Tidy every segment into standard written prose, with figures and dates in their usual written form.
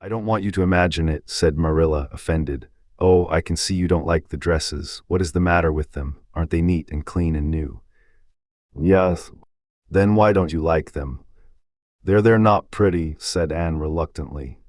I don't want you to imagine it, said Marilla, offended. Oh, I can see you don't like the dresses. What is the matter with them? Aren't they neat and clean and new? Yes. Then why don't you like them? They're not pretty, said Anne reluctantly.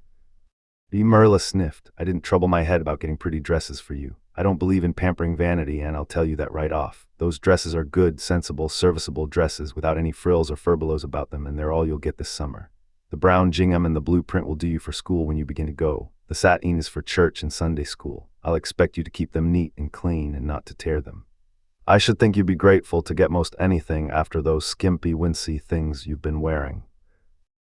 Marilla sniffed. I didn't trouble my head about getting pretty dresses for you. I don't believe in pampering vanity, and I'll tell you that right off. Those dresses are good, sensible, serviceable dresses without any frills or furbelows about them, and they're all you'll get this summer. The brown gingham and the blue print will do you for school when you begin to go. The sateen is for church and Sunday school. I'll expect you to keep them neat and clean and not to tear them. I should think you'd be grateful to get most anything after those skimpy, wincey things you've been wearing.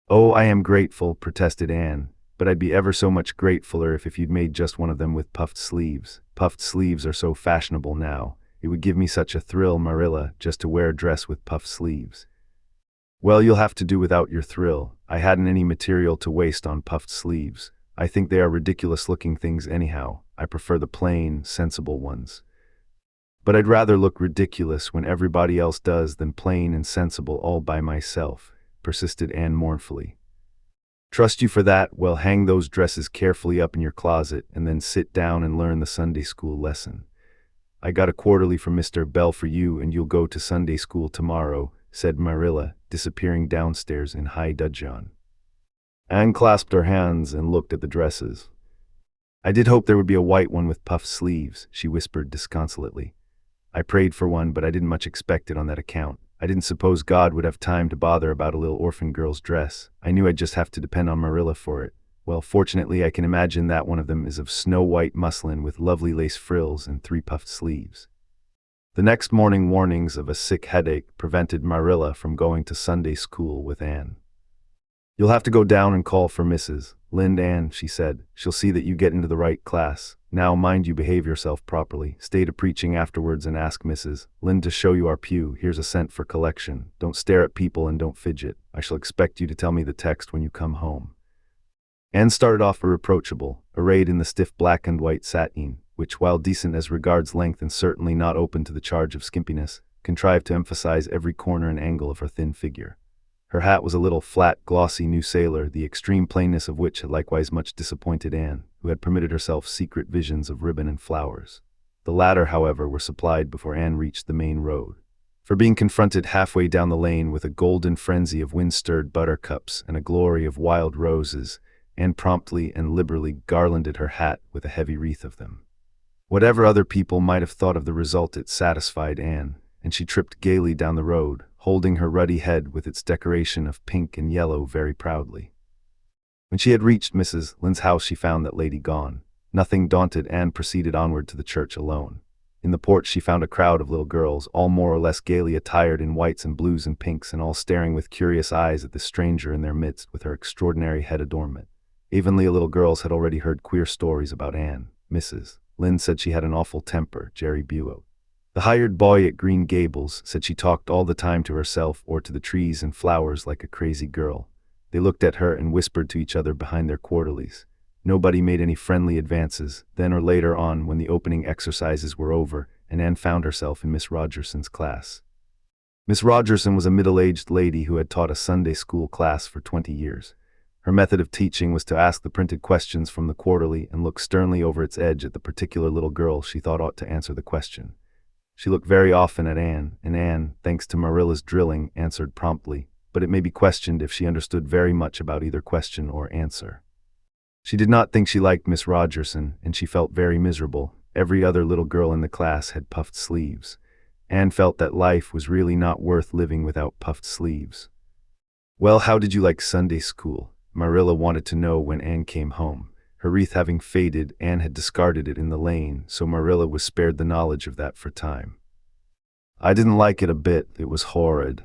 Oh, I am grateful, protested Anne, but I'd be ever so much gratefuler if you'd made just one of them with puffed sleeves. Puffed sleeves are so fashionable now. It would give me such a thrill, Marilla, just to wear a dress with puffed sleeves. Well, you'll have to do without your thrill. I hadn't any material to waste on puffed sleeves. I think they are ridiculous-looking things anyhow. I prefer the plain, sensible ones. But I'd rather look ridiculous when everybody else does than plain and sensible all by myself, persisted Anne mournfully. Trust you for that? Well, hang those dresses carefully up in your closet and then sit down and learn the Sunday school lesson. I got a quarterly from Mr. Bell for you, and you'll go to Sunday school tomorrow, said Marilla, disappearing downstairs in high dudgeon. Anne clasped her hands and looked at the dresses. I did hope there would be a white one with puffed sleeves, she whispered disconsolately. I prayed for one, but I didn't much expect it on that account. I didn't suppose God would have time to bother about a little orphan girl's dress. I knew I'd just have to depend on Marilla for it. Well, fortunately, I can imagine that one of them is of snow-white muslin with lovely lace frills and 3 puffed sleeves. The next morning, warnings of a sick headache prevented Marilla from going to Sunday school with Anne. You'll have to go down and call for Mrs. Lynde, Anne, she said. She'll see that you get into the right class. Now, mind you behave yourself properly. Stay to preaching afterwards and ask Mrs. Lynde to show you our pew. Here's a cent for collection. Don't stare at people and don't fidget. I shall expect you to tell me the text when you come home. Anne started off irreproachable, arrayed in the stiff black and white sateen, which, while decent as regards length and certainly not open to the charge of skimpiness, contrived to emphasize every corner and angle of her thin figure. Her hat was a little flat, glossy new sailor, the extreme plainness of which had likewise much disappointed Anne, who had permitted herself secret visions of ribbon and flowers. The latter, however, were supplied before Anne reached the main road. For being confronted halfway down the lane with a golden frenzy of wind-stirred buttercups and a glory of wild roses, Anne promptly and liberally garlanded her hat with a heavy wreath of them. Whatever other people might have thought of the result, it satisfied Anne, and she tripped gaily down the road, holding her ruddy head with its decoration of pink and yellow very proudly. When she had reached Mrs. Lynde's house, she found that lady gone. Nothing daunted, Anne proceeded onward to the church alone. In the porch she found a crowd of little girls, all more or less gaily attired in whites and blues and pinks, and all staring with curious eyes at the stranger in their midst with her extraordinary head adornment. Evenly, little girls had already heard queer stories about Anne. Mrs. Lynde said she had an awful temper, Jerry Buote. The hired boy at Green Gables said she talked all the time to herself or to the trees and flowers like a crazy girl. They looked at her and whispered to each other behind their quarterlies. Nobody made any friendly advances. Then or later on, when the opening exercises were over, and Anne found herself in Miss Rogerson's class. Miss Rogerson was a middle-aged lady who had taught a Sunday school class for 20 years. Her method of teaching was to ask the printed questions from the quarterly and look sternly over its edge at the particular little girl she thought ought to answer the question. She looked very often at Anne, and Anne, thanks to Marilla's drilling, answered promptly, but it may be questioned if she understood very much about either question or answer. She did not think she liked Miss Rogerson, and she felt very miserable. Every other little girl in the class had puffed sleeves. Anne felt that life was really not worth living without puffed sleeves. Well, how did you like Sunday school? Marilla wanted to know when Anne came home. Her wreath having faded, Anne had discarded it in the lane, so Marilla was spared the knowledge of that for time. I didn't like it a bit. It was horrid.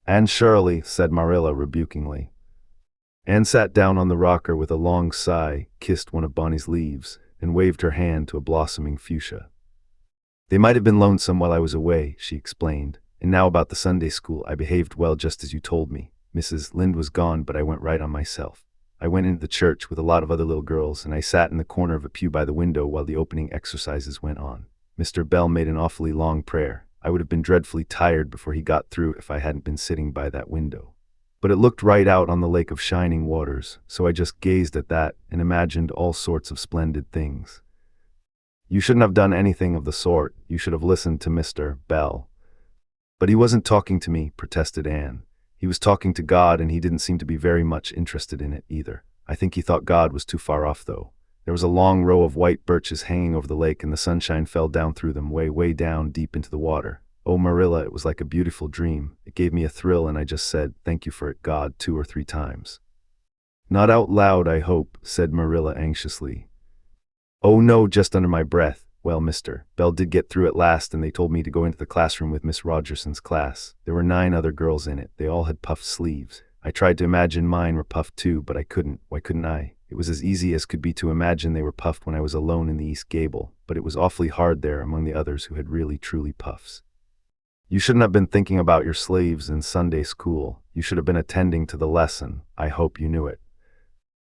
Anne Shirley, said Marilla rebukingly. Anne sat down on the rocker with a long sigh, kissed one of Bonnie's leaves, and waved her hand to a blossoming fuchsia. They might have been lonesome while I was away, she explained, and now about the Sunday school, I behaved well just as you told me. Mrs. Lynde was gone, but I went right on myself. I went into the church with a lot of other little girls, and I sat in the corner of a pew by the window while the opening exercises went on. Mr. Bell made an awfully long prayer. I would have been dreadfully tired before he got through if I hadn't been sitting by that window. But it looked right out on the lake of shining waters, so I just gazed at that and imagined all sorts of splendid things. You shouldn't have done anything of the sort. You should have listened to Mr. Bell. But he wasn't talking to me, protested Anne. He was talking to God, and he didn't seem to be very much interested in it either. I think he thought God was too far off, though. There was a long row of white birches hanging over the lake, and the sunshine fell down through them, way down deep into the water. Oh, Marilla, it was like a beautiful dream. It gave me a thrill, and I just said, "Thank you for it, God," 2 or 3 times. Not out loud, I hope, said Marilla anxiously. Oh no, just under my breath. Well, Mr. Bell did get through at last, and they told me to go into the classroom with Miss Rogerson's class. There were 9 other girls in it. They all had puffed sleeves. I tried to imagine mine were puffed too, but I couldn't. Why couldn't I? It was as easy as could be to imagine they were puffed when I was alone in the East Gable, but it was awfully hard there among the others who had really truly puffs. You shouldn't have been thinking about your sleeves in Sunday school. You should have been attending to the lesson. I hope you knew it.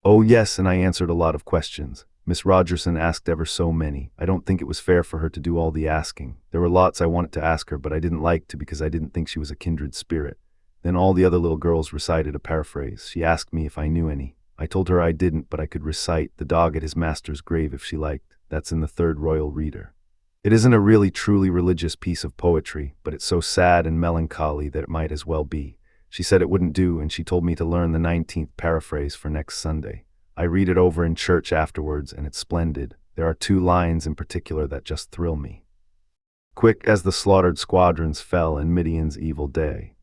Oh yes, and I answered a lot of questions. Miss Rogerson asked ever so many. I don't think it was fair for her to do all the asking. There were lots I wanted to ask her, but I didn't like to because I didn't think she was a kindred spirit. Then all the other little girls recited a paraphrase. She asked me if I knew any. I told her I didn't, but I could recite "The Dog at His Master's Grave" if she liked. That's in the Third Royal Reader. It isn't a really truly religious piece of poetry, but it's so sad and melancholy that it might as well be. She said it wouldn't do, and she told me to learn the 19th paraphrase for next Sunday. I read it over in church afterwards, and it's splendid. There are 2 lines in particular that just thrill me. "Quick as the slaughtered squadrons fell in Midian's evil day."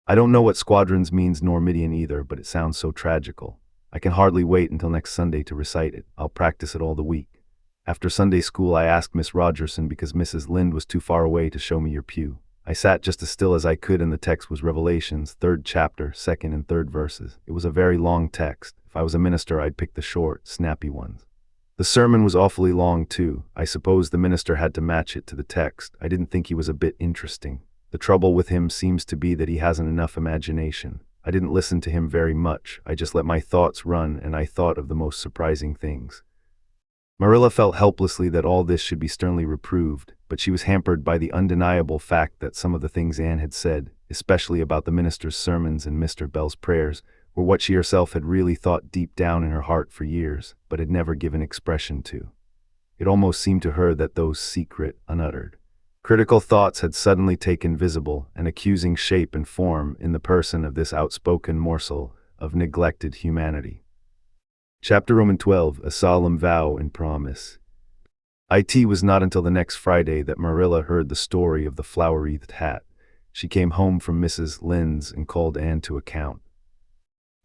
I don't know what squadrons means nor Midian either, but it sounds so tragical. I can hardly wait until next Sunday to recite it. I'll practice it all the week. After Sunday school, I asked Miss Rogerson because Mrs. Lynde was too far away to show me your pew. I sat just as still as I could, and the text was Revelations, 3rd chapter, 2nd and 3rd verses. It was a very long text. If I was a minister, I'd pick the short, snappy ones. The sermon was awfully long, too. I suppose the minister had to match it to the text. I didn't think he was a bit interesting. The trouble with him seems to be that he hasn't enough imagination. I didn't listen to him very much. I just let my thoughts run, and I thought of the most surprising things. Marilla felt helplessly that all this should be sternly reproved, but she was hampered by the undeniable fact that some of the things Anne had said, especially about the minister's sermons and Mr. Bell's prayers, were what she herself had really thought deep down in her heart for years, but had never given expression to. It almost seemed to her that those secret, unuttered, critical thoughts had suddenly taken visible and accusing shape and form in the person of this outspoken morsel of neglected humanity. Chapter Roman 12, A Solemn Vow and Promise. It was not until the next Friday that Marilla heard the story of the flower-wreathed hat. She came home from Mrs. Lynde's and called Anne to account.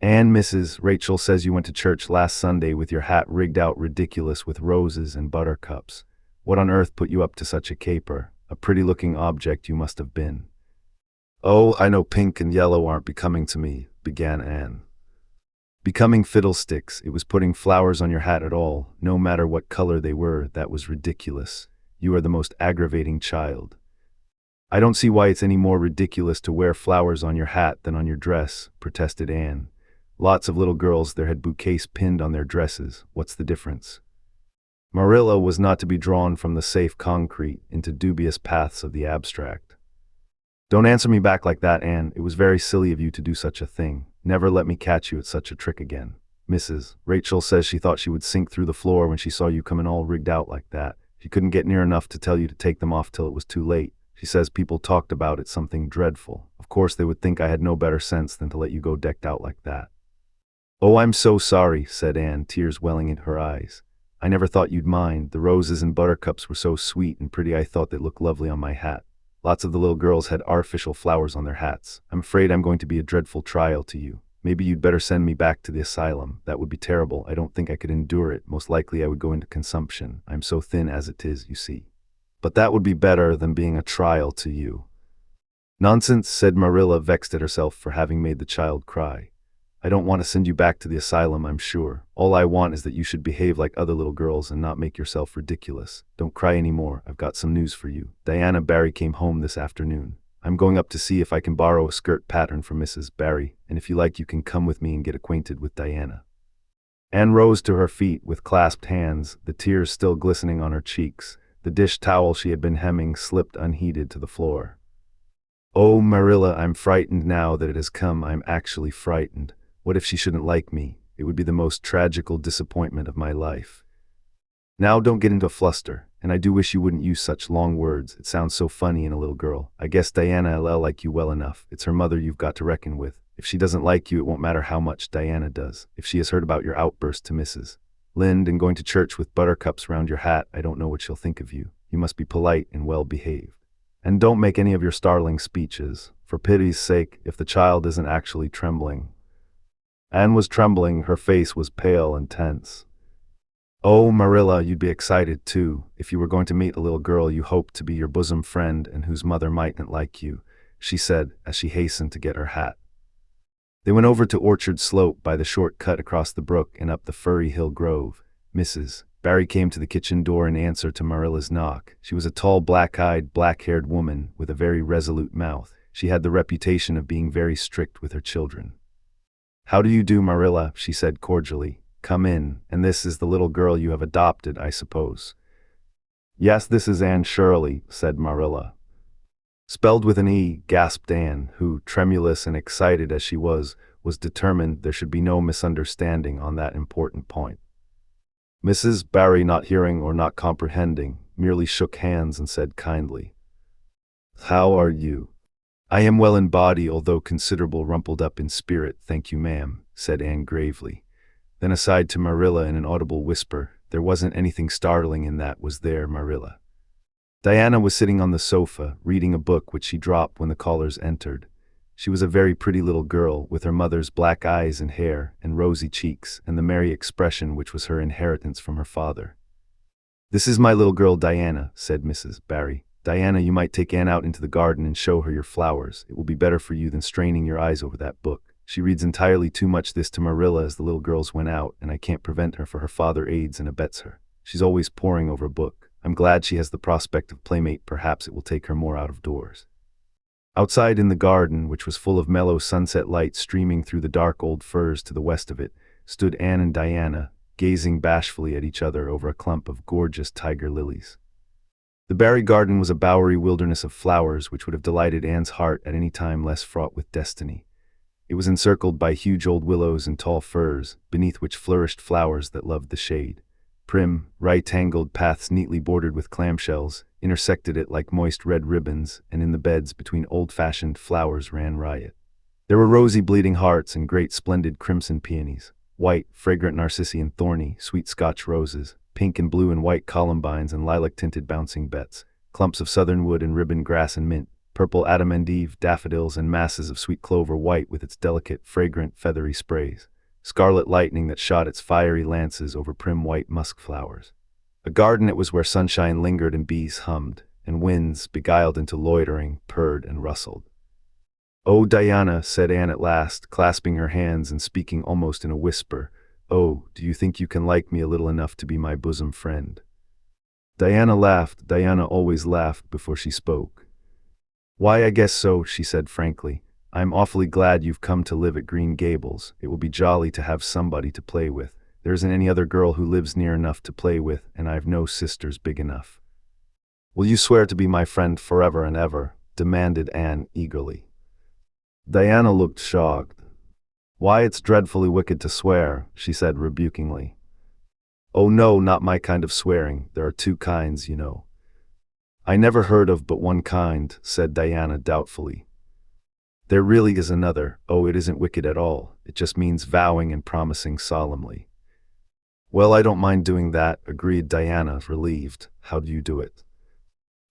"Anne, Mrs. Rachel says you went to church last Sunday with your hat rigged out ridiculous with roses and buttercups. What on earth put you up to such a caper? A pretty-looking object you must have been." "Oh, I know pink and yellow aren't becoming to me," began Anne. "Becoming fiddlesticks. It was putting flowers on your hat at all, no matter what color they were, that was ridiculous. You are the most aggravating child." "I don't see why it's any more ridiculous to wear flowers on your hat than on your dress," protested Anne. "Lots of little girls there had bouquets pinned on their dresses. What's the difference?" Marilla was not to be drawn from the safe concrete into dubious paths of the abstract. "Don't answer me back like that, Anne. It was very silly of you to do such a thing. Never let me catch you at such a trick again. Mrs. Rachel says she thought she would sink through the floor when she saw you coming all rigged out like that. She couldn't get near enough to tell you to take them off till it was too late. She says people talked about it something dreadful. Of course they would think I had no better sense than to let you go decked out like that." "Oh, I'm so sorry," said Anne, tears welling in her eyes. "I never thought you'd mind. The roses and buttercups were so sweet and pretty I thought they'd look lovely on my hat. Lots of the little girls had artificial flowers on their hats. I'm afraid I'm going to be a dreadful trial to you. Maybe you'd better send me back to the asylum. That would be terrible. I don't think I could endure it. Most likely I would go into consumption. I'm so thin as it is, you see. But that would be better than being a trial to you." "Nonsense," said Marilla, vexed at herself for having made the child cry. "I don't want to send you back to the asylum, I'm sure. All I want is that you should behave like other little girls and not make yourself ridiculous. Don't cry any more. I've got some news for you. Diana Barry came home this afternoon. I'm going up to see if I can borrow a skirt pattern from Mrs. Barry, and if you like you can come with me and get acquainted with Diana." Anne rose to her feet with clasped hands, the tears still glistening on her cheeks. The dish towel she had been hemming slipped unheeded to the floor. Oh, Marilla, I'm frightened now that it has come. I'm actually frightened. What if she shouldn't like me? It would be the most tragical disappointment of my life. Now don't get into a fluster, and I do wish you wouldn't use such long words. It sounds so funny in a little girl. I guess Diana like you well enough. It's her mother you've got to reckon with. If she doesn't like you, it won't matter how much Diana does. If she has heard about your outburst to Mrs. Lind and going to church with buttercups round your hat, I don't know what she'll think of you. You must be polite and well behaved. And don't make any of your startling speeches. For pity's sake, if the child isn't actually trembling. Anne was trembling, her face was pale and tense. Oh, Marilla, you'd be excited too, if you were going to meet a little girl you hoped to be your bosom friend and whose mother mightn't like you, she said as she hastened to get her hat. They went over to Orchard Slope by the short cut across the brook and up the Furry Hill Grove. Mrs. Barry came to the kitchen door in answer to Marilla's knock. She was a tall, black-eyed, black-haired woman with a very resolute mouth. She had the reputation of being very strict with her children. "How do you do, Marilla?" she said cordially. "Come in, and this is the little girl you have adopted, I suppose." "Yes, this is Anne Shirley," said Marilla. "Spelled with an E," gasped Anne, who, tremulous and excited as she was determined there should be no misunderstanding on that important point. Mrs. Barry, not hearing or not comprehending, merely shook hands and said kindly, "How are you?" "I am well in body, although considerable rumpled up in spirit, thank you, ma'am," said Anne gravely. Then aside to Marilla in an audible whisper, "There wasn't anything startling in that, was there, Marilla?" Diana was sitting on the sofa, reading a book which she dropped when the callers entered. She was a very pretty little girl, with her mother's black eyes and hair, and rosy cheeks, and the merry expression which was her inheritance from her father. "This is my little girl Diana," said Mrs. Barry. "Diana, you might take Anne out into the garden and show her your flowers. It will be better for you than straining your eyes over that book. She reads entirely too much." This to Marilla as the little girls went out, "and I can't prevent her, for her father aids and abets her. She's always poring over a book. I'm glad she has the prospect of playmate. Perhaps it will take her more out of doors." Outside in the garden, which was full of mellow sunset light streaming through the dark old firs to the west of it, stood Anne and Diana, gazing bashfully at each other over a clump of gorgeous tiger lilies. The Barry garden was a bowery wilderness of flowers which would have delighted Anne's heart at any time less fraught with destiny. It was encircled by huge old willows and tall firs, beneath which flourished flowers that loved the shade. Prim, right-angled paths neatly bordered with clamshells intersected it like moist red ribbons, and in the beds between old-fashioned flowers ran riot. There were rosy bleeding hearts and great splendid crimson peonies, white, fragrant narcissi and thorny, sweet Scotch roses, pink and blue and white columbines and lilac-tinted bouncing bets, clumps of southernwood and ribbon grass and mint, purple Adam-and-Eve daffodils and masses of sweet clover white with its delicate, fragrant, feathery sprays, scarlet lightning that shot its fiery lances over prim white musk flowers. A garden it was where sunshine lingered and bees hummed, and winds, beguiled into loitering, purred and rustled. "Oh, Diana," said Anne at last, clasping her hands and speaking almost in a whisper, "oh, do you think you can like me a little enough to be my bosom friend?" Diana laughed. Diana always laughed before she spoke. "Why, I guess so," she said frankly. "I'm awfully glad you've come to live at Green Gables. It will be jolly to have somebody to play with. There isn't any other girl who lives near enough to play with, and I've no sisters big enough." "Will you swear to be my friend forever and ever?" demanded Anne eagerly. Diana looked shocked. "Why, it's dreadfully wicked to swear," she said rebukingly. "Oh no, not my kind of swearing. There are two kinds, you know." "I never heard of but one kind," said Diana doubtfully. "There really is another. Oh, it isn't wicked at all. It just means vowing and promising solemnly." "Well, I don't mind doing that," agreed Diana, relieved. "How do you do it?"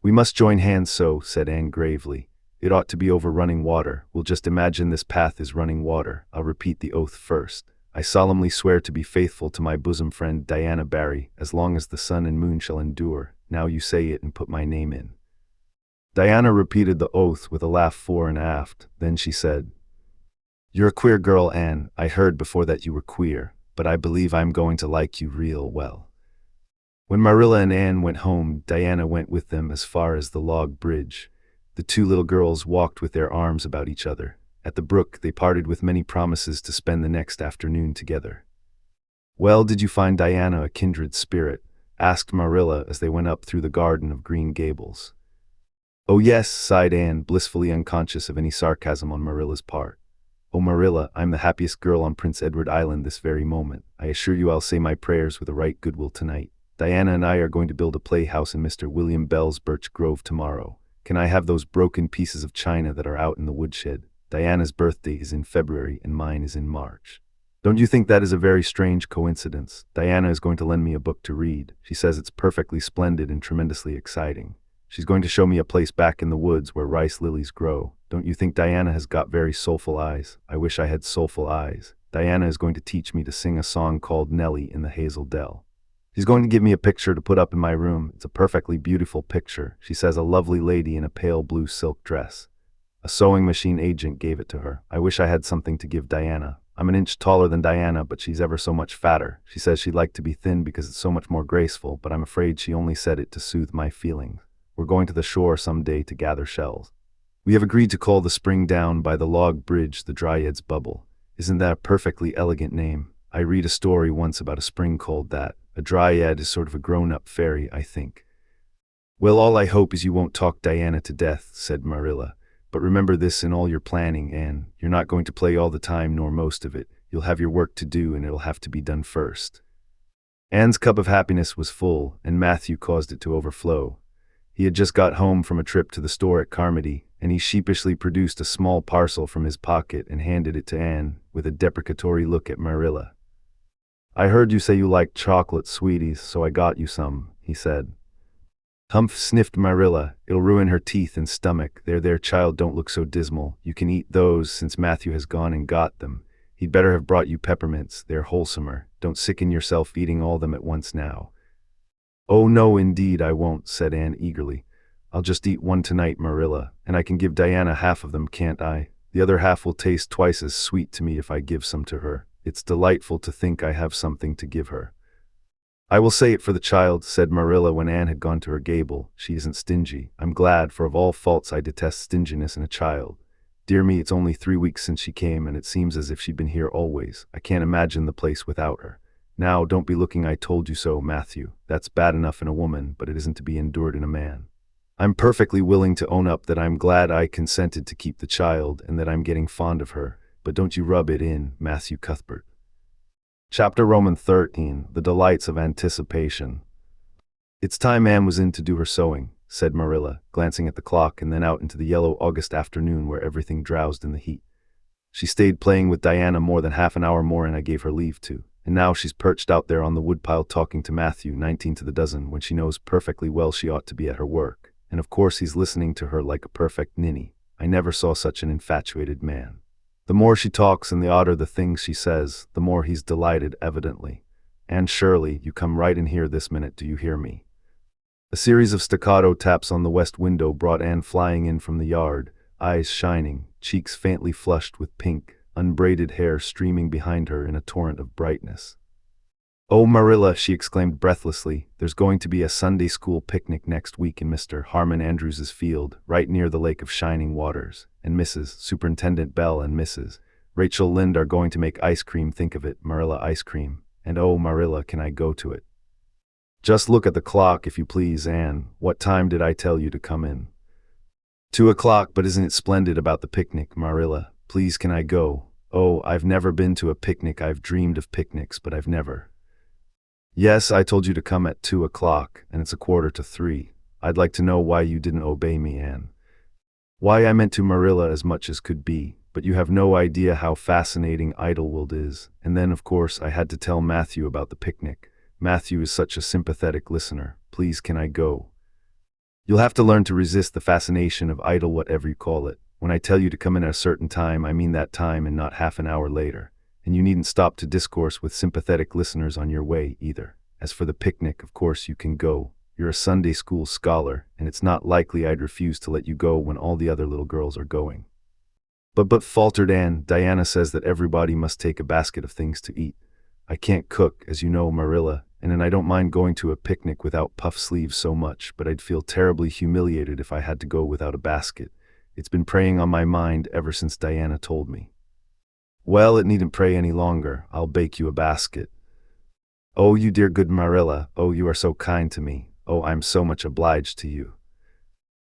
"We must join hands so," said Anne gravely. "It ought to be over running water. We'll just imagine this path is running water. I'll repeat the oath first. I solemnly swear to be faithful to my bosom friend Diana Barry, as long as the sun and moon shall endure. Now you say it and put my name in." Diana repeated the oath with a laugh fore and aft. Then she said, "You're a queer girl, Anne. I heard before that you were queer, but I believe I'm going to like you real well." When Marilla and Anne went home, Diana went with them as far as the log bridge. The two little girls walked with their arms about each other. At the brook, they parted with many promises to spend the next afternoon together. "Well, did you find Diana a kindred spirit?" asked Marilla as they went up through the garden of Green Gables. Oh yes, sighed Anne, blissfully unconscious of any sarcasm on Marilla's part. Oh Marilla, I'm the happiest girl on Prince Edward Island this very moment. I assure you I'll say my prayers with a right goodwill tonight. Diana and I are going to build a playhouse in Mr. William Bell's Birch Grove tomorrow. Can I have those broken pieces of china that are out in the woodshed? Diana's birthday is in February and mine is in March. Don't you think that is a very strange coincidence? Diana is going to lend me a book to read. She says it's perfectly splendid and tremendously exciting. She's going to show me a place back in the woods where rice lilies grow. Don't you think Diana has got very soulful eyes? I wish I had soulful eyes. Diana is going to teach me to sing a song called Nellie in the Hazel Dell. She's going to give me a picture to put up in my room. It's a perfectly beautiful picture. She says a lovely lady in a pale blue silk dress. A sewing machine agent gave it to her. I wish I had something to give Diana. I'm an inch taller than Diana, but she's ever so much fatter. She says she'd like to be thin because it's so much more graceful, but I'm afraid she only said it to soothe my feelings. We're going to the shore some day to gather shells. We have agreed to call the spring down by the log bridge the Dryad's Bubble. Isn't that a perfectly elegant name? I read a story once about a spring called that. A dryad is sort of a grown-up fairy, I think. Well, all I hope is you won't talk Diana to death, said Marilla. But remember this in all your planning, Anne. You're not going to play all the time nor most of it. You'll have your work to do and it'll have to be done first. Anne's cup of happiness was full, and Matthew caused it to overflow. He had just got home from a trip to the store at Carmody, and he sheepishly produced a small parcel from his pocket and handed it to Anne, with a deprecatory look at Marilla. I heard you say you liked chocolate, sweeties, so I got you some, he said. Humph, sniffed Marilla. It'll ruin her teeth and stomach. There, child, don't look so dismal. You can eat those since Matthew has gone and got them. He'd better have brought you peppermints. They're wholesomer. Don't sicken yourself eating all them at once now. Oh, no, indeed I won't, said Anne eagerly. I'll just eat one tonight, Marilla, and I can give Diana half of them, can't I? The other half will taste twice as sweet to me if I give some to her. It's delightful to think I have something to give her. I will say it for the child, said Marilla when Anne had gone to her gable. She isn't stingy. I'm glad, for of all faults I detest stinginess in a child. Dear me, it's only 3 weeks since she came, and it seems as if she'd been here always. I can't imagine the place without her. Now, don't be looking I told you so, Matthew. That's bad enough in a woman, but it isn't to be endured in a man. I'm perfectly willing to own up that I'm glad I consented to keep the child and that I'm getting fond of her, but don't you rub it in, Matthew Cuthbert. Chapter Roman 13, The Delights of Anticipation. It's time Anne was in to do her sewing, said Marilla, glancing at the clock and then out into the yellow August afternoon where everything drowsed in the heat. She stayed playing with Diana more than half an hour more and I gave her leave to. And now she's perched out there on the woodpile talking to Matthew, 19 to the dozen, when she knows perfectly well she ought to be at her work. And of course he's listening to her like a perfect ninny. I never saw such an infatuated man. The more she talks and the odder the things she says, the more he's delighted, evidently. Anne Shirley, you come right in here this minute, do you hear me? A series of staccato taps on the west window brought Anne flying in from the yard, eyes shining, cheeks faintly flushed with pink, unbraided hair streaming behind her in a torrent of brightness. Oh, Marilla, she exclaimed breathlessly, there's going to be a Sunday school picnic next week in Mr. Harmon Andrews's field, right near the Lake of Shining Waters, and Mrs. Superintendent Bell and Mrs. Rachel Lynde are going to make ice cream, think of it, Marilla, ice cream, and oh, Marilla, can I go to it? Just look at the clock, if you please, Anne. What time did I tell you to come in? 2 o'clock, but isn't it splendid about the picnic, Marilla? Please, can I go? Oh, I've never been to a picnic. I've dreamed of picnics, but I've never. Yes, I told you to come at 2 o'clock, and it's 2:45. I'd like to know why you didn't obey me, Anne. Why, I meant to, Marilla, as much as could be, but you have no idea how fascinating Idlewild is. And then, of course, I had to tell Matthew about the picnic. Matthew is such a sympathetic listener. Please, can I go? You'll have to learn to resist the fascination of idle, whatever you call it. When I tell you to come in at a certain time, I mean that time and not half an hour later. And you needn't stop to discourse with sympathetic listeners on your way, either. As for the picnic, of course you can go. You're a Sunday school scholar, and it's not likely I'd refuse to let you go when all the other little girls are going. But faltered Anne, Diana says that everybody must take a basket of things to eat. I can't cook, as you know, Marilla, and I don't mind going to a picnic without puff sleeves so much, but I'd feel terribly humiliated if I had to go without a basket. It's been preying on my mind ever since Diana told me. Well, it needn't prey any longer. I'll bake you a basket. Oh, you dear good Marilla. Oh, you are so kind to me. Oh, I'm so much obliged to you.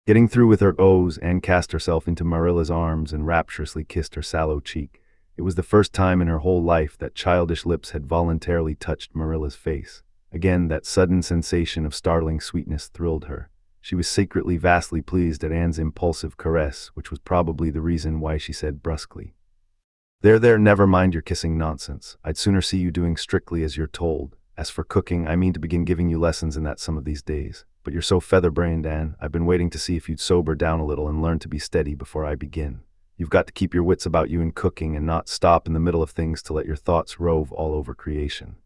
Getting through with her O's, Anne cast herself into Marilla's arms and rapturously kissed her sallow cheek. It was the first time in her whole life that childish lips had voluntarily touched Marilla's face. Again, that sudden sensation of startling sweetness thrilled her. She was secretly vastly pleased at Anne's impulsive caress, which was probably the reason why she said brusquely, There, never mind your kissing nonsense. I'd sooner see you doing strictly as you're told. As for cooking, I mean to begin giving you lessons in that some of these days. But you're so feather-brained, Anne. I've been waiting to see if you'd sober down a little and learn to be steady before I begin. You've got to keep your wits about you in cooking and not stop in the middle of things to let your thoughts rove all over creation.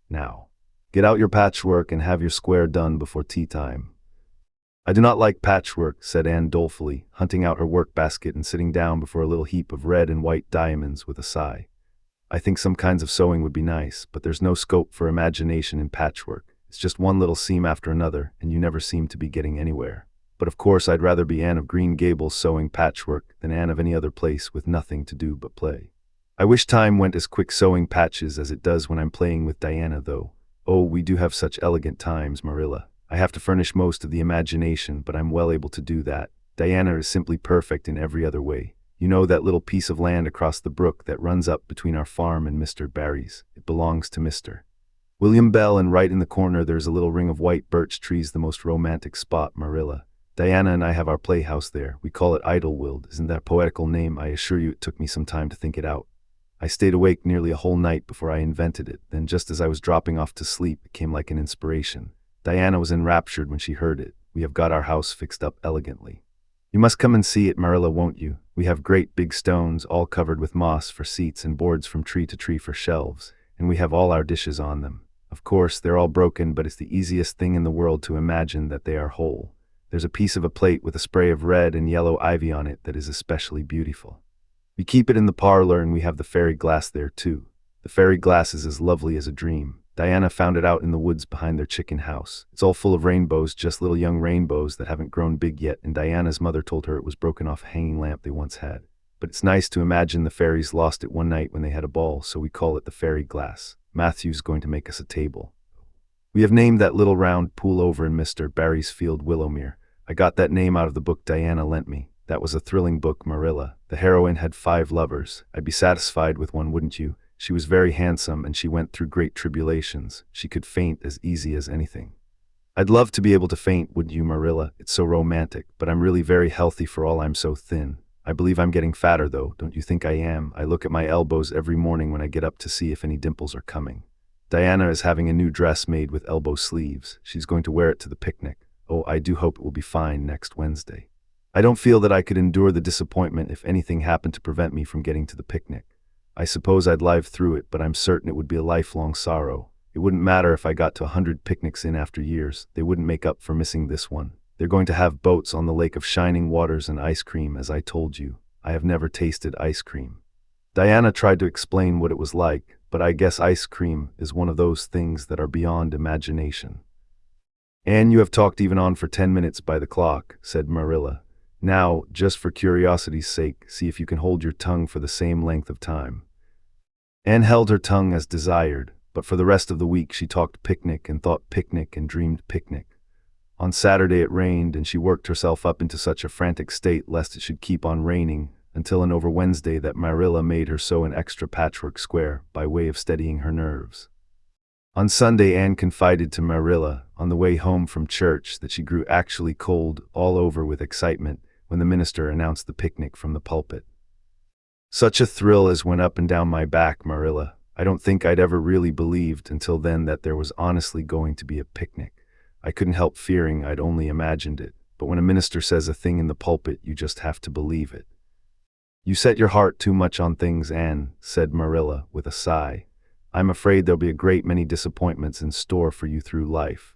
Now, get out your patchwork and have your square done before tea time. I do not like patchwork, said Anne dolefully, hunting out her work basket and sitting down before a little heap of red and white diamonds with a sigh. I think some kinds of sewing would be nice, but there's no scope for imagination in patchwork. It's just one little seam after another, and you never seem to be getting anywhere. But of course I'd rather be Anne of Green Gables sewing patchwork than Anne of any other place with nothing to do but play. I wish time went as quick sewing patches as it does when I'm playing with Diana, though. Oh, we do have such elegant times, Marilla. I have to furnish most of the imagination, but I'm well able to do that. Diana is simply perfect in every other way. You know that little piece of land across the brook that runs up between our farm and Mr. Barry's? It belongs to Mr. William Bell, and right in the corner there's a little ring of white birch trees, the most romantic spot, Marilla. Diana and I have our playhouse there. We call it Idlewild. Isn't that a poetical name? I assure you it took me some time to think it out. I stayed awake nearly a whole night before I invented it. Then just as I was dropping off to sleep, it came like an inspiration. Diana was enraptured when she heard it. We have got our house fixed up elegantly. You must come and see it, Marilla, won't you? We have great big stones, all covered with moss for seats and boards from tree to tree for shelves, and we have all our dishes on them. Of course, they're all broken, but it's the easiest thing in the world to imagine that they are whole. There's a piece of a plate with a spray of red and yellow ivy on it that is especially beautiful. We keep it in the parlor, and we have the fairy glass there, too. The fairy glass is as lovely as a dream. Diana found it out in the woods behind their chicken house. It's all full of rainbows, just little young rainbows that haven't grown big yet, and Diana's mother told her it was broken off a hanging lamp they once had. But it's nice to imagine the fairies lost it one night when they had a ball, so we call it the fairy glass. Matthew's going to make us a table. We have named that little round pool over in Mr. Barry's field Willowmere. I got that name out of the book Diana lent me. That was a thrilling book, Marilla. The heroine had 5 lovers. I'd be satisfied with one, wouldn't you? She was very handsome, and she went through great tribulations. She could faint as easy as anything. I'd love to be able to faint, wouldn't you, Marilla? It's so romantic, but I'm really very healthy for all I'm so thin. I believe I'm getting fatter, though. Don't you think I am? I look at my elbows every morning when I get up to see if any dimples are coming. Diana is having a new dress made with elbow sleeves. She's going to wear it to the picnic. Oh, I do hope it will be fine next Wednesday. I don't feel that I could endure the disappointment if anything happened to prevent me from getting to the picnic. I suppose I'd live through it, but I'm certain it would be a lifelong sorrow. It wouldn't matter if I got to 100 picnics in after years. They wouldn't make up for missing this one. They're going to have boats on the lake of shining waters and ice cream, as I told you. I have never tasted ice cream. Diana tried to explain what it was like, but I guess ice cream is one of those things that are beyond imagination. Anne, you have talked even on for 10 minutes by the clock, said Marilla. Now, just for curiosity's sake, see if you can hold your tongue for the same length of time. Anne held her tongue as desired, but for the rest of the week she talked picnic and thought picnic and dreamed picnic. On Saturday it rained, and she worked herself up into such a frantic state lest it should keep on raining until and over Wednesday that Marilla made her sew an extra patchwork square by way of steadying her nerves. On Sunday Anne confided to Marilla on the way home from church that she grew actually cold all over with excitement when the minister announced the picnic from the pulpit. Such a thrill as went up and down my back, Marilla. I don't think I'd ever really believed until then that there was honestly going to be a picnic. I couldn't help fearing I'd only imagined it, but when a minister says a thing in the pulpit, you just have to believe it. You set your heart too much on things, Anne, said Marilla with a sigh. I'm afraid there'll be a great many disappointments in store for you through life.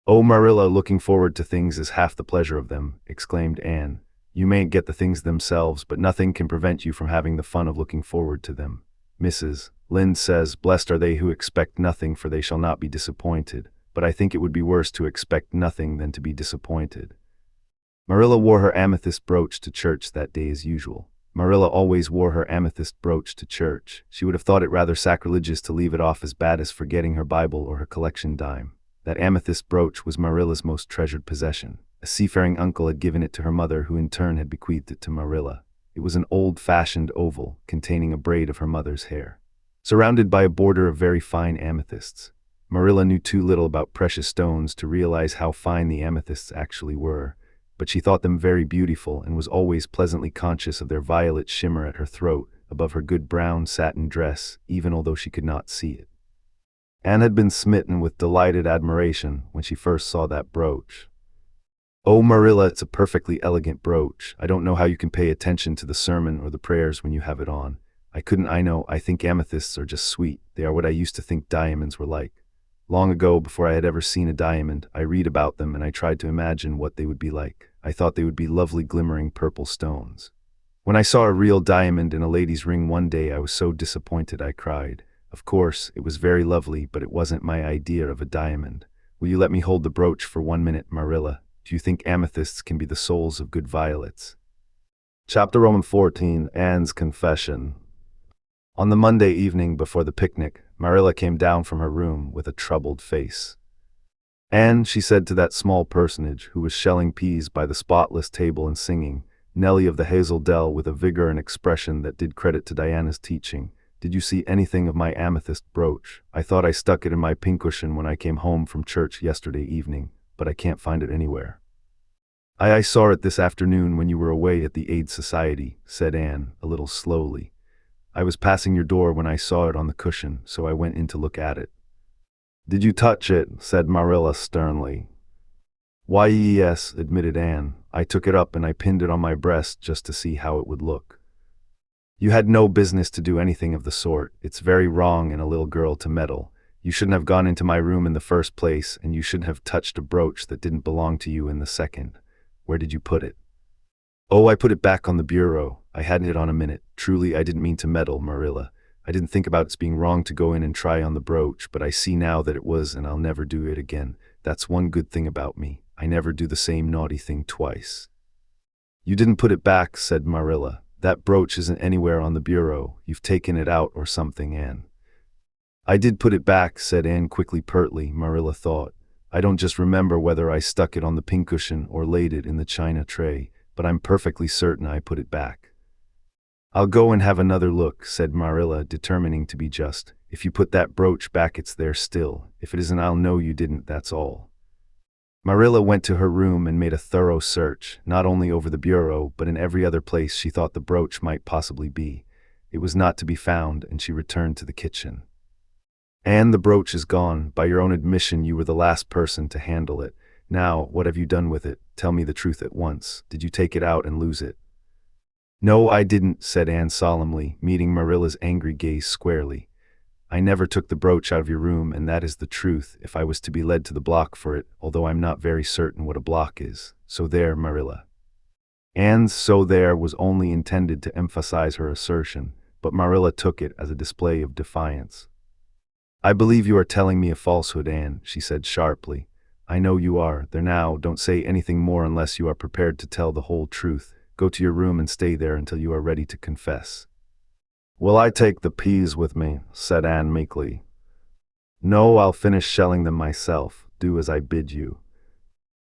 Oh, Marilla, looking forward to things is half the pleasure of them, exclaimed Anne. You mayn't get the things themselves, but nothing can prevent you from having the fun of looking forward to them. Mrs. Lynde says, blessed are they who expect nothing, for they shall not be disappointed. But I think it would be worse to expect nothing than to be disappointed. Marilla wore her amethyst brooch to church that day as usual. Marilla always wore her amethyst brooch to church. She would have thought it rather sacrilegious to leave it off as bad as forgetting her Bible or her collection dime. That amethyst brooch was Marilla's most treasured possession. A seafaring uncle had given it to her mother, who in turn had bequeathed it to Marilla. It was an old-fashioned oval containing a braid of her mother's hair, surrounded by a border of very fine amethysts. Marilla knew too little about precious stones to realize how fine the amethysts actually were, but she thought them very beautiful and was always pleasantly conscious of their violet shimmer at her throat above her good brown satin dress, even although she could not see it. Anne had been smitten with delighted admiration when she first saw that brooch. "Oh, Marilla, it's a perfectly elegant brooch. I don't know how you can pay attention to the sermon or the prayers when you have it on. I think amethysts are just sweet. They are what I used to think diamonds were like. Long ago, before I had ever seen a diamond, I read about them and I tried to imagine what they would be like. I thought they would be lovely glimmering purple stones. When I saw a real diamond in a lady's ring one day, I was so disappointed I cried. Of course, it was very lovely, but it wasn't my idea of a diamond. Will you let me hold the brooch for 1 minute, Marilla? Do you think amethysts can be the souls of good violets?" Chapter 14, Anne's Confession. On the Monday evening before the picnic, Marilla came down from her room with a troubled face. "Anne," she said to that small personage who was shelling peas by the spotless table and singing Nellie of the Hazel Dell with a vigor and expression that did credit to Diana's teaching, "did you see anything of my amethyst brooch? I thought I stuck it in my pincushion when I came home from church yesterday evening, but I can't find it anywhere." I saw it this afternoon when you were away at the Aid Society," said Anne, a little slowly. "I was passing your door when I saw it on the cushion, so I went in to look at it." "Did you touch it?" said Marilla sternly. "Why, yes," admitted Anne. "I took it up and I pinned it on my breast just to see how it would look." "You had no business to do anything of the sort. It's very wrong in a little girl to meddle. You shouldn't have gone into my room in the first place, and you shouldn't have touched a brooch that didn't belong to you in the second. Where did you put it?" "Oh, I put it back on the bureau. I hadn't it on a minute. Truly, I didn't mean to meddle, Marilla. I didn't think about its being wrong to go in and try on the brooch, but I see now that it was, and I'll never do it again. That's one good thing about me. I never do the same naughty thing twice." "You didn't put it back," said Marilla. "That brooch isn't anywhere on the bureau. You've taken it out or something, Anne." "I did put it back," said Anne quickly, pertly, Marilla thought. "I don't just remember whether I stuck it on the pincushion or laid it in the china tray, but I'm perfectly certain I put it back." "I'll go and have another look," said Marilla, determining to be just. "If you put that brooch back, it's there still. If it isn't, I'll know you didn't, that's all." Marilla went to her room and made a thorough search, not only over the bureau, but in every other place she thought the brooch might possibly be. It was not to be found, and she returned to the kitchen. "Anne, the brooch is gone. By your own admission, you were the last person to handle it. Now, what have you done with it? Tell me the truth at once. Did you take it out and lose it?" "No, I didn't," said Anne solemnly, meeting Marilla's angry gaze squarely. "I never took the brooch out of your room, and that is the truth, if I was to be led to the block for it, although I'm not very certain what a block is. So there, Marilla." Anne's "so there" was only intended to emphasize her assertion, but Marilla took it as a display of defiance. "I believe you are telling me a falsehood, Anne," she said sharply. "I know you are. There now, don't say anything more unless you are prepared to tell the whole truth. Go to your room and stay there until you are ready to confess." "Will I take the peas with me?" said Anne meekly. "No, I'll finish shelling them myself. Do as I bid you."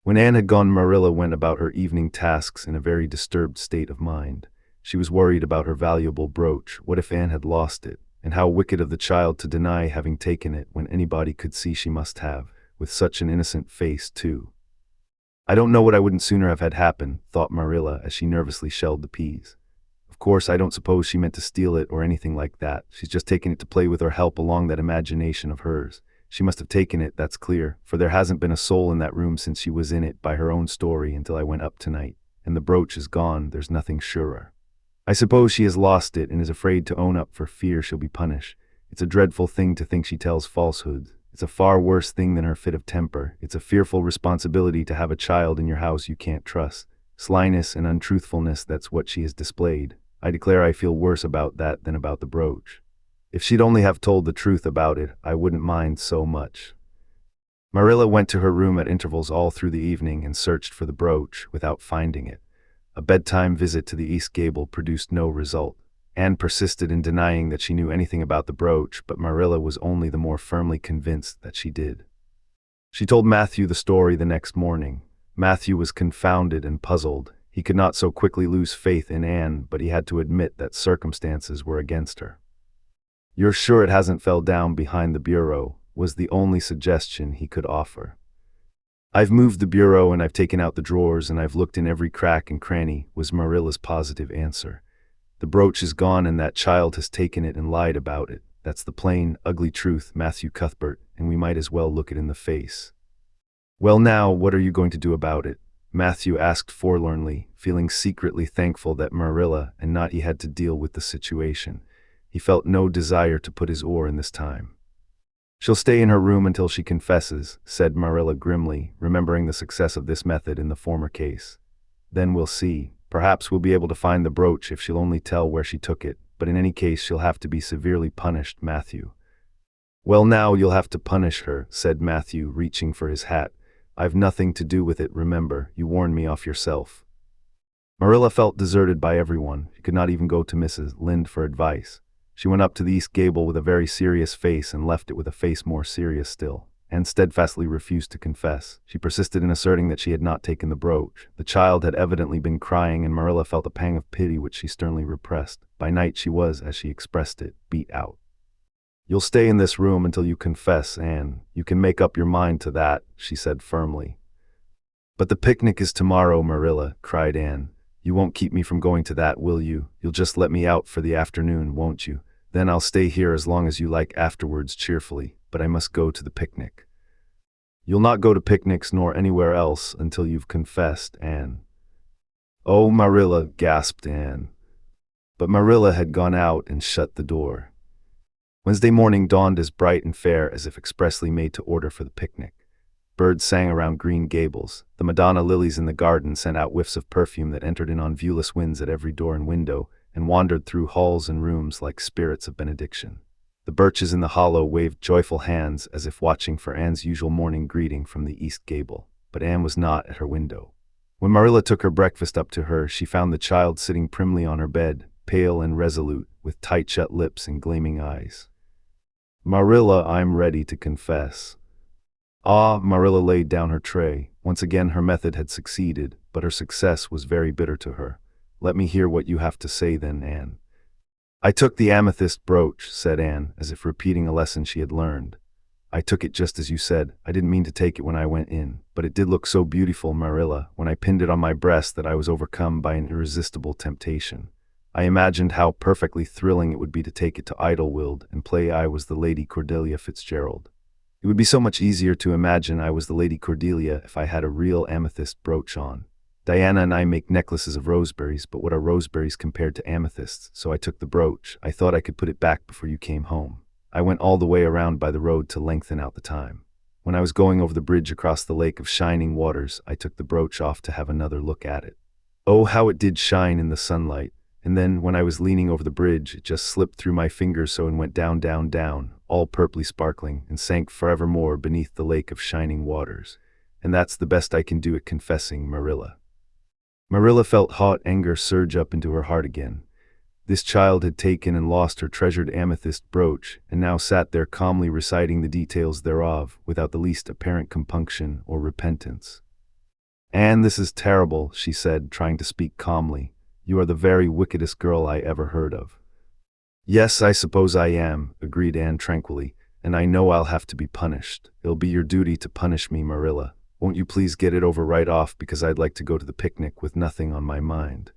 When Anne had gone, Marilla went about her evening tasks in a very disturbed state of mind. She was worried about her valuable brooch. What if Anne had lost it? And how wicked of the child to deny having taken it when anybody could see she must have, with such an innocent face, too. "I don't know what I wouldn't sooner have had happen," thought Marilla as she nervously shelled the peas. "Of course, I don't suppose she meant to steal it or anything like that. She's just taken it to play with or help along that imagination of hers. She must have taken it, that's clear, for there hasn't been a soul in that room since she was in it, by her own story, until I went up tonight. And the brooch is gone, there's nothing surer. I suppose she has lost it and is afraid to own up for fear she'll be punished. It's a dreadful thing to think she tells falsehoods. It's a far worse thing than her fit of temper. It's a fearful responsibility to have a child in your house you can't trust. Slyness and untruthfulness, that's what she has displayed. I declare I feel worse about that than about the brooch. If she'd only have told the truth about it, I wouldn't mind so much." Marilla went to her room at intervals all through the evening and searched for the brooch without finding it. A bedtime visit to the east gable produced no result. Anne persisted in denying that she knew anything about the brooch, but Marilla was only the more firmly convinced that she did. She told Matthew the story the next morning. Matthew was confounded and puzzled. He could not so quickly lose faith in Anne, but he had to admit that circumstances were against her. "You're sure it hasn't fell down behind the bureau?" was the only suggestion he could offer. "I've moved the bureau and I've taken out the drawers and I've looked in every crack and cranny," was Marilla's positive answer. "The brooch is gone and that child has taken it and lied about it. That's the plain, ugly truth, Matthew Cuthbert, and we might as well look it in the face." "Well now, what are you going to do about it?" Matthew asked forlornly, feeling secretly thankful that Marilla and not he had to deal with the situation. He felt no desire to put his oar in this time. "She'll stay in her room until she confesses," said Marilla grimly, remembering the success of this method in the former case. "Then we'll see. Perhaps we'll be able to find the brooch if she'll only tell where she took it, but in any case she'll have to be severely punished, Matthew." "Well now, you'll have to punish her," said Matthew, reaching for his hat. "I've nothing to do with it, remember, you warned me off yourself." Marilla felt deserted by everyone. She could not even go to Mrs. Lynde for advice. She went up to the east gable with a very serious face and left it with a face more serious still, and steadfastly refused to confess. She persisted in asserting that she had not taken the brooch. The child had evidently been crying, and Marilla felt a pang of pity which she sternly repressed. By night she was, as she expressed it, beat out. "You'll stay in this room until you confess, Anne. You can make up your mind to that," she said firmly. "But the picnic is tomorrow, Marilla," cried Anne. "You won't keep me from going to that, will you? You'll just let me out for the afternoon, won't you? Then I'll stay here as long as you like afterwards cheerfully, but I must go to the picnic." "You'll not go to picnics nor anywhere else until you've confessed, Anne." "Oh, Marilla," gasped Anne. But Marilla had gone out and shut the door. Wednesday morning dawned as bright and fair as if expressly made to order for the picnic. Birds sang around Green Gables. The Madonna lilies in the garden sent out whiffs of perfume that entered in on viewless winds at every door and window, and wandered through halls and rooms like spirits of benediction. The birches in the hollow waved joyful hands as if watching for Anne's usual morning greeting from the east gable, but Anne was not at her window. When Marilla took her breakfast up to her, she found the child sitting primly on her bed, pale and resolute, with tight-shut lips and gleaming eyes. "Marilla, I'm ready to confess." Ah, Marilla laid down her tray. Once again her method had succeeded, but her success was very bitter to her. "Let me hear what you have to say then, Anne." "I took the amethyst brooch," said Anne, as if repeating a lesson she had learned. "I took it just as you said. I didn't mean to take it when I went in, but it did look so beautiful, Marilla, when I pinned it on my breast that I was overcome by an irresistible temptation. I imagined how perfectly thrilling it would be to take it to Idlewild and play I was the Lady Cordelia Fitzgerald. It would be so much easier to imagine I was the Lady Cordelia if I had a real amethyst brooch on. Diana and I make necklaces of roseberries, but what are roseberries compared to amethysts? So I took the brooch. I thought I could put it back before you came home. I went all the way around by the road to lengthen out the time. When I was going over the bridge across the lake of shining waters, I took the brooch off to have another look at it. Oh, how it did shine in the sunlight. And then, when I was leaning over the bridge, it just slipped through my fingers so and went down, down, down, all purply sparkling, and sank forevermore beneath the lake of shining waters. And that's the best I can do at confessing, Marilla." Marilla felt hot anger surge up into her heart again. This child had taken and lost her treasured amethyst brooch, and now sat there calmly reciting the details thereof, without the least apparent compunction or repentance. "Anne, this is terrible," she said, trying to speak calmly. "You are the very wickedest girl I ever heard of." "Yes, I suppose I am," agreed Anne tranquilly, "and I know I'll have to be punished. It'll be your duty to punish me, Marilla. Won't you please get it over right off, because I'd like to go to the picnic with nothing on my mind."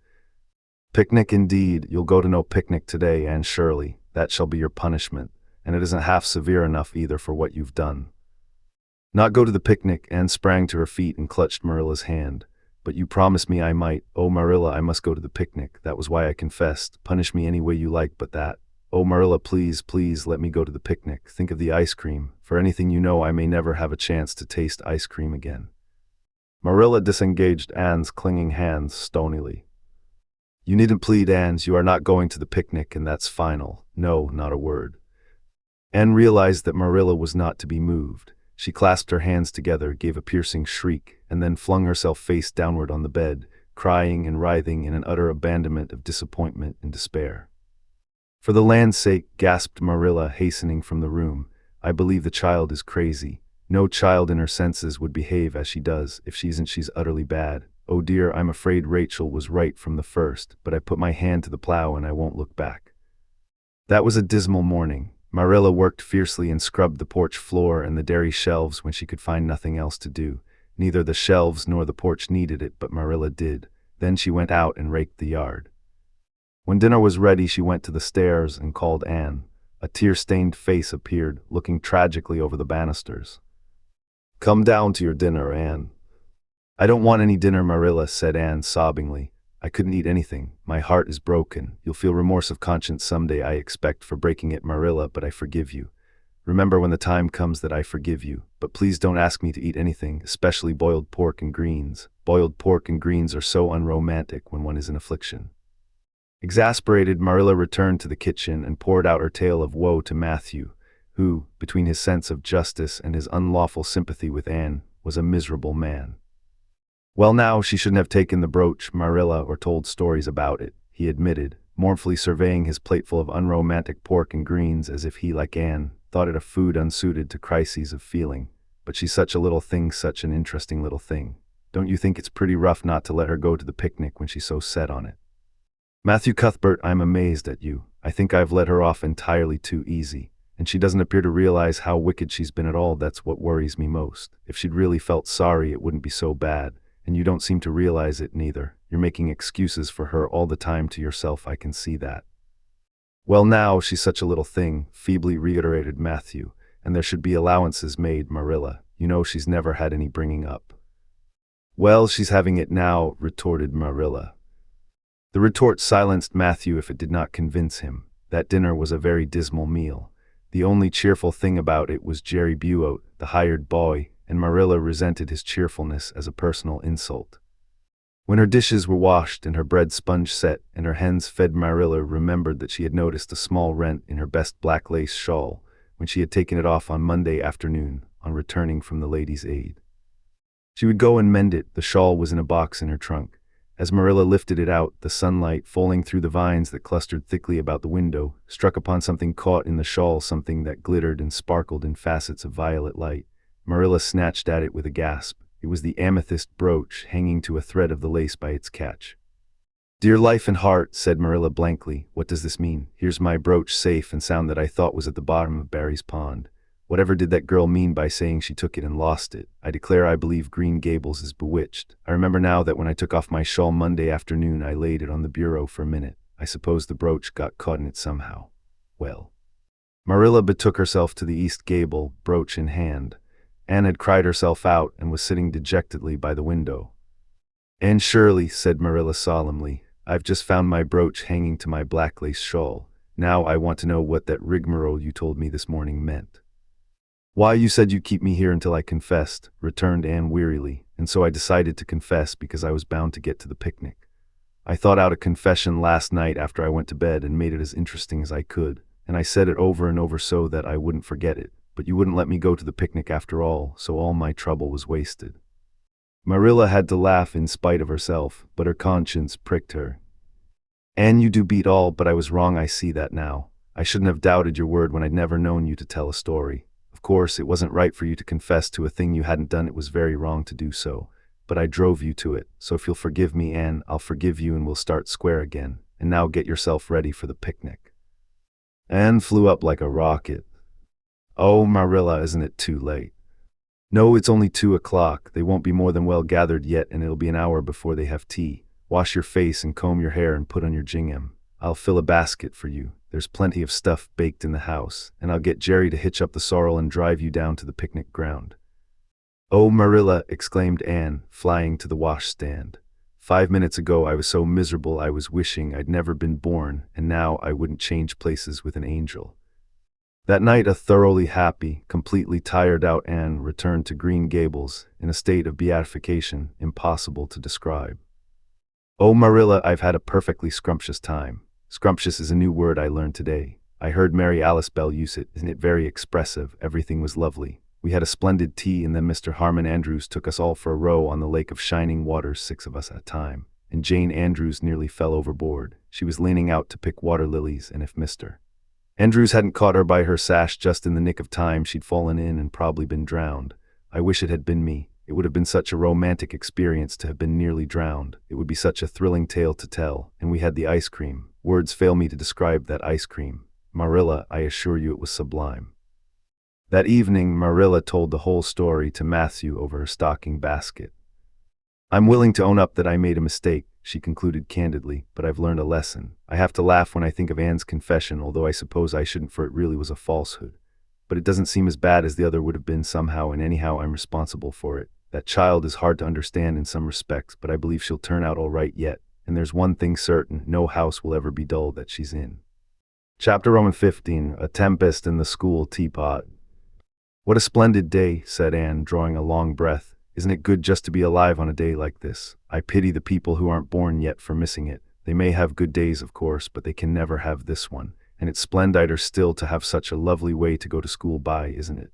"Picnic indeed. You'll go to no picnic today, Anne Shirley. That shall be your punishment, and it isn't half severe enough either for what you've done." "Not go to the picnic?" Anne sprang to her feet and clutched Marilla's hand. "But you promised me I might. Oh, Marilla, I must go to the picnic. That was why I confessed. Punish me any way you like but that. Oh, Marilla, please, please let me go to the picnic. Think of the ice cream. For anything you know, I may never have a chance to taste ice cream again." Marilla disengaged Anne's clinging hands stonily. "You needn't plead, Anne. You are not going to the picnic, and that's final. No, not a word." Anne realized that Marilla was not to be moved. She clasped her hands together, gave a piercing shriek, and then flung herself face downward on the bed, crying and writhing in an utter abandonment of disappointment and despair. "For the land's sake," gasped Marilla, hastening from the room, "I believe the child is crazy. No child in her senses would behave as she does. If she isn't, she's utterly bad. Oh dear, I'm afraid Rachel was right from the first, but I put my hand to the plow and I won't look back. That was a dismal morning. Marilla worked fiercely and scrubbed the porch floor and the dairy shelves when she could find nothing else to do. Neither the shelves nor the porch needed it, but Marilla did. Then she went out and raked the yard. When dinner was ready, she went to the stairs and called Anne. A tear-stained face appeared, looking tragically over the banisters. "Come down to your dinner, Anne." "I don't want any dinner, Marilla," said Anne sobbingly. "I couldn't eat anything. My heart is broken. You'll feel remorse of conscience someday, I expect, for breaking it, Marilla, but I forgive you. Remember when the time comes that I forgive you. But please don't ask me to eat anything, especially boiled pork and greens. Boiled pork and greens are so unromantic when one is in affliction." Exasperated, Marilla returned to the kitchen and poured out her tale of woe to Matthew, who, between his sense of justice and his unlawful sympathy with Anne, was a miserable man. "Well now, she shouldn't have taken the brooch, Marilla, or told stories about it," he admitted, mournfully surveying his plateful of unromantic pork and greens as if he, like Anne, thought it a food unsuited to crises of feeling. "But she's such a little thing, such an interesting little thing. Don't you think it's pretty rough not to let her go to the picnic when she's so set on it?" "Matthew Cuthbert, I'm amazed at you. I think I've let her off entirely too easy. And she doesn't appear to realize how wicked she's been at all. That's what worries me most. If she'd really felt sorry, it wouldn't be so bad. And you don't seem to realize it neither. You're making excuses for her all the time to yourself, I can see that." "Well now, she's such a little thing," feebly reiterated Matthew. "And there should be allowances made, Marilla. You know she's never had any bringing up." "Well, she's having it now," retorted Marilla. The retort silenced Matthew if it did not convince him. That dinner was a very dismal meal. The only cheerful thing about it was Jerry Buote, the hired boy, and Marilla resented his cheerfulness as a personal insult. When her dishes were washed and her bread sponge set and her hens fed, Marilla remembered that she had noticed a small rent in her best black lace shawl when she had taken it off on Monday afternoon on returning from the Ladies' Aid. She would go and mend it. The shawl was in a box in her trunk. As Marilla lifted it out, the sunlight, falling through the vines that clustered thickly about the window, struck upon something caught in the shawl, something that glittered and sparkled in facets of violet light. Marilla snatched at it with a gasp. It was the amethyst brooch hanging to a thread of the lace by its catch. "Dear life and heart," said Marilla blankly, "what does this mean? Here's my brooch safe and sound that I thought was at the bottom of Barry's pond. Whatever did that girl mean by saying she took it and lost it? I declare I believe Green Gables is bewitched. I remember now that when I took off my shawl Monday afternoon, I laid it on the bureau for a minute. I suppose the brooch got caught in it somehow. Well." Marilla betook herself to the east gable, brooch in hand. Anne had cried herself out and was sitting dejectedly by the window. "Anne Shirley," said Marilla solemnly, "I've just found my brooch hanging to my black lace shawl. Now I want to know what that rigmarole you told me this morning meant." "Why, you said you'd keep me here until I confessed," returned Anne wearily, "and so I decided to confess because I was bound to get to the picnic. I thought out a confession last night after I went to bed and made it as interesting as I could, and I said it over and over so that I wouldn't forget it, but you wouldn't let me go to the picnic after all, so all my trouble was wasted." Marilla had to laugh in spite of herself, but her conscience pricked her. "Anne, you do beat all, but I was wrong, I see that now. I shouldn't have doubted your word when I'd never known you to tell a story. Of course, it wasn't right for you to confess to a thing you hadn't done. It was very wrong to do so. But I drove you to it, so if you'll forgive me, Anne, I'll forgive you and we'll start square again. And now get yourself ready for the picnic." Anne flew up like a rocket. "Oh, Marilla, isn't it too late?" "No, it's only 2 o'clock. They won't be more than well gathered yet, and it'll be an hour before they have tea. Wash your face and comb your hair and put on your gingham. I'll fill a basket for you. There's plenty of stuff baked in the house, and I'll get Jerry to hitch up the sorrel and drive you down to the picnic ground." "Oh, Marilla," exclaimed Anne, flying to the washstand. 5 minutes ago I was so miserable I was wishing I'd never been born, and now I wouldn't change places with an angel." That night, a thoroughly happy, completely tired out Anne returned to Green Gables in a state of beatification impossible to describe. "Oh, Marilla, I've had a perfectly scrumptious time." Scrumptious is a new word I learned today. I heard Mary Alice Bell use it. Isn't it very expressive? Everything was lovely. We had a splendid tea, and then Mr. Harmon Andrews took us all for a row on the lake of shining waters, 6 of us at a time, and Jane Andrews nearly fell overboard. She was leaning out to pick water lilies, and if Mr. Andrews hadn't caught her by her sash just in the nick of time. She'd fallen in and probably been drowned. I wish it had been me. It would have been such a romantic experience to have been nearly drowned. It would be such a thrilling tale to tell. And we had the ice cream. Words fail me to describe that ice cream. Marilla, I assure you it was sublime. That evening, Marilla told the whole story to Matthew over her stocking basket. I'm willing to own up that I made a mistake, she concluded candidly, but I've learned a lesson. I have to laugh when I think of Anne's confession, although I suppose I shouldn't, for it really was a falsehood. But it doesn't seem as bad as the other would have been somehow, and anyhow I'm responsible for it. That child is hard to understand in some respects, but I believe she'll turn out all right yet. And there's one thing certain, no house will ever be dull that she's in. Chapter 15, A Tempest in the School Teapot. What a splendid day, said Anne, drawing a long breath. Isn't it good just to be alive on a day like this? I pity the people who aren't born yet for missing it. They may have good days, of course, but they can never have this one. And it's splendider still to have such a lovely way to go to school by, isn't it?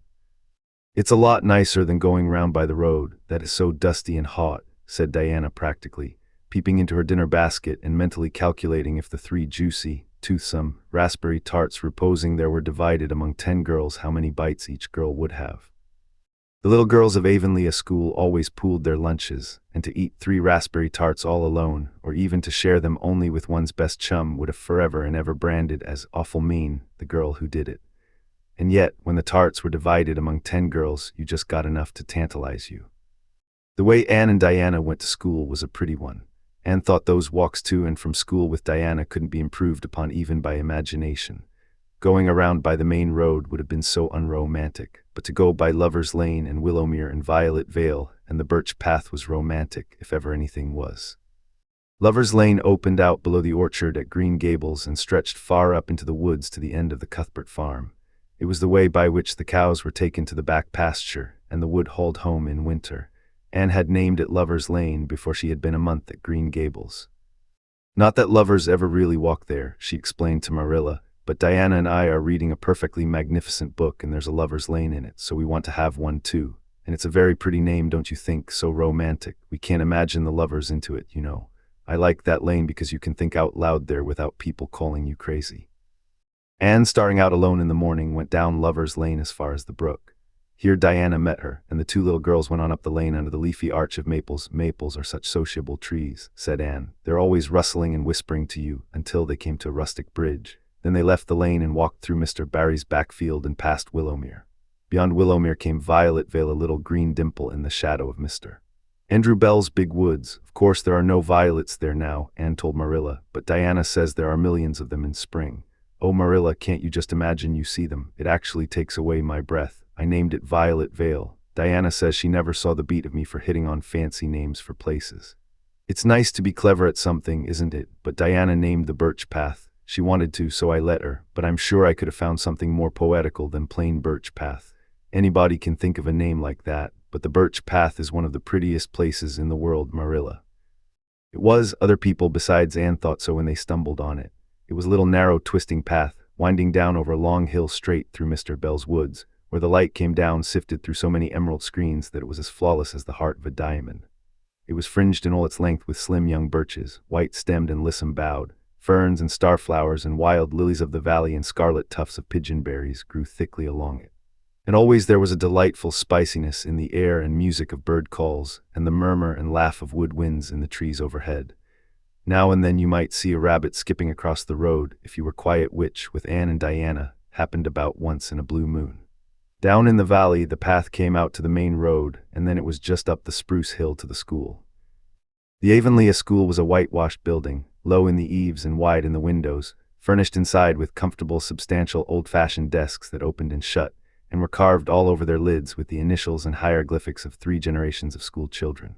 It's a lot nicer than going round by the road, that is so dusty and hot, said Diana practically, peeping into her dinner basket and mentally calculating if the 3 juicy, toothsome, raspberry tarts reposing there were divided among 10 girls, how many bites each girl would have. The little girls of Avonlea School always pooled their lunches, and to eat 3 raspberry tarts all alone, or even to share them only with one's best chum, would have forever and ever branded as awful mean the girl who did it. And yet, when the tarts were divided among 10 girls, you just got enough to tantalize you. The way Anne and Diana went to school was a pretty one. Anne thought those walks to and from school with Diana couldn't be improved upon even by imagination. Going around by the main road would have been so unromantic, but to go by Lover's Lane and Willowmere and Violet Vale and the Birch Path was romantic, if ever anything was. Lover's Lane opened out below the orchard at Green Gables and stretched far up into the woods to the end of the Cuthbert farm. It was the way by which the cows were taken to the back pasture and the wood hauled home in winter. Anne had named it Lover's Lane before she had been a month at Green Gables. Not that lovers ever really walk there, she explained to Marilla, but Diana and I are reading a perfectly magnificent book and there's a Lover's Lane in it, so we want to have one too. And it's a very pretty name, don't you think? So romantic. We can't imagine the lovers into it, you know. I like that lane because you can think out loud there without people calling you crazy. Anne, starting out alone in the morning, went down Lover's Lane as far as the brook. Here Diana met her, and the 2 little girls went on up the lane under the leafy arch of maples. Maples are such sociable trees, said Anne. They're always rustling and whispering to you, until they came to a rustic bridge. Then they left the lane and walked through Mr. Barry's back field and past Willowmere. Beyond Willowmere came Violet Vale, a little green dimple in the shadow of Mr. Andrew Bell's big woods. Of course there are no violets there now, Anne told Marilla, but Diana says there are millions of them in spring. Oh, Marilla, can't you just imagine you see them? It actually takes away my breath. I named it Violet Vale. Diana says she never saw the beat of me for hitting on fancy names for places. It's nice to be clever at something, isn't it? But Diana named the Birch Path. She wanted to, so I let her, but I'm sure I could have found something more poetical than plain Birch Path. Anybody can think of a name like that, but the Birch Path is one of the prettiest places in the world, Marilla. It was. Other people besides Anne thought so when they stumbled on it. It was a little narrow twisting path, winding down over a long hill straight through Mr. Bell's woods, where the light came down sifted through so many emerald screens that it was as flawless as the heart of a diamond. It was fringed in all its length with slim young birches, white-stemmed and lissom-boughed. Ferns and starflowers and wild lilies of the valley and scarlet tufts of pigeonberries grew thickly along it. And always there was a delightful spiciness in the air and music of bird calls and the murmur and laugh of wood winds in the trees overhead. Now and then you might see a rabbit skipping across the road if you were quiet, which, with Anne and Diana, happened about once in a blue moon. Down in the valley the path came out to the main road, and then it was just up the spruce hill to the school. The Avonlea School was a whitewashed building, low in the eaves and wide in the windows, furnished inside with comfortable, substantial, old-fashioned desks that opened and shut, and were carved all over their lids with the initials and hieroglyphics of 3 generations of school children.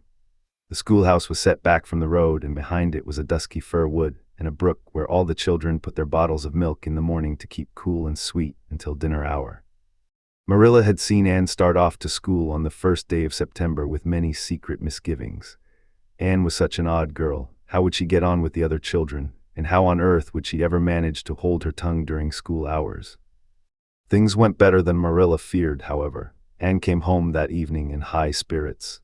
The schoolhouse was set back from the road, and behind it was a dusky fir wood and a brook where all the children put their bottles of milk in the morning to keep cool and sweet until dinner hour. Marilla had seen Anne start off to school on the first day of September with many secret misgivings. Anne was such an odd girl. How would she get on with the other children, and how on earth would she ever manage to hold her tongue during school hours? Things went better than Marilla feared, however. Anne came home that evening in high spirits.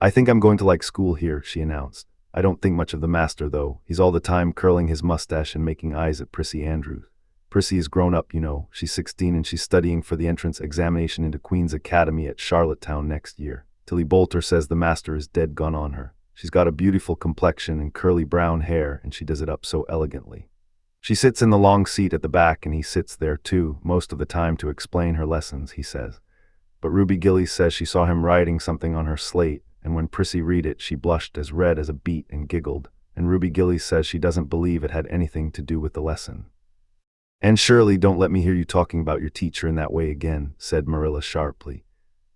"I think I'm going to like school here," she announced. "I don't think much of the master, though. He's all the time curling his mustache and making eyes at Prissy Andrews. Prissy is grown up, you know. She's 16 and she's studying for the entrance examination into Queen's Academy at Charlottetown next year. Tilly Boulter says the master is dead gone on her. She's got a beautiful complexion and curly brown hair, and she does it up so elegantly. She sits in the long seat at the back, and he sits there too, most of the time to explain her lessons, he says. But Ruby Gillies says she saw him writing something on her slate, and when Prissy read it, she blushed as red as a beet and giggled, and Ruby Gillies says she doesn't believe it had anything to do with the lesson. "And Shirley, don't let me hear you talking about your teacher in that way again," said Marilla sharply.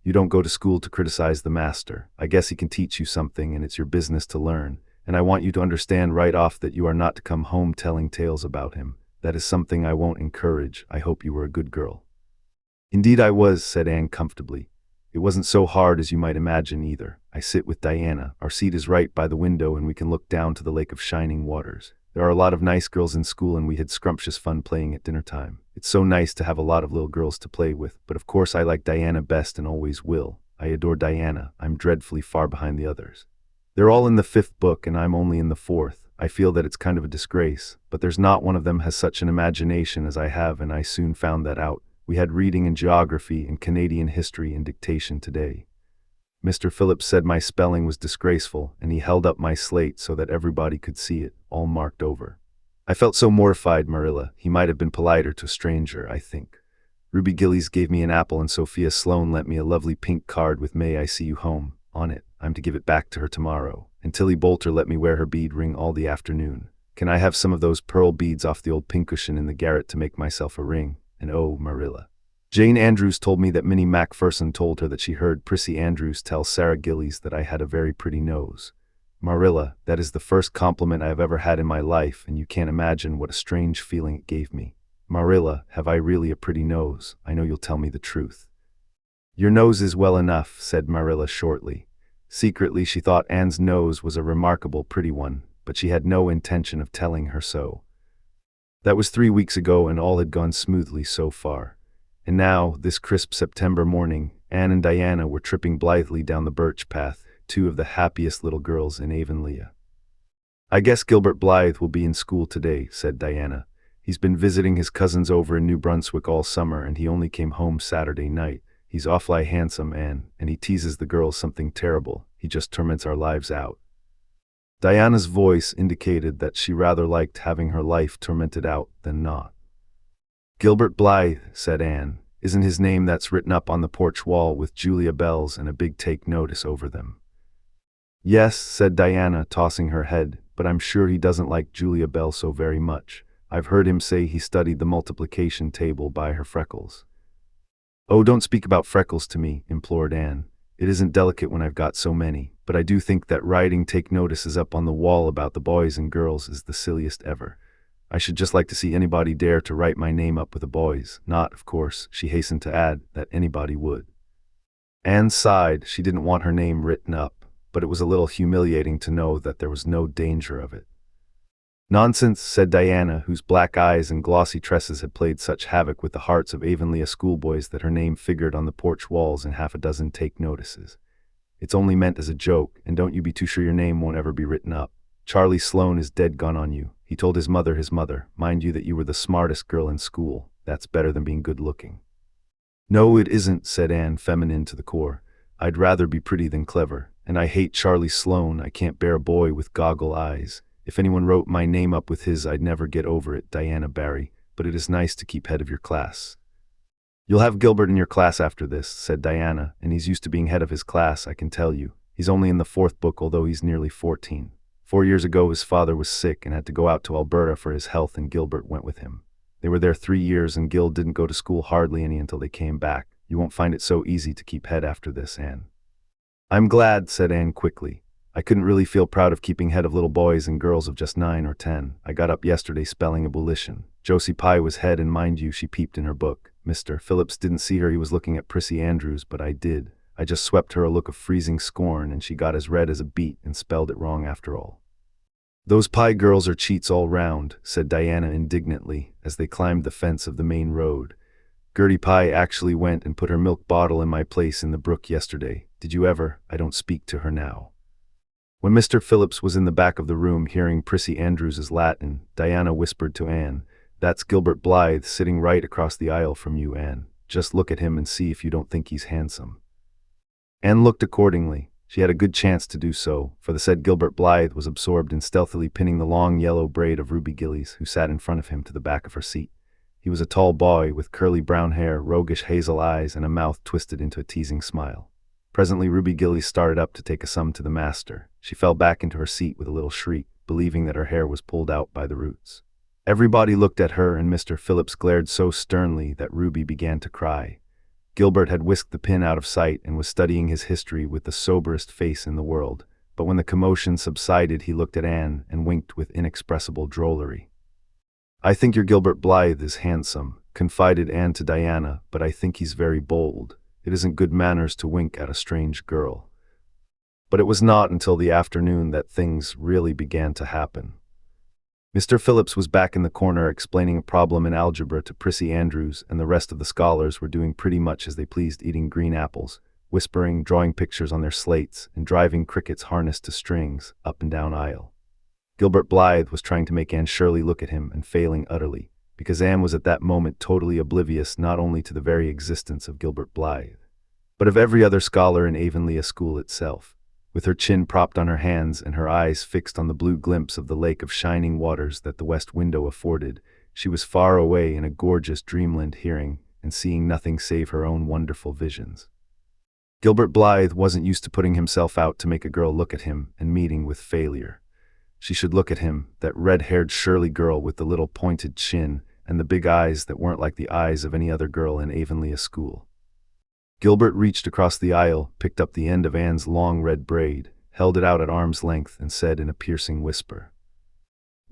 "You don't go to school to criticize the master. I guess he can teach you something, and it's your business to learn. And I want you to understand right off that you are not to come home telling tales about him. That is something I won't encourage. I hope you were a good girl." "Indeed I was," said Anne comfortably. "It wasn't so hard as you might imagine either. I sit with Diana. Our seat is right by the window, and we can look down to the Lake of Shining Waters. There are a lot of nice girls in school, and we had scrumptious fun playing at dinner time. It's so nice to have a lot of little girls to play with, but of course I like Diana best and always will. I adore Diana. I'm dreadfully far behind the others. They're all in the 5th book, and I'm only in the 4th. I feel that it's kind of a disgrace, but there's not one of them has such an imagination as I have, and I soon found that out. We had reading and geography and Canadian history and dictation today. Mr. Phillips said my spelling was disgraceful, and he held up my slate so that everybody could see it, all marked over. I felt so mortified, Marilla. He might have been politer to a stranger, I think. Ruby Gillies gave me an apple, and Sophia Sloane lent me a lovely pink card with 'May I see you home' on it. I'm to give it back to her tomorrow. And Tilly Boulter let me wear her bead ring all the afternoon. Can I have some of those pearl beads off the old pincushion in the garret to make myself a ring? And oh, Marilla. Jane Andrews told me that Minnie Macpherson told her that she heard Prissy Andrews tell Sarah Gillies that I had a very pretty nose. Marilla, that is the first compliment I have ever had in my life, and you can't imagine what a strange feeling it gave me. Marilla, have I really a pretty nose? I know you'll tell me the truth." "Your nose is well enough," said Marilla shortly. Secretly, she thought Anne's nose was a remarkable pretty one, but she had no intention of telling her so. That was 3 weeks ago, and all had gone smoothly so far. And now, this crisp September morning, Anne and Diana were tripping blithely down the birch path, two of the happiest little girls in Avonlea. "I guess Gilbert Blythe will be in school today," said Diana. "He's been visiting his cousins over in New Brunswick all summer, and he only came home Saturday night. He's awfully handsome, Anne, and he teases the girls something terrible. He just torments our lives out." Diana's voice indicated that she rather liked having her life tormented out than not. "Gilbert Blythe," said Anne. "Isn't his name that's written up on the porch wall with Julia Bell's and a big take notice over them?" "Yes," said Diana, tossing her head, "but I'm sure he doesn't like Julia Bell so very much. I've heard him say he studied the multiplication table by her freckles." "Oh, don't speak about freckles to me," implored Anne. "It isn't delicate when I've got so many, but I do think that writing take notices up on the wall about the boys and girls is the silliest ever. I should just like to see anybody dare to write my name up with a boy's. Not, of course," she hastened to add, "that anybody would." Anne sighed. She didn't want her name written up, but it was a little humiliating to know that there was no danger of it. "Nonsense," said Diana, whose black eyes and glossy tresses had played such havoc with the hearts of Avonlea schoolboys that her name figured on the porch walls in half a dozen take notices. "It's only meant as a joke, and don't you be too sure your name won't ever be written up. Charlie Sloane is dead gone on you. He told his mother, mind you, that you were the smartest girl in school. That's better than being good looking." "No, it isn't," said Anne, feminine to the core. "I'd rather be pretty than clever, and I hate Charlie Sloane. I can't bear a boy with goggle eyes. If anyone wrote my name up with his, I'd never get over it, Diana Barry, but it is nice to keep head of your class." "You'll have Gilbert in your class after this," said Diana, "and he's used to being head of his class, I can tell you. He's only in the 4th book, although he's nearly 14. 4 years ago his father was sick and had to go out to Alberta for his health, and Gilbert went with him. They were there 3 years, and Gil didn't go to school hardly any until they came back. You won't find it so easy to keep head after this, Anne." "I'm glad," said Anne quickly. "I couldn't really feel proud of keeping head of little boys and girls of just 9 or 10. I got up yesterday spelling abolition. Josie Pye was head, and mind you, she peeped in her book. Mr. Phillips didn't see her, he was looking at Prissy Andrews, but I did. I just swept her a look of freezing scorn, and she got as red as a beet and spelled it wrong after all." "Those Pye girls are cheats all round," said Diana indignantly, as they climbed the fence of the main road. "Gertie Pye actually went and put her milk bottle in my place in the brook yesterday. Did you ever? I don't speak to her now." When Mr. Phillips was in the back of the room hearing Prissy Andrews's Latin, Diana whispered to Anne, That's Gilbert Blythe sitting right across the aisle from you, Anne. Just look at him and see if you don't think he's handsome." Anne looked accordingly. She had a good chance to do so, for the said Gilbert Blythe was absorbed in stealthily pinning the long yellow braid of Ruby Gillies, who sat in front of him, to the back of her seat. He was a tall boy with curly brown hair, roguish hazel eyes, and a mouth twisted into a teasing smile. Presently Ruby Gillies started up to take a sum to the master. She fell back into her seat with a little shriek, believing that her hair was pulled out by the roots. Everybody looked at her, and Mr. Phillips glared so sternly that Ruby began to cry. Gilbert had whisked the pin out of sight and was studying his history with the soberest face in the world, but when the commotion subsided he looked at Anne and winked with inexpressible drollery. "I think your Gilbert Blythe is handsome," confided Anne to Diana, "but I think he's very bold. It isn't good manners to wink at a strange girl." But it was not until the afternoon that things really began to happen. Mr. Phillips was back in the corner explaining a problem in algebra to Prissy Andrews, and the rest of the scholars were doing pretty much as they pleased, eating green apples, whispering, drawing pictures on their slates, and driving crickets harnessed to strings up and down aisle. Gilbert Blythe was trying to make Anne Shirley look at him and failing utterly, because Anne was at that moment totally oblivious not only to the very existence of Gilbert Blythe, but of every other scholar in Avonlea School itself. With her chin propped on her hands and her eyes fixed on the blue glimpse of the lake of shining waters that the west window afforded, she was far away in a gorgeous dreamland, hearing and seeing nothing save her own wonderful visions. Gilbert Blythe wasn't used to putting himself out to make a girl look at him and meeting with failure. She should look at him, that red-haired Shirley girl with the little pointed chin and the big eyes that weren't like the eyes of any other girl in Avonlea School. Gilbert reached across the aisle, picked up the end of Anne's long red braid, held it out at arm's length, and said in a piercing whisper,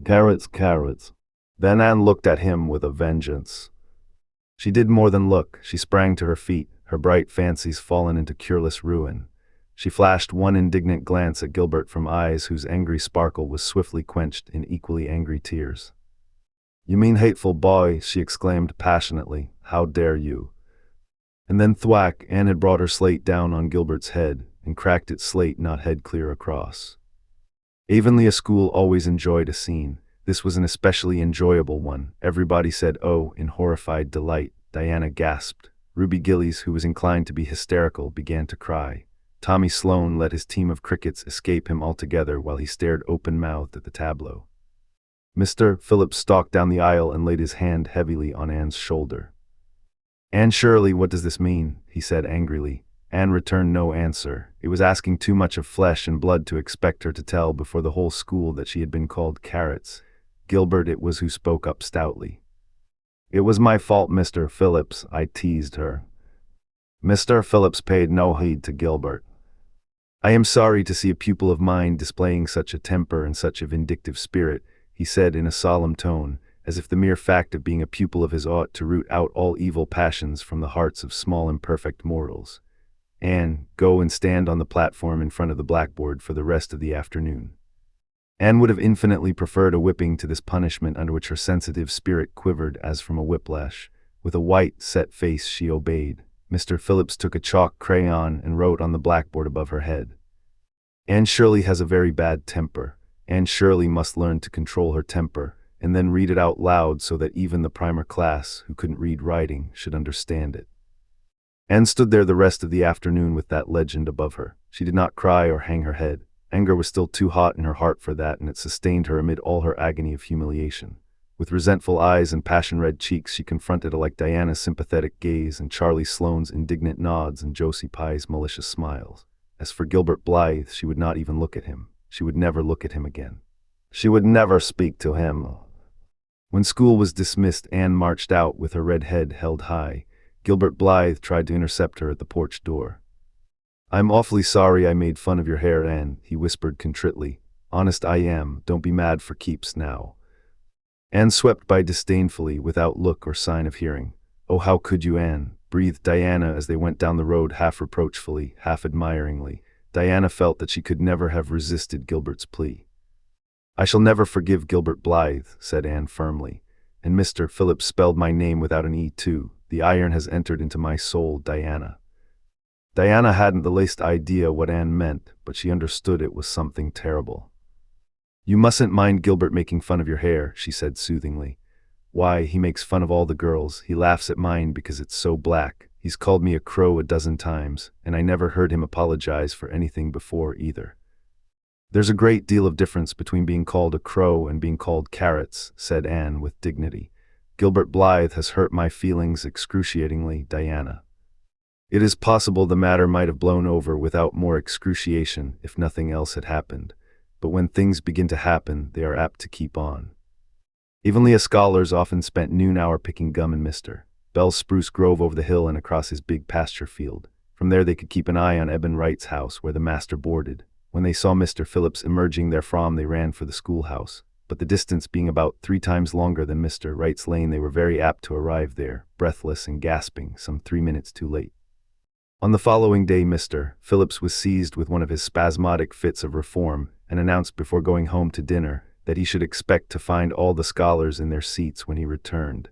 "Carrots, carrots." Then Anne looked at him with a vengeance. She did more than look. She sprang to her feet, her bright fancies fallen into cureless ruin. She flashed one indignant glance at Gilbert from eyes whose angry sparkle was swiftly quenched in equally angry tears. "You mean hateful boy," she exclaimed passionately. "How dare you?" And then thwack, Anne had brought her slate down on Gilbert's head and cracked its slate not head clear across. Avonlea School always enjoyed a scene. This was an especially enjoyable one. Everybody said "oh" in horrified delight. Diana gasped. Ruby Gillies, who was inclined to be hysterical, began to cry. Tommy Sloane let his team of crickets escape him altogether while he stared open-mouthed at the tableau. Mr. Phillips stalked down the aisle and laid his hand heavily on Anne's shoulder. "Anne Shirley, what does this mean?" he said angrily. Anne returned no answer. It was asking too much of flesh and blood to expect her to tell before the whole school that she had been called carrots. Gilbert it was who spoke up stoutly. "It was my fault, Mr. Phillips," I teased her. Mr. Phillips paid no heed to Gilbert. "I am sorry to see a pupil of mine displaying such a temper and such a vindictive spirit," he said in a solemn tone, as if the mere fact of being a pupil of his ought to root out all evil passions from the hearts of small imperfect mortals. "Anne, go and stand on the platform in front of the blackboard for the rest of the afternoon." Anne would have infinitely preferred a whipping to this punishment under which her sensitive spirit quivered as from a whiplash. With a white, set face she obeyed. Mr. Phillips took a chalk crayon and wrote on the blackboard above her head, "Anne Shirley has a very bad temper. Anne Shirley must learn to control her temper," and then read it out loud so that even the primer class, who couldn't read writing, should understand it. Anne stood there the rest of the afternoon with that legend above her. She did not cry or hang her head. Anger was still too hot in her heart for that, and it sustained her amid all her agony of humiliation. With resentful eyes and passion-red cheeks, she confronted alike Diana's sympathetic gaze and Charlie Sloane's indignant nods and Josie Pye's malicious smiles. As for Gilbert Blythe, she would not even look at him. She would never look at him again. She would never speak to him. When school was dismissed, Anne marched out with her red head held high. Gilbert Blythe tried to intercept her at the porch door. "I'm awfully sorry I made fun of your hair, Anne," he whispered contritely. "Honest I am, don't be mad for keeps now." Anne swept by disdainfully, without look or sign of hearing. "Oh, how could you, Anne?" breathed Diana as they went down the road, half reproachfully, half admiringly. Diana felt that she could never have resisted Gilbert's plea. "I shall never forgive Gilbert Blythe," said Anne firmly. "And Mr. Phillips spelled my name without an E too. The iron has entered into my soul, Diana." Diana hadn't the least idea what Anne meant, but she understood it was something terrible. "You mustn't mind Gilbert making fun of your hair," she said soothingly. Why, he makes fun of all the girls. He laughs at mine because it's so black. He's called me a crow a dozen times, and I never heard him apologize for anything before either." "There's a great deal of difference between being called a crow and being called carrots," said Anne with dignity. "Gilbert Blythe has hurt my feelings excruciatingly, Diana." It is possible the matter might have blown over without more excruciation if nothing else had happened, but when things begin to happen, they are apt to keep on. Avonlea scholars often spent noon hour picking gum in Mr. Bell's spruce grove over the hill and across his big pasture field. From there they could keep an eye on Eben Wright's house where the master boarded. When they saw Mr. Phillips emerging therefrom, they ran for the schoolhouse. But the distance being about 3 times longer than Mr. Wright's lane, they were very apt to arrive there, breathless and gasping, some 3 minutes too late. On the following day, Mr. Phillips was seized with one of his spasmodic fits of reform and announced before going home to dinner that he should expect to find all the scholars in their seats when he returned.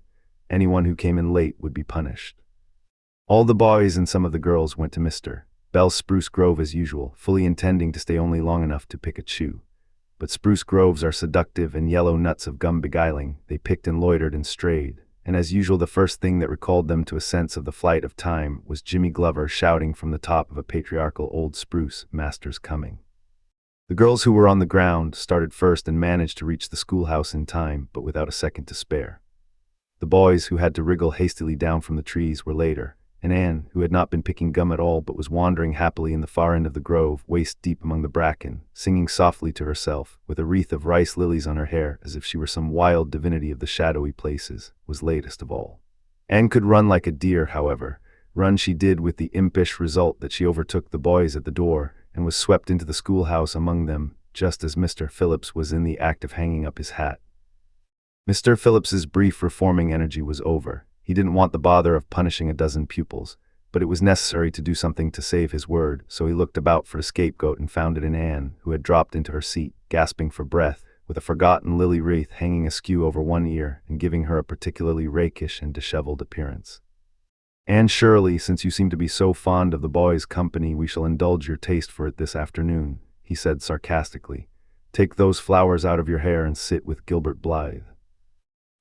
Anyone who came in late would be punished. All the boys and some of the girls went to Mr. Bell's spruce grove as usual, fully intending to stay only long enough to pick a chew. But spruce groves are seductive and yellow nuts of gum beguiling. They picked and loitered and strayed, and as usual the first thing that recalled them to a sense of the flight of time was Jimmy Glover shouting from the top of a patriarchal old spruce, "Master's coming." The girls who were on the ground started first and managed to reach the schoolhouse in time, but without a second to spare. The boys, who had to wriggle hastily down from the trees, were later, and Anne, who had not been picking gum at all but was wandering happily in the far end of the grove, waist deep among the bracken, singing softly to herself, with a wreath of rice lilies on her hair as if she were some wild divinity of the shadowy places, was latest of all. Anne could run like a deer, however. Run she did, with the impish result that she overtook the boys at the door and was swept into the schoolhouse among them just as Mr. Phillips was in the act of hanging up his hat. Mr. Phillips's brief reforming energy was over. He didn't want the bother of punishing a dozen pupils, but it was necessary to do something to save his word, so he looked about for a scapegoat and found it in Anne, who had dropped into her seat, gasping for breath, with a forgotten lily wreath hanging askew over one ear and giving her a particularly rakish and disheveled appearance. "Anne Shirley, since you seem to be so fond of the boys' company, we shall indulge your taste for it this afternoon," he said sarcastically. "Take those flowers out of your hair and sit with Gilbert Blythe."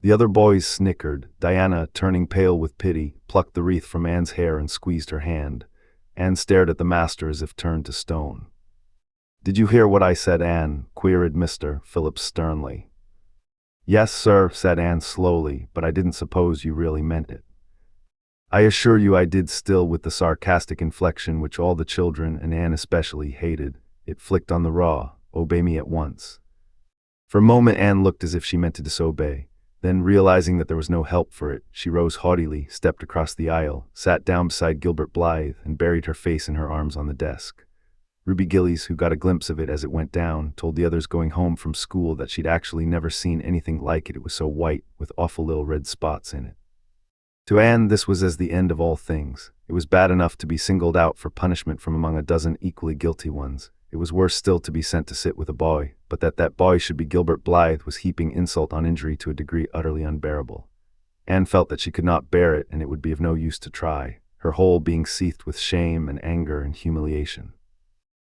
The other boys snickered. Diana, turning pale with pity, plucked the wreath from Anne's hair and squeezed her hand. Anne stared at the master as if turned to stone. "Did you hear what I said, Anne?" queried Mr. Phillips sternly. "Yes, sir," said Anne slowly, "but I didn't suppose you really meant it." "I assure you I did," still with the sarcastic inflection which all the children, and Anne especially, hated. It flicked on the raw, "Obey me at once." For a moment Anne looked as if she meant to disobey. Then, realizing that there was no help for it, she rose haughtily, stepped across the aisle, sat down beside Gilbert Blythe, and buried her face in her arms on the desk. Ruby Gillies, who got a glimpse of it as it went down, told the others going home from school that she'd actually never seen anything like it. It was so white, with awful little red spots in it. To Anne, this was as the end of all things. It was bad enough to be singled out for punishment from among a dozen equally guilty ones. It was worse still to be sent to sit with a boy, but that boy should be Gilbert Blythe was heaping insult on injury to a degree utterly unbearable. Anne felt that she could not bear it, and it would be of no use to try, her whole being seethed with shame and anger and humiliation.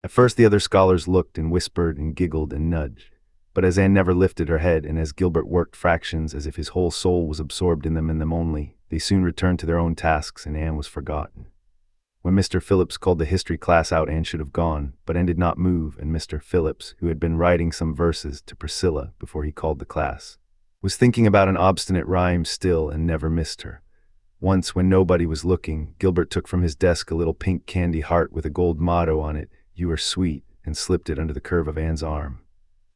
At first the other scholars looked and whispered and giggled and nudged, but as Anne never lifted her head, and as Gilbert worked fractions as if his whole soul was absorbed in them and them only, they soon returned to their own tasks and Anne was forgotten. When Mr. Phillips called the history class out, Anne should have gone, but Anne did not move, and Mr. Phillips, who had been writing some verses to Priscilla before he called the class, was thinking about an obstinate rhyme still and never missed her. Once, when nobody was looking, Gilbert took from his desk a little pink candy heart with a gold motto on it, "You are sweet," and slipped it under the curve of Anne's arm.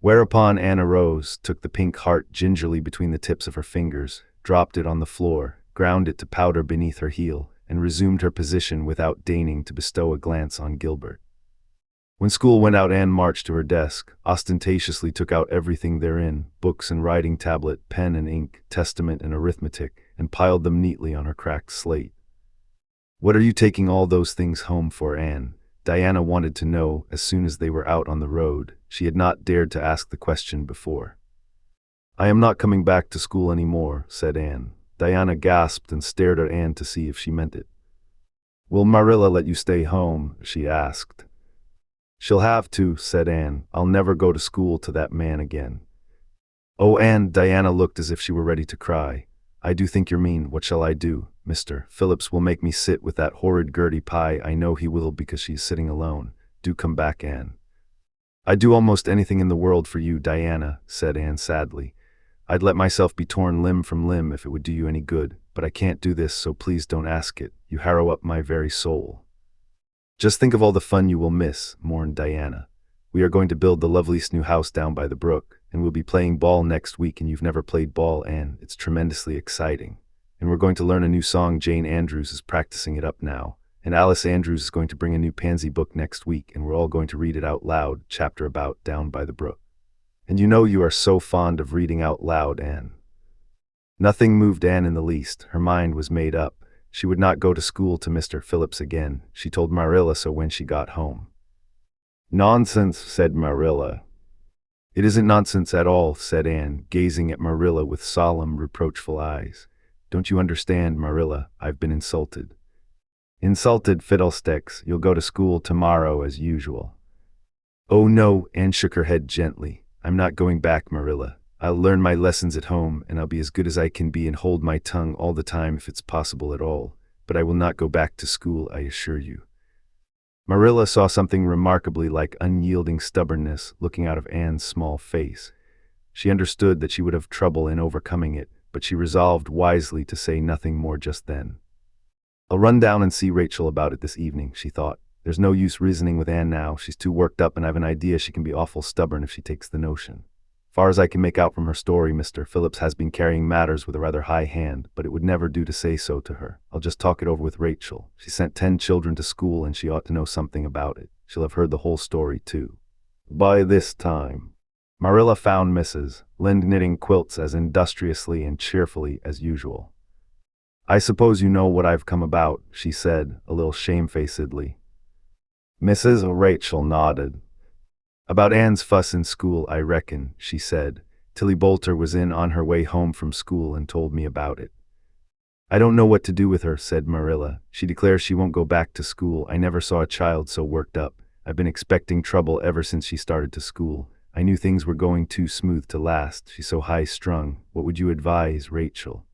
Whereupon Anne arose, took the pink heart gingerly between the tips of her fingers, dropped it on the floor, ground it to powder beneath her heel, and resumed her position without deigning to bestow a glance on Gilbert. When school went out, Anne marched to her desk, ostentatiously took out everything therein, books and writing tablet, pen and ink, testament and arithmetic, and piled them neatly on her cracked slate. "What are you taking all those things home for, Anne?" Diana wanted to know as soon as they were out on the road. She had not dared to ask the question before. "I am not coming back to school any more," said Anne. Diana gasped and stared at Anne to see if she meant it. "Will Marilla let you stay home?" she asked. "She'll have to," said Anne. "I'll never go to school to that man again." Oh, Anne, Diana looked as if she were ready to cry. I do think you're mean. What shall I do? Mr. Phillips will make me sit with that horrid Gertie Pye. I know he will because she's sitting alone. Do come back, Anne. I'd do almost anything in the world for you, Diana, said Anne sadly. I'd let myself be torn limb from limb if it would do you any good, but I can't do this, so please don't ask it. You harrow up my very soul. Just think of all the fun you will miss, mourned Diana. We are going to build the loveliest new house down by the brook, and we'll be playing ball next week, and you've never played ball, Anne. It's tremendously exciting. And we're going to learn a new song. Jane Andrews is practicing it up now. And Alice Andrews is going to bring a new pansy book next week, and we're all going to read it out loud, chapter about Down by the Brook. And you know you are so fond of reading out loud, Anne. Nothing moved Anne in the least. Her mind was made up. She would not go to school to Mr. Phillips again. She told Marilla so when she got home. Nonsense, said Marilla. It isn't nonsense at all, said Anne, gazing at Marilla with solemn, reproachful eyes. Don't you understand, Marilla? I've been insulted. Insulted, fiddlesticks. You'll go to school tomorrow as usual. Oh no, Anne shook her head gently. I'm not going back, Marilla. I'll learn my lessons at home, and I'll be as good as I can be and hold my tongue all the time if it's possible at all. But I will not go back to school, I assure you. Marilla saw something remarkably like unyielding stubbornness looking out of Anne's small face. She understood that she would have trouble in overcoming it, but she resolved wisely to say nothing more just then. I'll run down and see Rachel about it this evening, she thought. There's no use reasoning with Anne now. She's too worked up, and I've an idea she can be awful stubborn if she takes the notion. Far as I can make out from her story, Mr. Phillips has been carrying matters with a rather high hand, but it would never do to say so to her. I'll just talk it over with Rachel. She sent 10 children to school, and she ought to know something about it. She'll have heard the whole story, too. By this time, Marilla found Mrs. Lynde knitting quilts as industriously and cheerfully as usual. I suppose you know what I've come about, she said, a little shamefacedly. Mrs. Rachel nodded. About Anne's fuss in school, I reckon, she said. Tilly Boulter was in on her way home from school and told me about it. I don't know what to do with her, said Marilla. She declares she won't go back to school. I never saw a child so worked up. I've been expecting trouble ever since she started to school. I knew things were going too smooth to last. She's so high-strung. What would you advise, Rachel?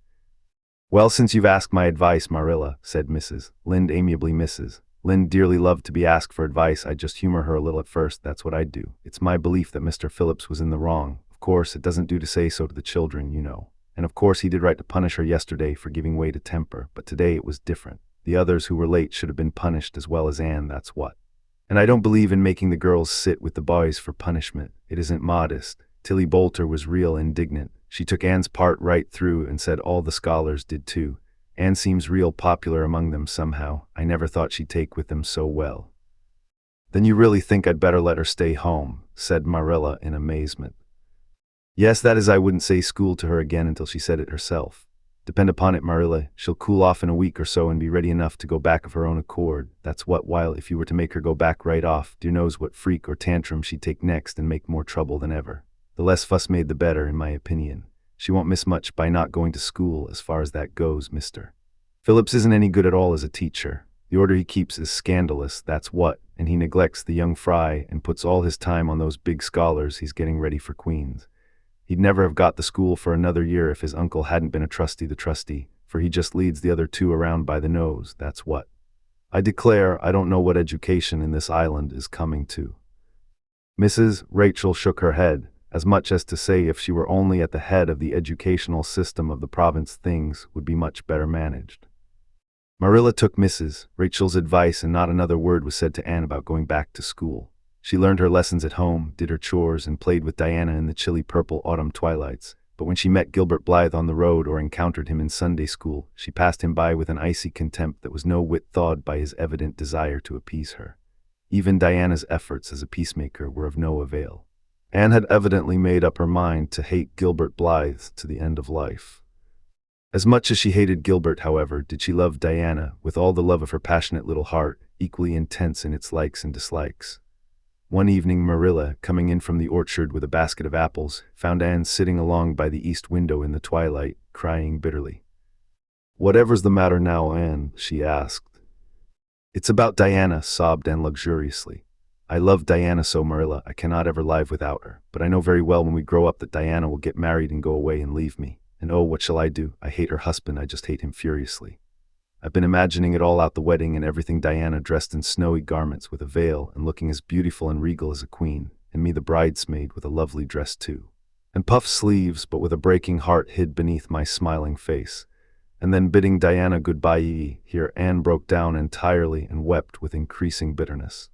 Well, since you've asked my advice, Marilla, said Mrs. Lynde amiably. Mrs. Lynde dearly loved to be asked for advice. I'd just humor her a little at first, that's what I'd do. It's my belief that Mr. Phillips was in the wrong. Of course, it doesn't do to say so to the children, you know. And of course he did right to punish her yesterday for giving way to temper, but today it was different. The others who were late should have been punished as well as Anne, that's what. And I don't believe in making the girls sit with the boys for punishment. It isn't modest. Tilly Boulter was real indignant. She took Anne's part right through and said all the scholars did too. Anne seems real popular among them somehow. I never thought she'd take with them so well. Then you really think I'd better let her stay home, said Marilla in amazement. Yes, that is, I wouldn't say school to her again until she said it herself. Depend upon it, Marilla, she'll cool off in a week or so and be ready enough to go back of her own accord. That's what, while if you were to make her go back right off, dear knows what freak or tantrum she'd take next and make more trouble than ever. The less fuss made the better, in my opinion. She won't miss much by not going to school as far as that goes, Mr. Phillips isn't any good at all as a teacher. The order he keeps is scandalous, that's what, and he neglects the young fry and puts all his time on those big scholars he's getting ready for Queen's. He'd never have got the school for another year if his uncle hadn't been a trustee the trustee, for he just leads the other two around by the nose, that's what. I declare I don't know what education in this island is coming to. Mrs. Rachel shook her head, as much as to say if she were only at the head of the educational system of the province things would be much better managed. Marilla took Mrs. Rachel's advice, and not another word was said to Anne about going back to school. She learned her lessons at home, did her chores, and played with Diana in the chilly purple autumn twilights. But when she met Gilbert Blythe on the road or encountered him in Sunday school, she passed him by with an icy contempt that was no whit thawed by his evident desire to appease her. Even Diana's efforts as a peacemaker were of no avail. Anne had evidently made up her mind to hate Gilbert Blythe to the end of life. As much as she hated Gilbert, however, did she love Diana with all the love of her passionate little heart, equally intense in its likes and dislikes. One evening Marilla, coming in from the orchard with a basket of apples, found Anne sitting along by the east window in the twilight, crying bitterly. "Whatever's the matter now, Anne?" she asked. "It's about Diana," sobbed Anne luxuriously. I love Diana so, Marilla, I cannot ever live without her. But I know very well when we grow up that Diana will get married and go away and leave me. And oh, what shall I do? I hate her husband, I just hate him furiously. I've been imagining it all out, the wedding and everything, Diana dressed in snowy garments with a veil and looking as beautiful and regal as a queen, and me the bridesmaid with a lovely dress too. And puffed sleeves, but with a breaking heart hid beneath my smiling face. And then bidding Diana goodbye, here Anne broke down entirely and wept with increasing bitterness.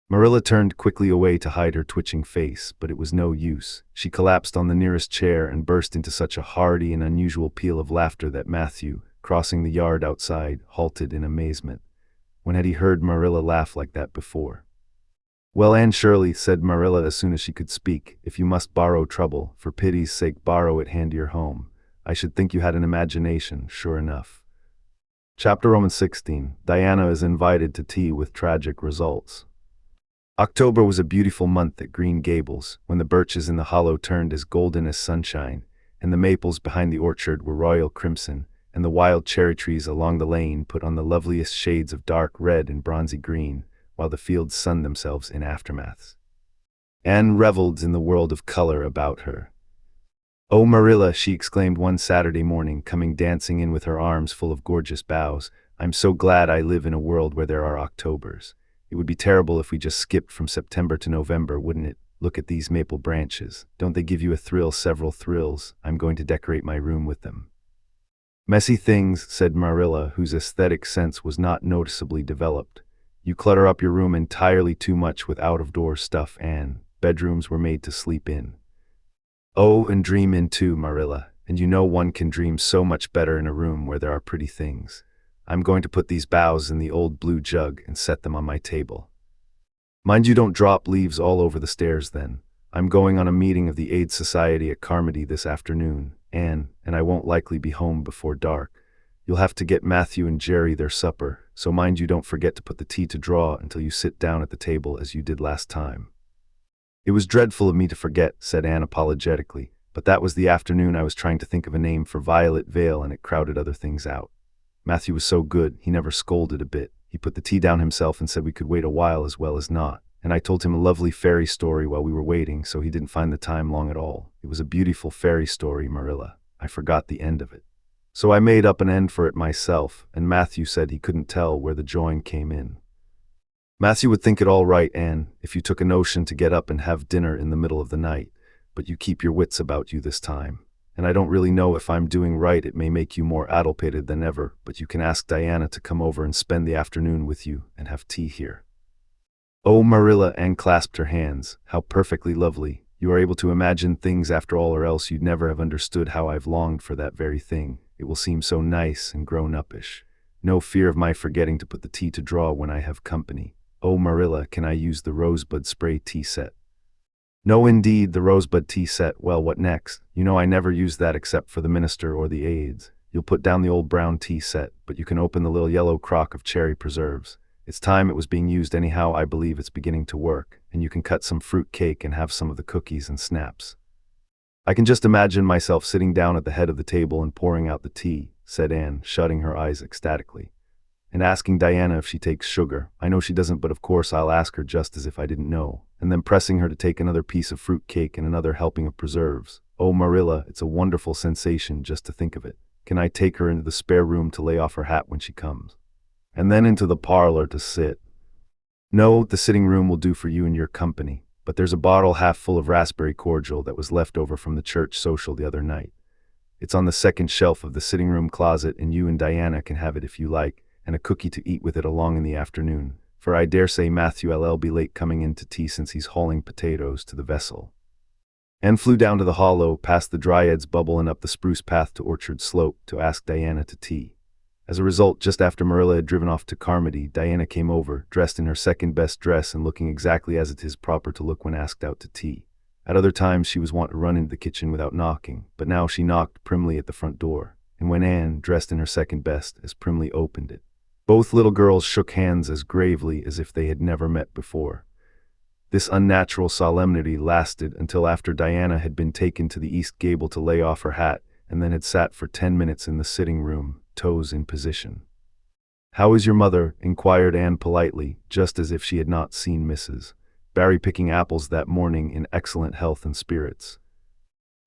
Marilla turned quickly away to hide her twitching face, but it was no use. She collapsed on the nearest chair and burst into such a hearty and unusual peal of laughter that Matthew, crossing the yard outside, halted in amazement. When had he heard Marilla laugh like that before? "Well, Anne Shirley," said Marilla as soon as she could speak, "if you must borrow trouble, for pity's sake borrow it handier home. I should think you had an imagination, sure enough." Chapter 16. Diana is invited to tea with tragic results. October was a beautiful month at Green Gables, when the birches in the hollow turned as golden as sunshine, and the maples behind the orchard were royal crimson, and the wild cherry trees along the lane put on the loveliest shades of dark red and bronzy green, while the fields sunned themselves in aftermaths. Anne reveled in the world of color about her. "Oh, Marilla," she exclaimed one Saturday morning, coming dancing in with her arms full of gorgeous boughs, "I'm so glad I live in a world where there are Octobers. It would be terrible if we just skipped from September to November, wouldn't it? Look at these maple branches. Don't they give you a thrill, several thrills? I'm going to decorate my room with them." "Messy things," said Marilla, whose aesthetic sense was not noticeably developed. "You clutter up your room entirely too much with out-of-door stuff, Anne. Bedrooms were made to sleep in." "Oh, and dream in too, Marilla. And you know one can dream so much better in a room where there are pretty things. I'm going to put these boughs in the old blue jug and set them on my table. Mind you don't drop leaves all over the stairs then. I'm going on a meeting of the Aid Society at Carmody this afternoon, Anne, and I won't likely be home before dark. You'll have to get Matthew and Jerry their supper, so mind you don't forget to put the tea to draw until you sit down at the table as you did last time." "It was dreadful of me to forget," said Anne apologetically, "but that was the afternoon I was trying to think of a name for Violet Vale and it crowded other things out. Matthew was so good, he never scolded a bit. He put the tea down himself and said we could wait a while as well as not. And I told him a lovely fairy story while we were waiting, so he didn't find the time long at all. It was a beautiful fairy story, Marilla. I forgot the end of it. So I made up an end for it myself, and Matthew said he couldn't tell where the join came in." "Matthew would think it all right, Anne, if you took a notion to get up and have dinner in the middle of the night, but you keep your wits about you this time. And I don't really know if I'm doing right. It may make you more addlepated than ever, but you can ask Diana to come over and spend the afternoon with you and have tea here." "Oh, Marilla," Anne clasped her hands, "how perfectly lovely. You are able to imagine things after all, or else you'd never have understood how I've longed for that very thing. It will seem so nice and grown-uppish. No fear of my forgetting to put the tea to draw when I have company. Oh, Marilla, can I use the rosebud spray tea set?" "No, indeed, the rosebud tea set. Well, what next? You know I never use that except for the minister or the aides. You'll put down the old brown tea set, but you can open the little yellow crock of cherry preserves. It's time it was being used anyhow. I believe it's beginning to work, and you can cut some fruit cake and have some of the cookies and snaps." "I can just imagine myself sitting down at the head of the table and pouring out the tea," said Anne, shutting her eyes ecstatically. "And asking Diana if she takes sugar. I know she doesn't, but of course I'll ask her just as if I didn't know. And then pressing her to take another piece of fruit cake and another helping of preserves. Oh, Marilla, it's a wonderful sensation just to think of it. Can I take her into the spare room to lay off her hat when she comes? And then into the parlor to sit? No, the sitting room will do for you and your company, but there's a bottle half full of raspberry cordial that was left over from the church social the other night. It's on the second shelf of the sitting room closet, and you and Diana can have it if you like, and a cookie to eat with it along in the afternoon, for I dare say Matthew will be late coming in to tea since he's hauling potatoes to the vessel." Anne flew down to the hollow, past the Dryad's Bubble and up the spruce path to Orchard Slope to ask Diana to tea. As a result, just after Marilla had driven off to Carmody, Diana came over, dressed in her second-best dress and looking exactly as it is proper to look when asked out to tea. At other times she was wont to run into the kitchen without knocking, but now she knocked primly at the front door, and when Anne, dressed in her second-best, as primly opened it, both little girls shook hands as gravely as if they had never met before. This unnatural solemnity lasted until after Diana had been taken to the east gable to lay off her hat, and then had sat for 10 minutes in the sitting room, toes in position. "How is your mother?" inquired Anne politely, just as if she had not seen Mrs. Barry picking apples that morning in excellent health and spirits.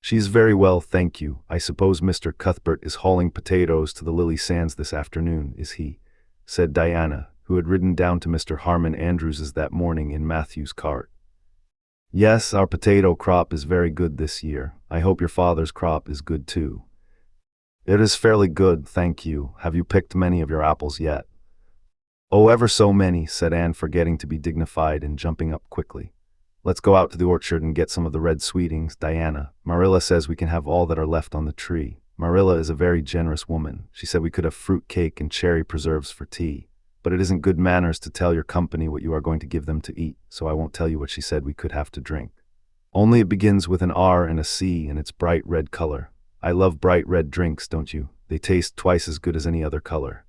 "She is very well, thank you. I suppose Mr. Cuthbert is hauling potatoes to the Lily Sands this afternoon, is he?" said Diana, who had ridden down to Mr. Harmon Andrews's that morning in Matthew's cart. "Yes, our potato crop is very good this year. I hope your father's crop is good too." "It is fairly good, thank you. Have you picked many of your apples yet?" "Oh, ever so many," said Anne, forgetting to be dignified and jumping up quickly. "Let's go out to the orchard and get some of the red sweetings, Diana. Marilla says we can have all that are left on the tree. Marilla is a very generous woman. She said we could have fruit cake and cherry preserves for tea. But it isn't good manners to tell your company what you are going to give them to eat, so I won't tell you what she said we could have to drink. Only it begins with an R and a C and it's bright red color. I love bright red drinks, don't you? They taste twice as good as any other color."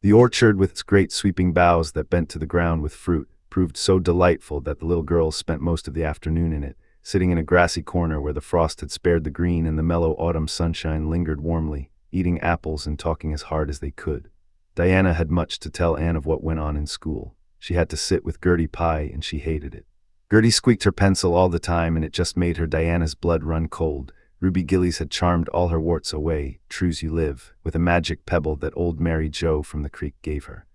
The orchard, with its great sweeping boughs that bent to the ground with fruit, proved so delightful that the little girls spent most of the afternoon in it, sitting in a grassy corner where the frost had spared the green and the mellow autumn sunshine lingered warmly, eating apples and talking as hard as they could. Diana had much to tell Anne of what went on in school. She had to sit with Gertie Pye, and she hated it. Gertie squeaked her pencil all the time, and it just made her Diana's blood run cold. Ruby Gillies had charmed all her warts away, true's you live, with a magic pebble that old Mary Joe from the creek gave her.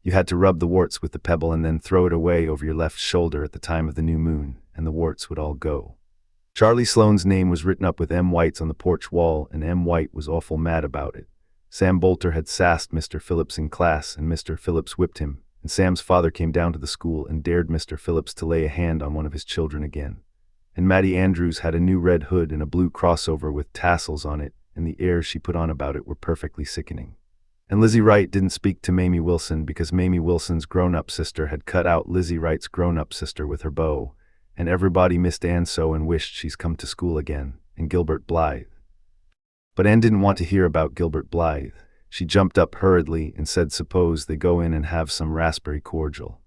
You had to rub the warts with the pebble and then throw it away over your left shoulder at the time of the new moon, and the warts would all go. Charlie Sloane's name was written up with M. White's on the porch wall, and M. White was awful mad about it. Sam Bolter had sassed Mr. Phillips in class, and Mr. Phillips whipped him, and Sam's father came down to the school and dared Mr. Phillips to lay a hand on one of his children again. And Mattie Andrews had a new red hood and a blue crossover with tassels on it, and the airs she put on about it were perfectly sickening. And Lizzie Wright didn't speak to Mamie Wilson because Mamie Wilson's grown-up sister had cut out Lizzie Wright's grown-up sister with her bow, and everybody missed Anne so and wished she's come to school again, and Gilbert Blythe. But Anne didn't want to hear about Gilbert Blythe. She jumped up hurriedly and said suppose they go in and have some raspberry cordial.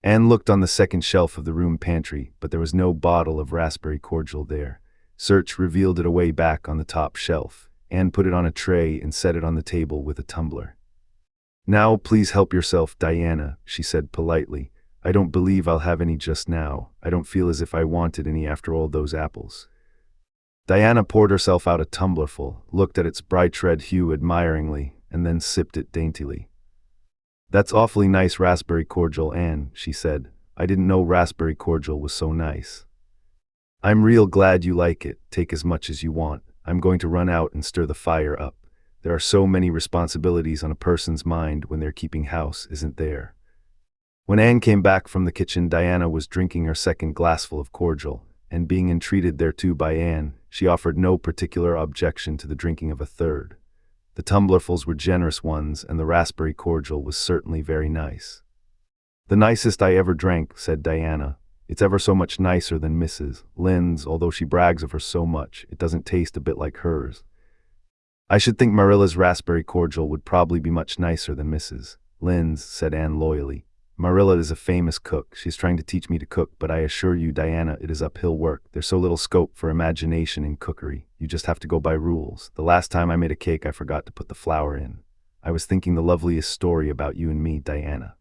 Anne looked on the second shelf of the room pantry, but there was no bottle of raspberry cordial there. Search revealed it away back on the top shelf. Anne put it on a tray and set it on the table with a tumbler. "Now, please help yourself, Diana," she said politely. "I don't believe I'll have any just now. I don't feel as if I wanted any after all those apples." Diana poured herself out a tumblerful, looked at its bright red hue admiringly, and then sipped it daintily. "That's awfully nice raspberry cordial, Anne," she said. "I didn't know raspberry cordial was so nice." "I'm real glad you like it. Take as much as you want. I'm going to run out and stir the fire up. There are so many responsibilities on a person's mind when they're keeping house, isn't there?" When Anne came back from the kitchen, Diana was drinking her second glassful of cordial, and being entreated thereto by Anne, she offered no particular objection to the drinking of a third. The tumblerfuls were generous ones, and the raspberry cordial was certainly very nice. "The nicest I ever drank," said Diana. "It's ever so much nicer than Mrs. Lynde's, although she brags of her so much, it doesn't taste a bit like hers." "I should think Marilla's raspberry cordial would probably be much nicer than Mrs. Lynde's," said Anne loyally. "Marilla is a famous cook. She's trying to teach me to cook, but I assure you, Diana, it is uphill work. There's so little scope for imagination in cookery. You just have to go by rules. The last time I made a cake, I forgot to put the flour in. I was thinking the loveliest story about you and me, Diana.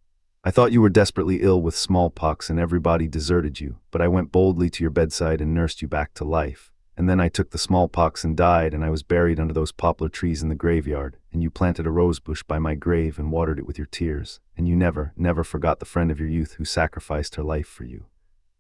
I thought you were desperately ill with smallpox and everybody deserted you, but I went boldly to your bedside and nursed you back to life. And then I took the smallpox and died, and I was buried under those poplar trees in the graveyard, and you planted a rose bush by my grave and watered it with your tears, and you never forgot the friend of your youth who sacrificed her life for you.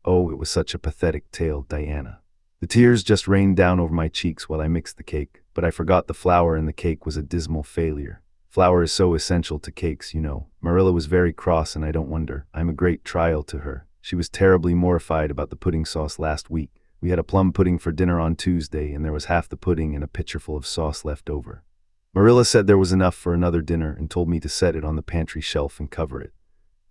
Oh, it was such a pathetic tale, Diana. The tears just rained down over my cheeks while I mixed the cake, but I forgot the flour, and the cake was a dismal failure. Flour is so essential to cakes, you know. Marilla was very cross, and I don't wonder. I'm a great trial to her. She was terribly mortified about the pudding sauce last week. We had a plum pudding for dinner on Tuesday, and there was half the pudding and a pitcherful of sauce left over. Marilla said there was enough for another dinner and told me to set it on the pantry shelf and cover it.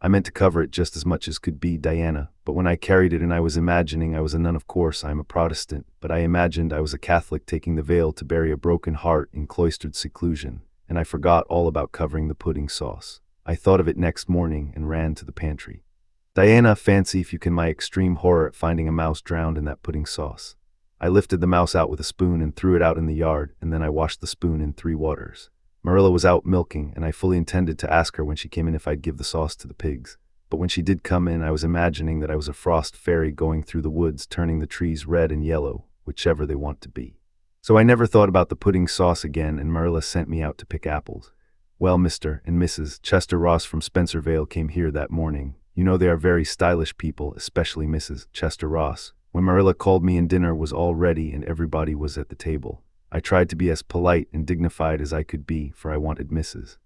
I meant to cover it just as much as could be, Diana, but when I carried it and I was imagining I was a nun. Of course, I'm a Protestant, but I imagined I was a Catholic taking the veil to bury a broken heart in cloistered seclusion, and I forgot all about covering the pudding sauce. I thought of it next morning and ran to the pantry. Diana, fancy if you can my extreme horror at finding a mouse drowned in that pudding sauce. I lifted the mouse out with a spoon and threw it out in the yard, and then I washed the spoon in 3 waters. Marilla was out milking, and I fully intended to ask her when she came in if I'd give the sauce to the pigs. But when she did come in, I was imagining that I was a frost fairy going through the woods, turning the trees red and yellow, whichever they want to be. So I never thought about the pudding sauce again, and Marilla sent me out to pick apples. Well, Mr. and Mrs. Chester Ross from Spencervale came here that morning. You know they are very stylish people, especially Mrs. Chester Ross. When Marilla called me and dinner was all ready and everybody was at the table, I tried to be as polite and dignified as I could be, for I wanted Mrs.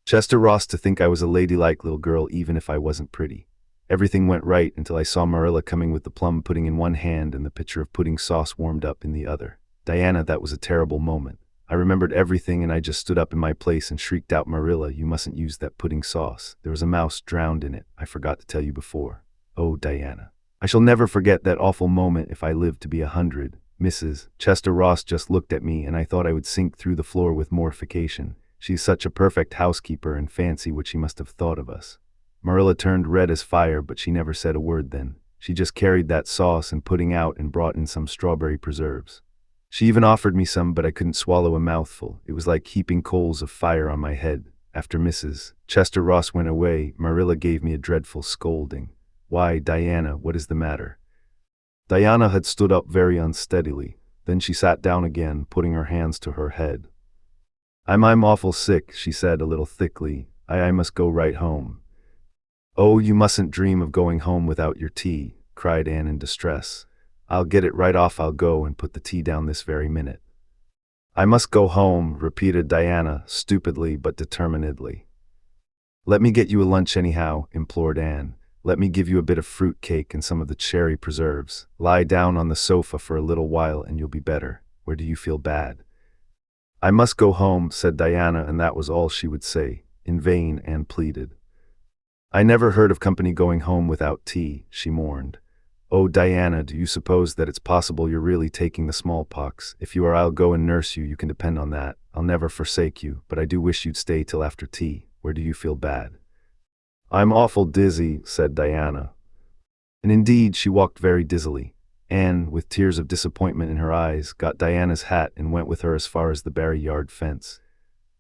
Chester Ross to think I was a ladylike little girl even if I wasn't pretty. Everything went right until I saw Marilla coming with the plum pudding in one hand and the pitcher of pudding sauce warmed up in the other. Diana, that was a terrible moment. I remembered everything and I just stood up in my place and shrieked out, Marilla, you mustn't use that pudding sauce. There was a mouse drowned in it. I forgot to tell you before. Oh, Diana. I shall never forget that awful moment if I live to be 100. Mrs. Chester Ross just looked at me and I thought I would sink through the floor with mortification. She's such a perfect housekeeper, and fancy what she must have thought of us. Marilla turned red as fire, but she never said a word then. She just carried that sauce and pudding out and brought in some strawberry preserves. She even offered me some, but I couldn't swallow a mouthful. It was like heaping coals of fire on my head. After Mrs. Chester Ross went away, Marilla gave me a dreadful scolding. Why, Diana, what is the matter? Diana had stood up very unsteadily. Then she sat down again, putting her hands to her head. I'm awful sick, she said a little thickly. I must go right home. Oh, you mustn't dream of going home without your tea, cried Anne in distress. I'll get it right off. I'll go and put the tea down this very minute. I must go home, repeated Diana, stupidly but determinedly. Let me get you a lunch anyhow, implored Anne. Let me give you a bit of fruit cake and some of the cherry preserves. Lie down on the sofa for a little while and you'll be better. Where do you feel bad? I must go home, said Diana, and that was all she would say. In vain Anne pleaded. I never heard of company going home without tea, she mourned. Oh, Diana, do you suppose that it's possible you're really taking the smallpox? If you are, I'll go and nurse you, you can depend on that. I'll never forsake you, but I do wish you'd stay till after tea. Where do you feel bad? I'm awful dizzy, said Diana. And indeed, she walked very dizzily. Anne, with tears of disappointment in her eyes, got Diana's hat and went with her as far as the Barry yard fence.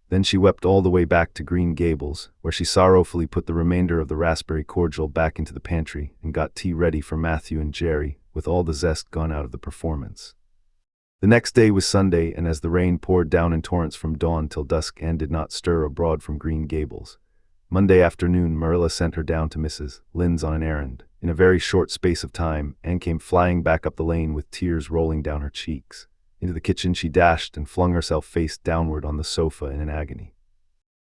Then she wept all the way back to Green Gables, where she sorrowfully put the remainder of the raspberry cordial back into the pantry and got tea ready for Matthew and Jerry, with all the zest gone out of the performance. The next day was Sunday, and as the rain poured down in torrents from dawn till dusk, Anne did not stir abroad from Green Gables. Monday afternoon, Marilla sent her down to Mrs. Lynde's on an errand. In a very short space of time, Anne came flying back up the lane with tears rolling down her cheeks. Into the kitchen she dashed and flung herself face downward on the sofa in an agony.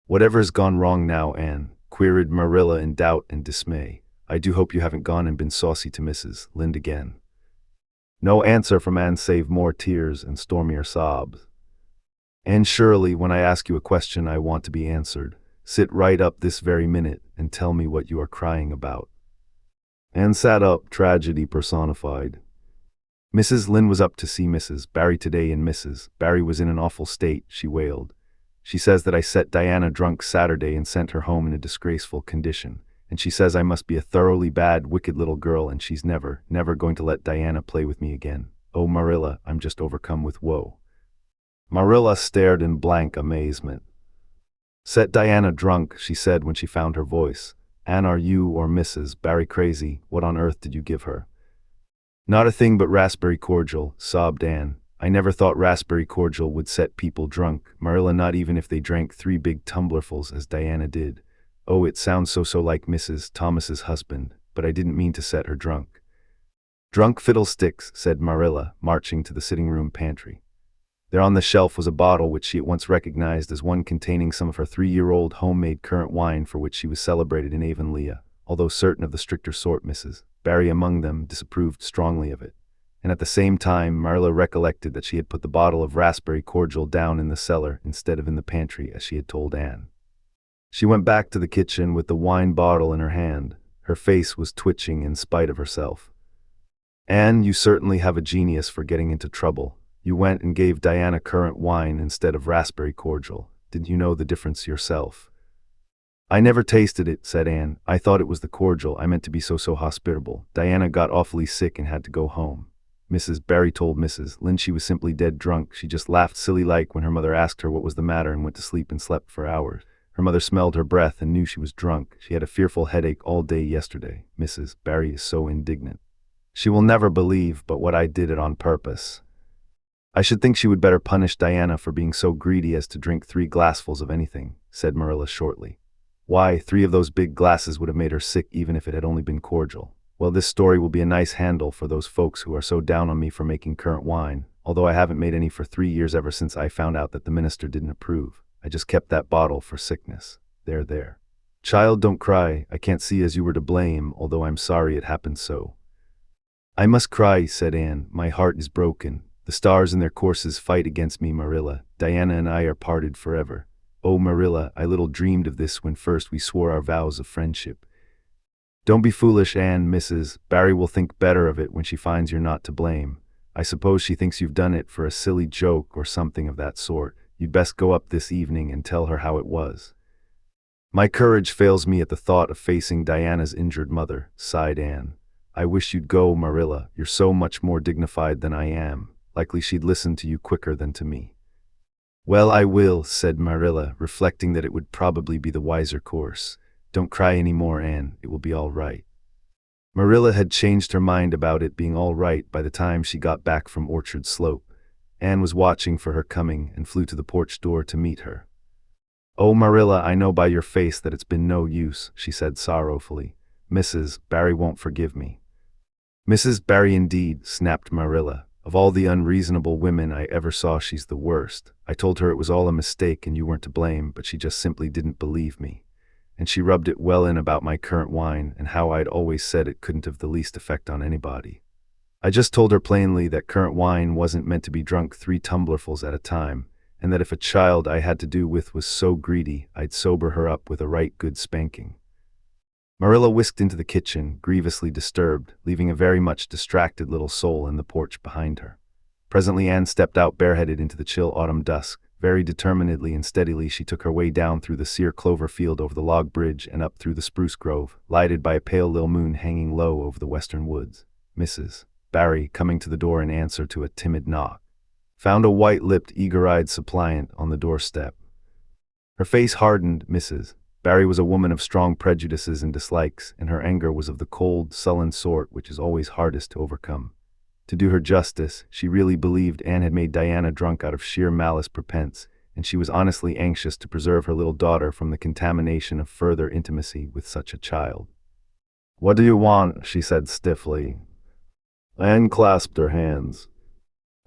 Whatever has gone wrong now, Anne? Queried Marilla in doubt and dismay. I do hope you haven't gone and been saucy to Mrs. Lynde again. No answer from Anne save more tears and stormier sobs. Anne Shirley, when I ask you a question, I want to be answered. Sit right up this very minute and tell me what you are crying about. Anne sat up, tragedy personified. Mrs. Lynde was up to see Mrs. Barry today, and Mrs. Barry was in an awful state, she wailed. She says that I set Diana drunk Saturday and sent her home in a disgraceful condition. And she says I must be a thoroughly bad, wicked little girl, and she's never going to let Diana play with me again. Oh, Marilla, I'm just overcome with woe. Marilla stared in blank amazement. Set Diana drunk, she said when she found her voice. Anne, are you or Mrs. Barry crazy? What on earth did you give her? Not a thing but raspberry cordial, sobbed Anne. I never thought raspberry cordial would set people drunk, Marilla, not even if they drank 3 big tumblerfuls as Diana did. Oh, it sounds so like Mrs. Thomas's husband, but I didn't mean to set her drunk. Drunk fiddlesticks, said Marilla, marching to the sitting-room pantry. There on the shelf was a bottle which she at once recognized as one containing some of her 3-year-old homemade currant wine for which she was celebrated in Avonlea, although certain of the stricter sort, Mrs. Barry among them, disapproved strongly of it. And at the same time, Marilla recollected that she had put the bottle of raspberry cordial down in the cellar instead of in the pantry, as she had told Anne. She went back to the kitchen with the wine bottle in her hand. Her face was twitching in spite of herself. Anne, you certainly have a genius for getting into trouble. You went and gave Diana currant wine instead of raspberry cordial. Didn't you know the difference yourself? I never tasted it, said Anne. I thought it was the cordial. I meant to be so hospitable. Diana got awfully sick and had to go home. Mrs. Barry told Mrs. Lynn she was simply dead drunk. She just laughed silly-like when her mother asked her what was the matter and went to sleep and slept for hours. Her mother smelled her breath and knew she was drunk. She had a fearful headache all day yesterday. Mrs. Barry is so indignant. She will never believe but what I did it on purpose. I should think she would better punish Diana for being so greedy as to drink 3 glassfuls of anything, said Marilla shortly. Why, 3 of those big glasses would have made her sick even if it had only been cordial. Well, this story will be a nice handle for those folks who are so down on me for making currant wine, although I haven't made any for 3 years ever since I found out that the minister didn't approve. I just kept that bottle for sickness. There. Child, don't cry. I can't see as you were to blame, although I'm sorry it happened so. I must cry, said Anne. My heart is broken. The stars in their courses fight against me, Marilla. Diana and I are parted forever. Oh, Marilla, I little dreamed of this when first we swore our vows of friendship. Don't be foolish, Anne. Mrs. Barry will think better of it when she finds you're not to blame. I suppose she thinks you've done it for a silly joke or something of that sort. You'd best go up this evening and tell her how it was. My courage fails me at the thought of facing Diana's injured mother, sighed Anne. I wish you'd go, Marilla. You're so much more dignified than I am. Likely she'd listen to you quicker than to me. Well, I will, said Marilla, reflecting that it would probably be the wiser course. Don't cry any more, Anne. It will be all right. Marilla had changed her mind about it being all right by the time she got back from Orchard Slope. Anne was watching for her coming and flew to the porch door to meet her. Oh, Marilla, I know by your face that it's been no use, she said sorrowfully. Mrs. Barry won't forgive me. Mrs. Barry indeed, snapped Marilla. Of all the unreasonable women I ever saw, she's the worst. I told her it was all a mistake and you weren't to blame, but she just simply didn't believe me. And she rubbed it well in about my currant wine and how I'd always said it couldn't have the least effect on anybody. I just told her plainly that currant wine wasn't meant to be drunk 3 tumblerfuls at a time, and that if a child I had to do with was so greedy, I'd sober her up with a right good spanking. Marilla whisked into the kitchen, grievously disturbed, leaving a very much distracted little soul in the porch behind her. Presently Anne stepped out bareheaded into the chill autumn dusk. Very determinedly and steadily she took her way down through the sere clover field over the log bridge and up through the spruce grove, lighted by a pale little moon hanging low over the western woods. Mrs. Barry, coming to the door in answer to a timid knock, found a white-lipped, eager-eyed suppliant on the doorstep. Her face hardened. Mrs. Barry was a woman of strong prejudices and dislikes, and her anger was of the cold, sullen sort which is always hardest to overcome. To do her justice, she really believed Anne had made Diana drunk out of sheer malice prepense, and she was honestly anxious to preserve her little daughter from the contamination of further intimacy with such a child. What do you want? She said stiffly. Anne clasped her hands.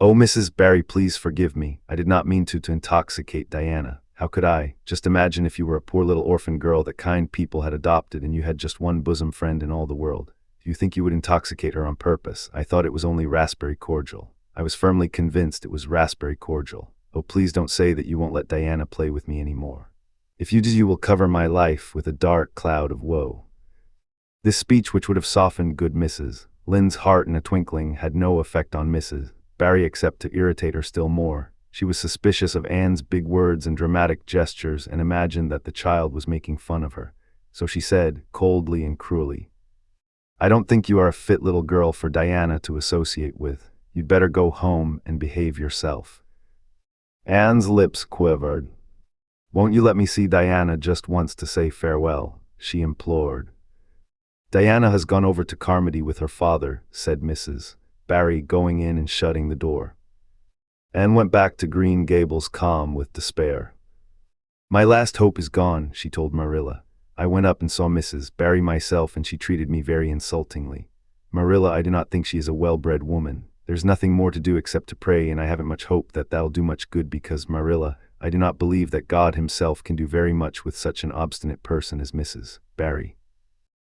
Oh, Mrs. Barry, please forgive me. I did not mean to intoxicate Diana. How could I? Just imagine if you were a poor little orphan girl that kind people had adopted and you had just one bosom friend in all the world. Do you think you would intoxicate her on purpose? I thought it was only raspberry cordial. I was firmly convinced it was raspberry cordial. Oh, please don't say that you won't let Diana play with me anymore. If you do, you will cover my life with a dark cloud of woe. This speech, which would have softened good Mrs. Lynde's heart in a twinkling, had no effect on Mrs. Barry except to irritate her still more. She was suspicious of Anne's big words and dramatic gestures and imagined that the child was making fun of her. So she said, coldly and cruelly, I don't think you are a fit little girl for Diana to associate with. You'd better go home and behave yourself. Anne's lips quivered. Won't you let me see Diana just once to say farewell? She implored. Diana has gone over to Carmody with her father, said Mrs. Barry, going in and shutting the door. Anne went back to Green Gables calm with despair. My last hope is gone, she told Marilla. I went up and saw Mrs. Barry myself and she treated me very insultingly. Marilla, I do not think she is a well-bred woman. There's nothing more to do except to pray, and I haven't much hope that that'll do much good because, Marilla, I do not believe that God himself can do very much with such an obstinate person as Mrs. Barry.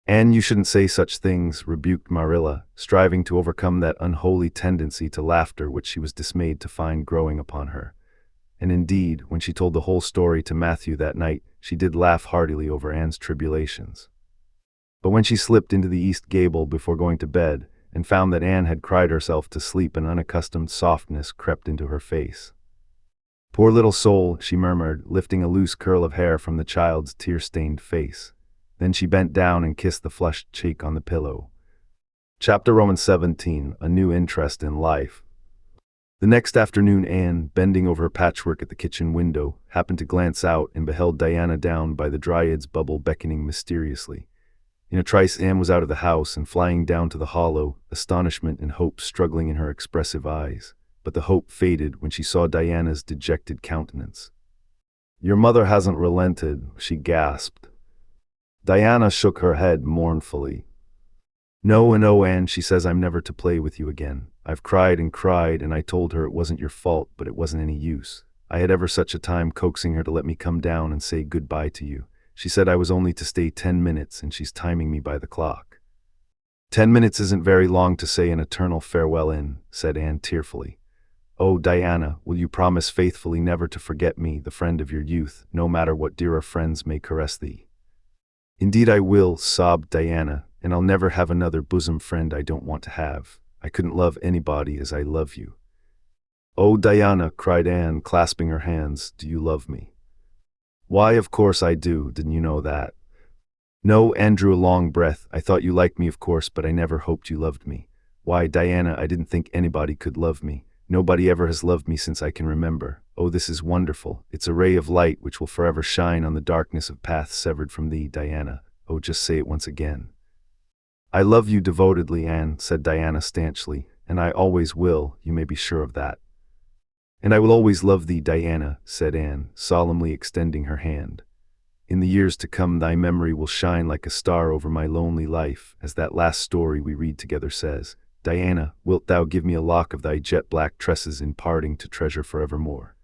Anne, you shouldn't say such things, rebuked Marilla, striving to overcome that unholy tendency to laughter which she was dismayed to find growing upon her. And indeed, when she told the whole story to Matthew that night, she did laugh heartily over Anne's tribulations. But when she slipped into the east gable before going to bed, and found that Anne had cried herself to sleep, an unaccustomed softness crept into her face. Poor little soul, she murmured, lifting a loose curl of hair from the child's tear-stained face. Then she bent down and kissed the flushed cheek on the pillow. Chapter Romans 17, A New Interest in Life. The next afternoon, Anne, bending over her patchwork at the kitchen window, happened to glance out and beheld Diana down by the Dryad's bubble beckoning mysteriously. In a trice, Anne was out of the house and flying down to the hollow, astonishment and hope struggling in her expressive eyes. But the hope faded when she saw Diana's dejected countenance. "Your mother hasn't relented," she gasped. Diana shook her head mournfully. "No and oh, Anne, she says I'm never to play with you again. I've cried and I told her it wasn't your fault, but it wasn't any use. I had ever such a time coaxing her to let me come down and say goodbye to you. She said I was only to stay 10 minutes, and she's timing me by the clock." 10 minutes isn't very long to say an eternal farewell in," said Anne tearfully. "Oh, Diana, will you promise faithfully never to forget me, the friend of your youth, no matter what dearer friends may caress thee?" "Indeed I will," sobbed Diana, "and I'll never have another bosom friend I don't want to have. I couldn't love anybody as I love you." "Oh, Diana," cried Anne, clasping her hands, "do you love me?" "Why, of course I do, didn't you know that?" "No," Anne drew a long breath. "I thought you liked me, of course, but I never hoped you loved me. Why, Diana, I didn't think anybody could love me. Nobody ever has loved me since I can remember. Oh, this is wonderful. It's a ray of light which will forever shine on the darkness of paths severed from thee, Diana. Oh, just say it once again." "I love you devotedly, Anne," said Diana stanchly, "and I always will, you may be sure of that." "And I will always love thee, Diana," said Anne, solemnly extending her hand. "In the years to come thy memory will shine like a star over my lonely life, as that last story we read together says. Diana, wilt thou give me a lock of thy jet-black tresses in parting to treasure forevermore?"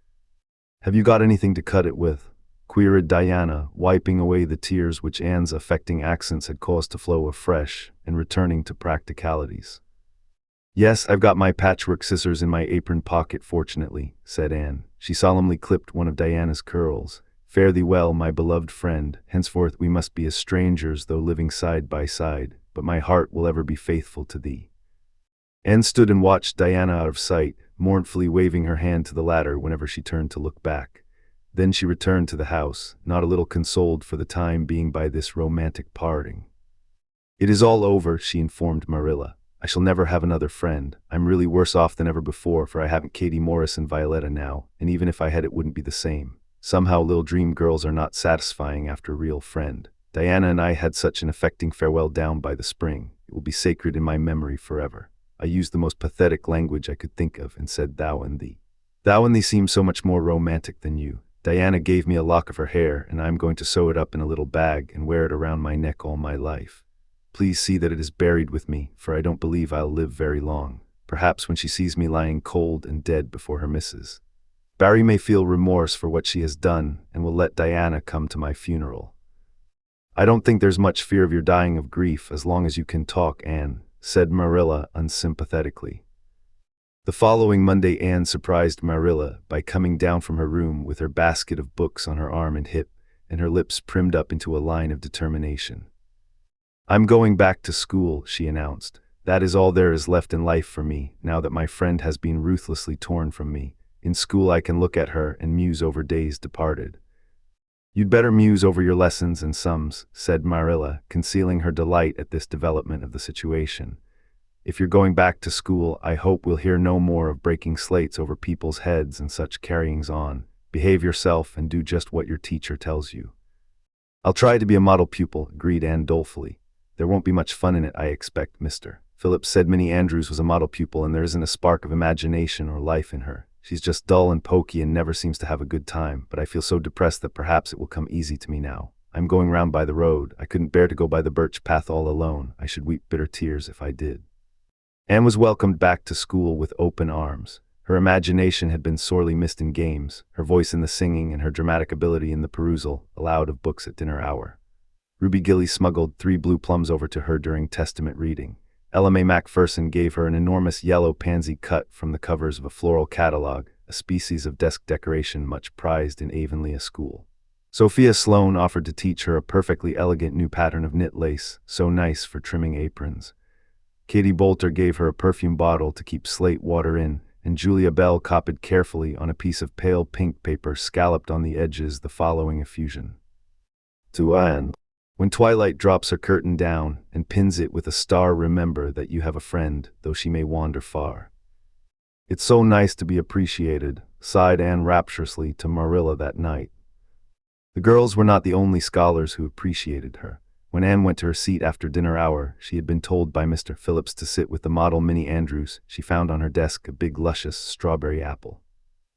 "Have you got anything to cut it with?" queried Diana, wiping away the tears which Anne's affecting accents had caused to flow afresh, and returning to practicalities. "Yes, I've got my patchwork scissors in my apron pocket, fortunately," said Anne. She solemnly clipped one of Diana's curls. "Fare thee well, my beloved friend. Henceforth we must be as strangers, though living side by side, but my heart will ever be faithful to thee." Anne stood and watched Diana out of sight, mournfully waving her hand to the latter whenever she turned to look back. Then she returned to the house, not a little consoled for the time being by this romantic parting. "It is all over," she informed Marilla. "I shall never have another friend. I'm really worse off than ever before, for I haven't Katie Morris and Violetta now, and even if I had it wouldn't be the same. Somehow little dream girls are not satisfying after a real friend. Diana and I had such an affecting farewell down by the spring. It will be sacred in my memory forever. I used the most pathetic language I could think of and said thou and thee. Thou and thee seem so much more romantic than you. Diana gave me a lock of her hair, and I am going to sew it up in a little bag and wear it around my neck all my life. Please see that it is buried with me, for I don't believe I'll live very long. Perhaps when she sees me lying cold and dead before her missus. Barry may feel remorse for what she has done and will let Diana come to my funeral." "I don't think there's much fear of your dying of grief as long as you can talk, Anne," said Marilla unsympathetically. The following Monday, Anne surprised Marilla by coming down from her room with her basket of books on her arm and hip, and her lips primmed up into a line of determination. "I'm going back to school," she announced. "That is all there is left in life for me, now that my friend has been ruthlessly torn from me. In school I can look at her and muse over days departed." "You'd better muse over your lessons and sums," said Marilla, concealing her delight at this development of the situation. "If you're going back to school, I hope we'll hear no more of breaking slates over people's heads and such carryings on. Behave yourself and do just what your teacher tells you." "I'll try to be a model pupil," agreed Anne dolefully. "There won't be much fun in it, I expect, Mr. Phillips said Minnie Andrews was a model pupil and there isn't a spark of imagination or life in her. She's just dull and poky and never seems to have a good time, but I feel so depressed that perhaps it will come easy to me now. I'm going round by the road. I couldn't bear to go by the birch path all alone. I should weep bitter tears if I did." Anne was welcomed back to school with open arms. Her imagination had been sorely missed in games, her voice in the singing and her dramatic ability in the perusal aloud of books at dinner hour. Ruby Gilly smuggled 3 blue plums over to her during Testament reading. Ella Mae Macpherson gave her an enormous yellow pansy cut from the covers of a floral catalog, a species of desk decoration much prized in Avonlea school. Sophia Sloane offered to teach her a perfectly elegant new pattern of knit lace, so nice for trimming aprons. Katie Bolter gave her a perfume bottle to keep slate water in, and Julia Bell copied carefully on a piece of pale pink paper scalloped on the edges the following effusion. To Anne. When twilight drops her curtain down and pins it with a star, remember that you have a friend, though she may wander far. It's so nice to be appreciated, sighed Anne rapturously to Marilla that night. The girls were not the only scholars who appreciated her. When Anne went to her seat after dinner hour, she had been told by Mr. Phillips to sit with the model Minnie Andrews. She found on her desk a big luscious strawberry apple.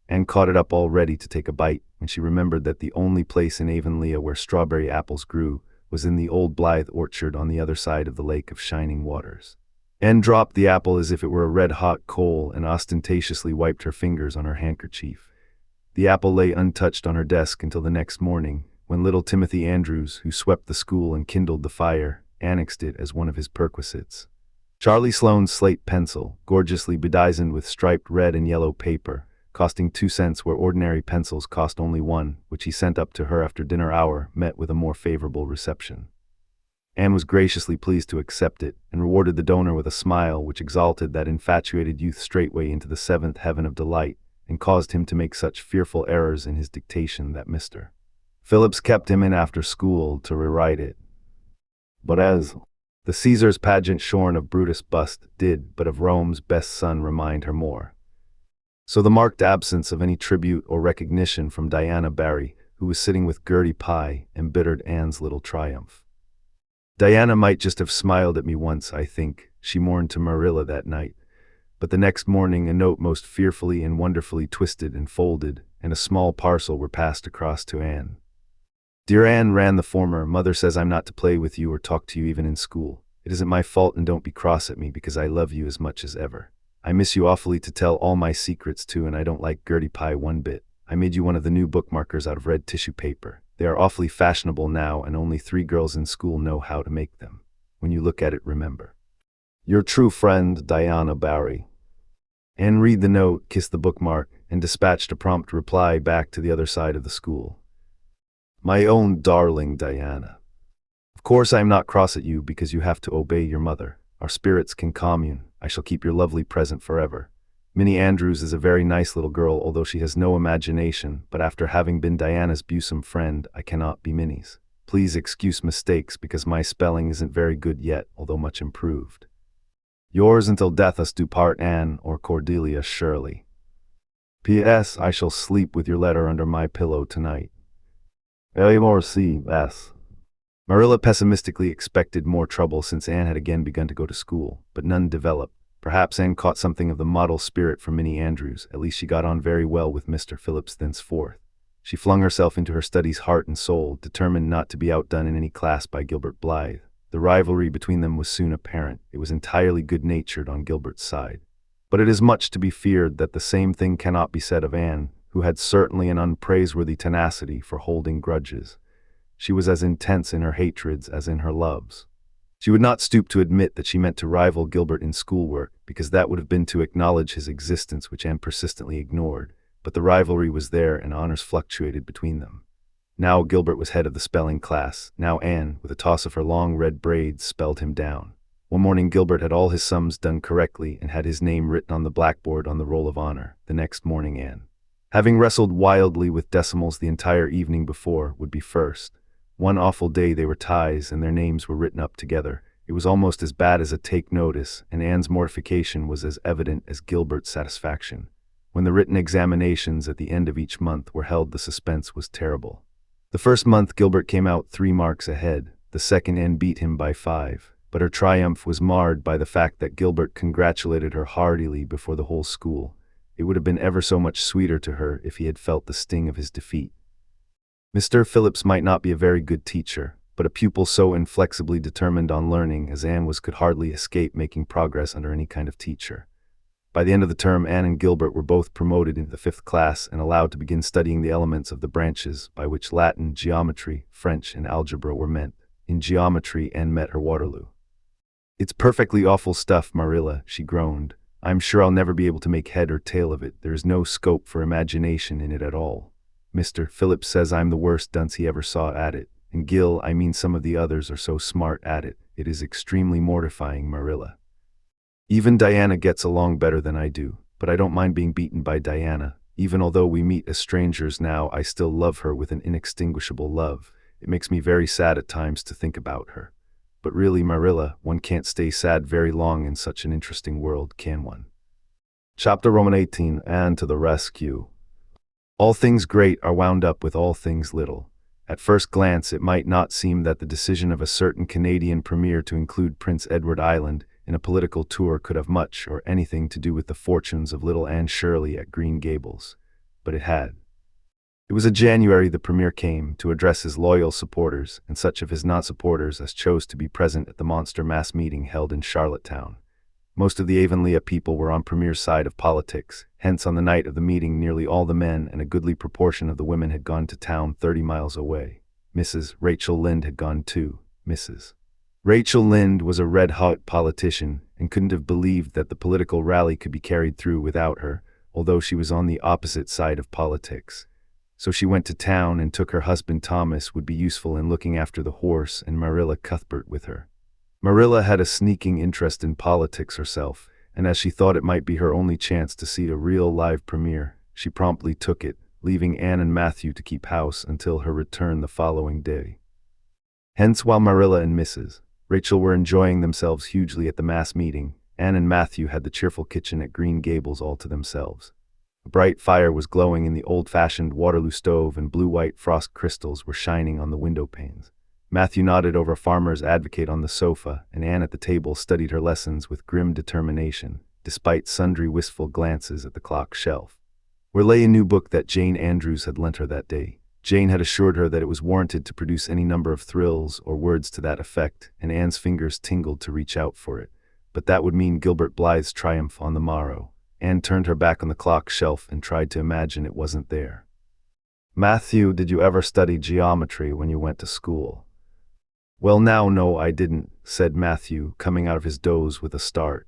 Anne caught it up all ready to take a bite, and she remembered that the only place in Avonlea where strawberry apples grew was in the old Blythe orchard on the other side of the Lake of Shining Waters. Anne dropped the apple as if it were a red-hot coal and ostentatiously wiped her fingers on her handkerchief. The apple lay untouched on her desk until the next morning, when little Timothy Andrews, who swept the school and kindled the fire, annexed it as one of his perquisites. Charlie Sloane's slate pencil, gorgeously bedizened with striped red and yellow paper, costing 2 cents where ordinary pencils cost only 1, which he sent up to her after dinner hour, met with a more favorable reception. Anne was graciously pleased to accept it, and rewarded the donor with a smile which exalted that infatuated youth straightway into the 7th heaven of delight, and caused him to make such fearful errors in his dictation that Mr. Phillips kept him in after school to rewrite it. But as the Caesar's pageant shorn of Brutus' bust did but of Rome's best son remind her more, so the marked absence of any tribute or recognition from Diana Barry, who was sitting with Gertie Pye, embittered Anne's little triumph. Diana might just have smiled at me once, I think, she mourned to Marilla that night. But the next morning a note most fearfully and wonderfully twisted and folded, and a small parcel were passed across to Anne. Dear Anne, ran the former, Mother says I'm not to play with you or talk to you even in school. It isn't my fault, and don't be cross at me because I love you as much as ever. I miss you awfully to tell all my secrets to, and I don't like Gertie Pye one bit. I made you one of the new bookmarkers out of red tissue paper. They are awfully fashionable now, and only 3 girls in school know how to make them. When you look at it, remember. Your true friend, Diana Barry. Anne read the note, kissed the bookmark, and dispatched a prompt reply back to the other side of the school. My own darling Diana. Of course I am not cross at you because you have to obey your mother. Our spirits can commune. I shall keep your lovely present forever. Minnie Andrews is a very nice little girl, although she has no imagination, but after having been Diana's buxom friend, I cannot be Minnie's. Please excuse mistakes because my spelling isn't very good yet, although much improved. Yours until death us do part, Anne, or Cordelia Shirley. P.S. I shall sleep with your letter under my pillow tonight. C.S. Marilla pessimistically expected more trouble since Anne had again begun to go to school, but none developed. Perhaps Anne caught something of the model spirit from Minnie Andrews. At least she got on very well with Mr. Phillips thenceforth. She flung herself into her studies heart and soul, determined not to be outdone in any class by Gilbert Blythe. The rivalry between them was soon apparent. It was entirely good-natured on Gilbert's side. But it is much to be feared that the same thing cannot be said of Anne, who had certainly an unpraiseworthy tenacity for holding grudges. She was as intense in her hatreds as in her loves. She would not stoop to admit that she meant to rival Gilbert in schoolwork, because that would have been to acknowledge his existence, which Anne persistently ignored. But the rivalry was there, and honors fluctuated between them. Now Gilbert was head of the spelling class. Now Anne, with a toss of her long red braids, spelled him down. One morning Gilbert had all his sums done correctly and had his name written on the blackboard on the roll of honor. The next morning Anne, having wrestled wildly with decimals the entire evening before, would be first. One awful day they were ties, and their names were written up together. It was almost as bad as a take notice, and Anne's mortification was as evident as Gilbert's satisfaction. When the written examinations at the end of each month were held, the suspense was terrible. The first month Gilbert came out 3 marks ahead. The second Anne beat him by 5. But her triumph was marred by the fact that Gilbert congratulated her heartily before the whole school. It would have been ever so much sweeter to her if he had felt the sting of his defeat. Mr. Phillips might not be a very good teacher, but a pupil so inflexibly determined on learning as Anne was could hardly escape making progress under any kind of teacher. By the end of the term, Anne and Gilbert were both promoted into the 5th class and allowed to begin studying the elements of the branches by which Latin, geometry, French, and algebra were meant. In geometry, Anne met her Waterloo. It's perfectly awful stuff, Marilla, she groaned. I'm sure I'll never be able to make head or tail of it. There is no scope for imagination in it at all. Mr. Phillips says I'm the worst dunce he ever saw at it, and Gil, I mean some of the others, are so smart at it. It is extremely mortifying, Marilla. Even Diana gets along better than I do, but I don't mind being beaten by Diana. Even although we meet as strangers now, I still love her with an inextinguishable love, It makes me very sad at times to think about her. But really, Marilla, one can't stay sad very long in such an interesting world, can one? Chapter Roman 18, Anne to the rescue. All things great are wound up with all things little. At first glance, it might not seem that the decision of a certain Canadian premier to include Prince Edward Island in a political tour could have much or anything to do with the fortunes of little Anne Shirley at Green Gables. But it had. It was in January the premier came to address his loyal supporters and such of his non-supporters as chose to be present at the monster mass meeting held in Charlottetown. Most of the Avonlea people were on Premier's side of politics, hence on the night of the meeting nearly all the men and a goodly proportion of the women had gone to town 30 miles away. Mrs. Rachel Lynde had gone too. Mrs. Rachel Lynde was a red-hot politician and couldn't have believed that the political rally could be carried through without her, although she was on the opposite side of politics. So she went to town and took her husband Thomas would be useful in looking after the horse and Marilla Cuthbert with her. Marilla had a sneaking interest in politics herself, and as she thought it might be her only chance to see a real live premiere, she promptly took it, leaving Anne and Matthew to keep house until her return the following day. Hence, while Marilla and Mrs. Rachel were enjoying themselves hugely at the mass meeting, Anne and Matthew had the cheerful kitchen at Green Gables all to themselves. A bright fire was glowing in the old-fashioned Waterloo stove and blue-white frost crystals were shining on the window panes. Matthew nodded over a farmer's advocate on the sofa, and Anne at the table studied her lessons with grim determination, despite sundry wistful glances at the clock shelf, where lay a new book that Jane Andrews had lent her that day. Jane had assured her that it was warranted to produce any number of thrills or words to that effect, and Anne's fingers tingled to reach out for it. But that would mean Gilbert Blythe's triumph on the morrow. Anne turned her back on the clock shelf and tried to imagine it wasn't there. Matthew, did you ever study geometry when you went to school? Well, now, no, I didn't, said Matthew, coming out of his doze with a start.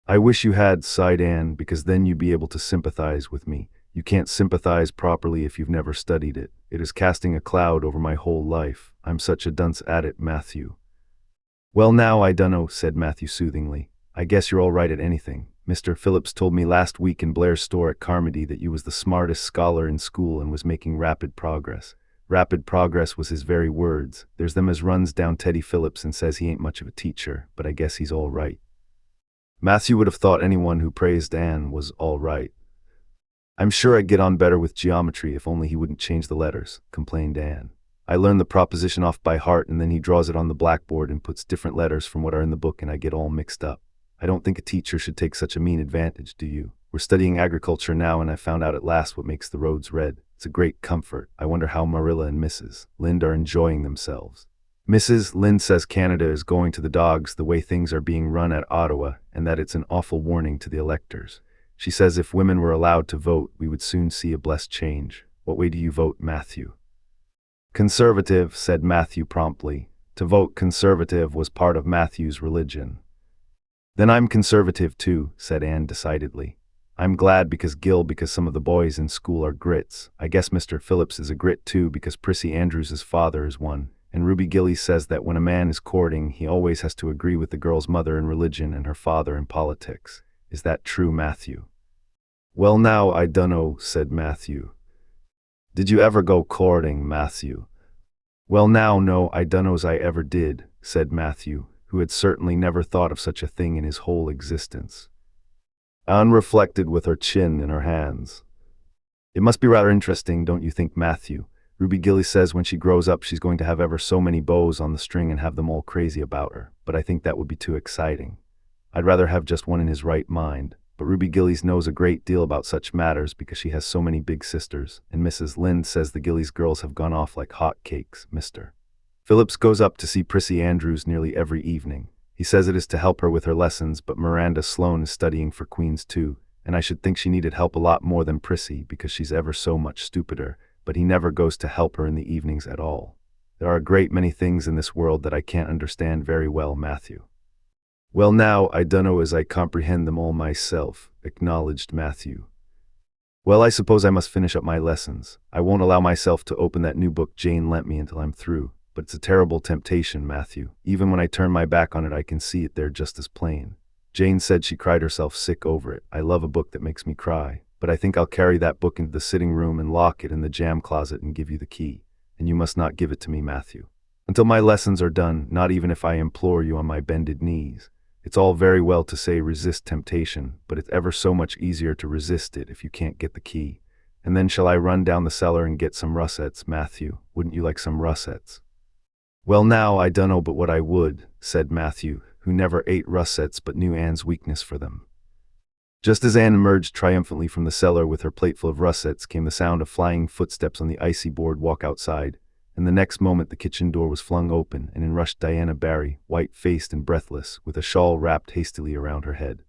I wish you had, sighed Anne, because then you'd be able to sympathize with me. You can't sympathize properly if you've never studied it. It is casting a cloud over my whole life. I'm such a dunce at it, Matthew. Well, now, I dunno, said Matthew soothingly. I guess you're all right at anything. Mr. Phillips told me last week in Blair's store at Carmody that you was the smartest scholar in school and was making rapid progress. Rapid progress was his very words. There's them as runs down Teddy Phillips and says he ain't much of a teacher, but I guess he's all right. Matthew would have thought anyone who praised Anne was all right. I'm sure I'd get on better with geometry if only he wouldn't change the letters, complained Anne. I learn the proposition off by heart and then he draws it on the blackboard and puts different letters from what are in the book and I get all mixed up. I don't think a teacher should take such a mean advantage, do you? We're studying agriculture now and I found out at last what makes the roads red. It's a great comfort. I wonder how Marilla and Mrs. Lynde are enjoying themselves. Mrs. Lynde says Canada is going to the dogs the way things are being run at Ottawa and that it's an awful warning to the electors. She says if women were allowed to vote, we would soon see a blessed change. What way do you vote, Matthew? Conservative, said Matthew promptly. To vote Conservative was part of Matthew's religion. Then I'm conservative too, said Anne decidedly. I'm glad because some of the boys in school are grits. I guess Mr. Phillips is a grit too because Prissy Andrews' father is one, and Ruby Gillies says that when a man is courting, he always has to agree with the girl's mother in religion and her father in politics. Is that true, Matthew? Well, now, I dunno, said Matthew. Did you ever go courting, Matthew? Well, now, no, I dunno's I ever did, said Matthew, who had certainly never thought of such a thing in his whole existence. Anne reflected with her chin in her hands. It must be rather interesting, don't you think, Matthew? Ruby Gillies says when she grows up she's going to have ever so many bows on the string and have them all crazy about her, but I think that would be too exciting. I'd rather have just one in his right mind, but Ruby Gillies knows a great deal about such matters because she has so many big sisters, and Mrs. Lynde says the Gillies girls have gone off like hot cakes. Mr. Phillips goes up to see Prissy Andrews nearly every evening. He says it is to help her with her lessons, but Miranda Sloane is studying for Queen's too, and I should think she needed help a lot more than Prissy because she's ever so much stupider, but he never goes to help her in the evenings at all. There are a great many things in this world that I can't understand very well, Matthew. Well, now, I dunno as I comprehend them all myself, acknowledged Matthew. Well, I suppose I must finish up my lessons. I won't allow myself to open that new book Jane lent me until I'm through. But it's a terrible temptation, Matthew. Even when I turn my back on it, I can see it there just as plain. Jane said she cried herself sick over it. I love a book that makes me cry. But I think I'll carry that book into the sitting room and lock it in the jam closet and give you the key. and you must not give it to me, Matthew. Until my lessons are done, not even if I implore you on my bended knees. It's all very well to say resist temptation, but it's ever so much easier to resist it if you can't get the key. And then shall I run down the cellar and get some russets, Matthew? Wouldn't you like some russets? Well now, I dunno but what I would, said Matthew, who never ate russets but knew Anne's weakness for them. Just as Anne emerged triumphantly from the cellar with her plateful of russets came the sound of flying footsteps on the icy boardwalk outside, and the next moment the kitchen door was flung open and in rushed Diana Barry, white-faced and breathless, with a shawl wrapped hastily around her head.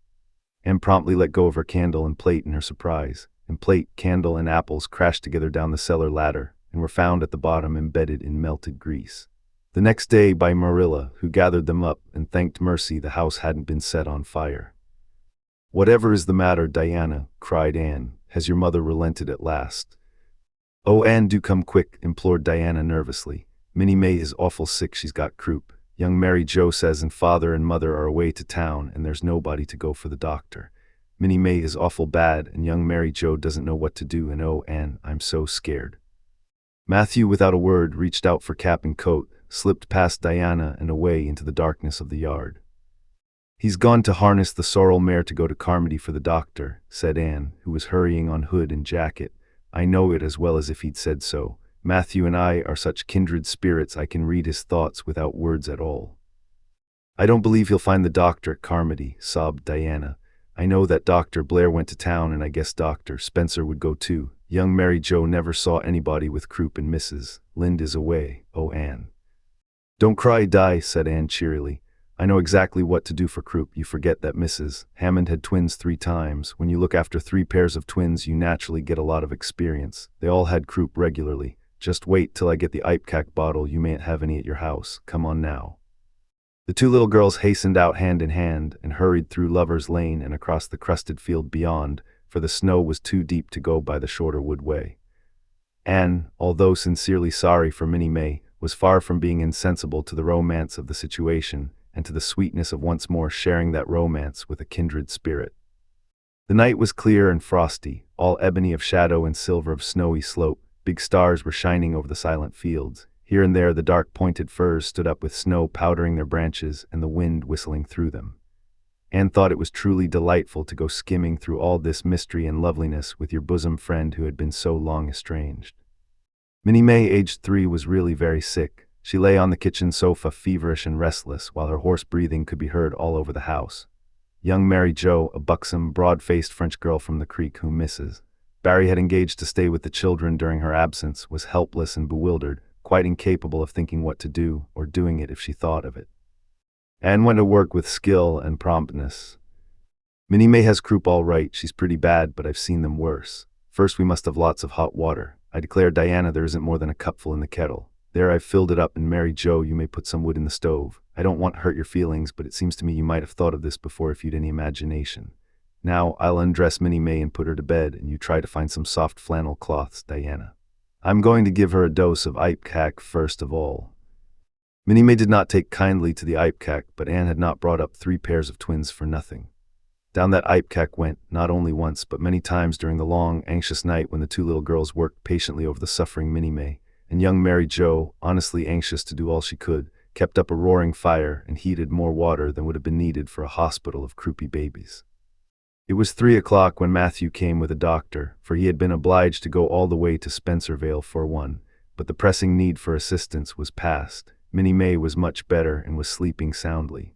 Anne promptly let go of her candle and plate in her surprise, and plate, candle, and apples crashed together down the cellar ladder and were found at the bottom embedded in melted grease. The next day by Marilla, who gathered them up and thanked mercy the house hadn't been set on fire. "Whatever is the matter, Diana?" cried Anne. "Has your mother relented at last?" "Oh, Anne, do come quick," implored Diana nervously. "Minnie May is awful sick, she's got croup. Young Mary Joe says and father and mother are away to town and there's nobody to go for the doctor. Minnie May is awful bad and young Mary Joe doesn't know what to do and oh, Anne, I'm so scared." Matthew, without a word, reached out for cap and coat, slipped past Diana and away into the darkness of the yard. "He's gone to harness the sorrel mare to go to Carmody for the doctor," said Anne, who was hurrying on hood and jacket. "I know it as well as if he'd said so. Matthew and I are such kindred spirits I can read his thoughts without words at all." "I don't believe he'll find the doctor at Carmody," sobbed Diana. "I know that Dr. Blair went to town and I guess Dr. Spencer would go too. Young Mary Joe never saw anybody with croup and Mrs. Lynde is away. Oh, Anne." "Don't cry, Di," said Anne cheerily. "I know exactly what to do for croup. You forget that Mrs. Hammond had twins 3 times. When you look after 3 pairs of twins, you naturally get a lot of experience. They all had croup regularly. Just wait till I get the ipecac bottle. You mayn't have any at your house. Come on now." The 2 little girls hastened out hand in hand and hurried through Lover's Lane and across the crusted field beyond, for the snow was too deep to go by the shorter wood way. Anne, although sincerely sorry for Minnie May, was far from being insensible to the romance of the situation and to the sweetness of once more sharing that romance with a kindred spirit. The night was clear and frosty, all ebony of shadow and silver of snowy slope. Big stars were shining over the silent fields. Here and there the dark pointed firs stood up with snow powdering their branches and the wind whistling through them. Anne thought it was truly delightful to go skimming through all this mystery and loveliness with your bosom friend who had been so long estranged. Minnie May, aged 3, was really very sick. She lay on the kitchen sofa feverish and restless, while her hoarse breathing could be heard all over the house. Young Mary Joe, a buxom, broad-faced French girl from the creek whom Mrs. Barry had engaged to stay with the children during her absence, was helpless and bewildered, quite incapable of thinking what to do, or doing it if she thought of it. Anne went to work with skill and promptness. "Minnie May has croup all right. She's pretty bad, but I've seen them worse. First we must have lots of hot water. I declare, Diana, there isn't more than a cupful in the kettle. There, I've filled it up, and Mary Joe, you may put some wood in the stove. I don't want to hurt your feelings, but it seems to me you might have thought of this before if you'd any imagination. Now, I'll undress Minnie May and put her to bed, and you try to find some soft flannel cloths, Diana. I'm going to give her a dose of ipecac first of all." Minnie May did not take kindly to the ipecac, but Anne had not brought up 3 pairs of twins for nothing. Down that ipecac went, not only once, but many times during the long, anxious night when the 2 little girls worked patiently over the suffering Minnie May, and young Mary Joe, honestly anxious to do all she could, kept up a roaring fire and heated more water than would have been needed for a hospital of croupy babies. It was 3 o'clock when Matthew came with a doctor, for he had been obliged to go all the way to Spencervale for one, but the pressing need for assistance was past. Minnie May was much better and was sleeping soundly.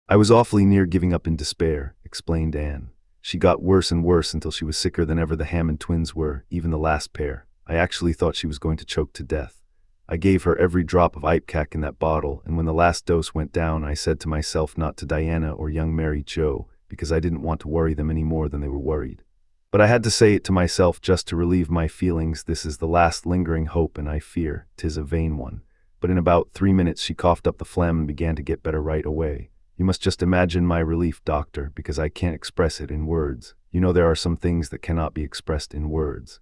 "I was awfully near giving up in despair," explained Anne. "She got worse and worse until she was sicker than ever the Hammond twins were, even the last pair. I actually thought she was going to choke to death. I gave her every drop of ipecac in that bottle, and when the last dose went down, I said to myself not to Diana or young Mary Joe, because I didn't want to worry them any more than they were worried. But I had to say it to myself just to relieve my feelings. This is the last lingering hope, and I fear 'tis a vain one. But in about 3 minutes she coughed up the phlegm and began to get better right away. You must just imagine my relief, doctor, because I can't express it in words. You know there are some things that cannot be expressed in words."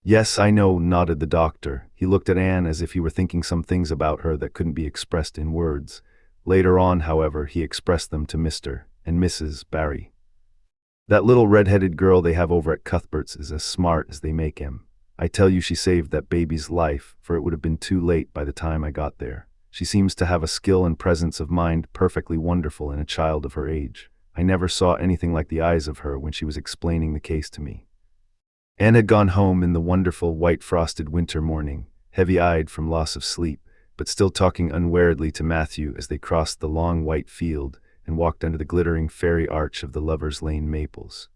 "Yes, I know," nodded the doctor. He looked at Anne as if he were thinking some things about her that couldn't be expressed in words. Later on, however, he expressed them to Mr. and Mrs. Barry. "That little red-headed girl they have over at Cuthbert's is as smart as they make 'em. I tell you she saved that baby's life, for it would have been too late by the time I got there. She seems to have a skill and presence of mind perfectly wonderful in a child of her age. I never saw anything like the eyes of her when she was explaining the case to me." Anne had gone home in the wonderful white frosted winter morning, heavy-eyed from loss of sleep, but still talking unweariedly to Matthew as they crossed the long white field and walked under the glittering fairy arch of the Lovers' Lane maples.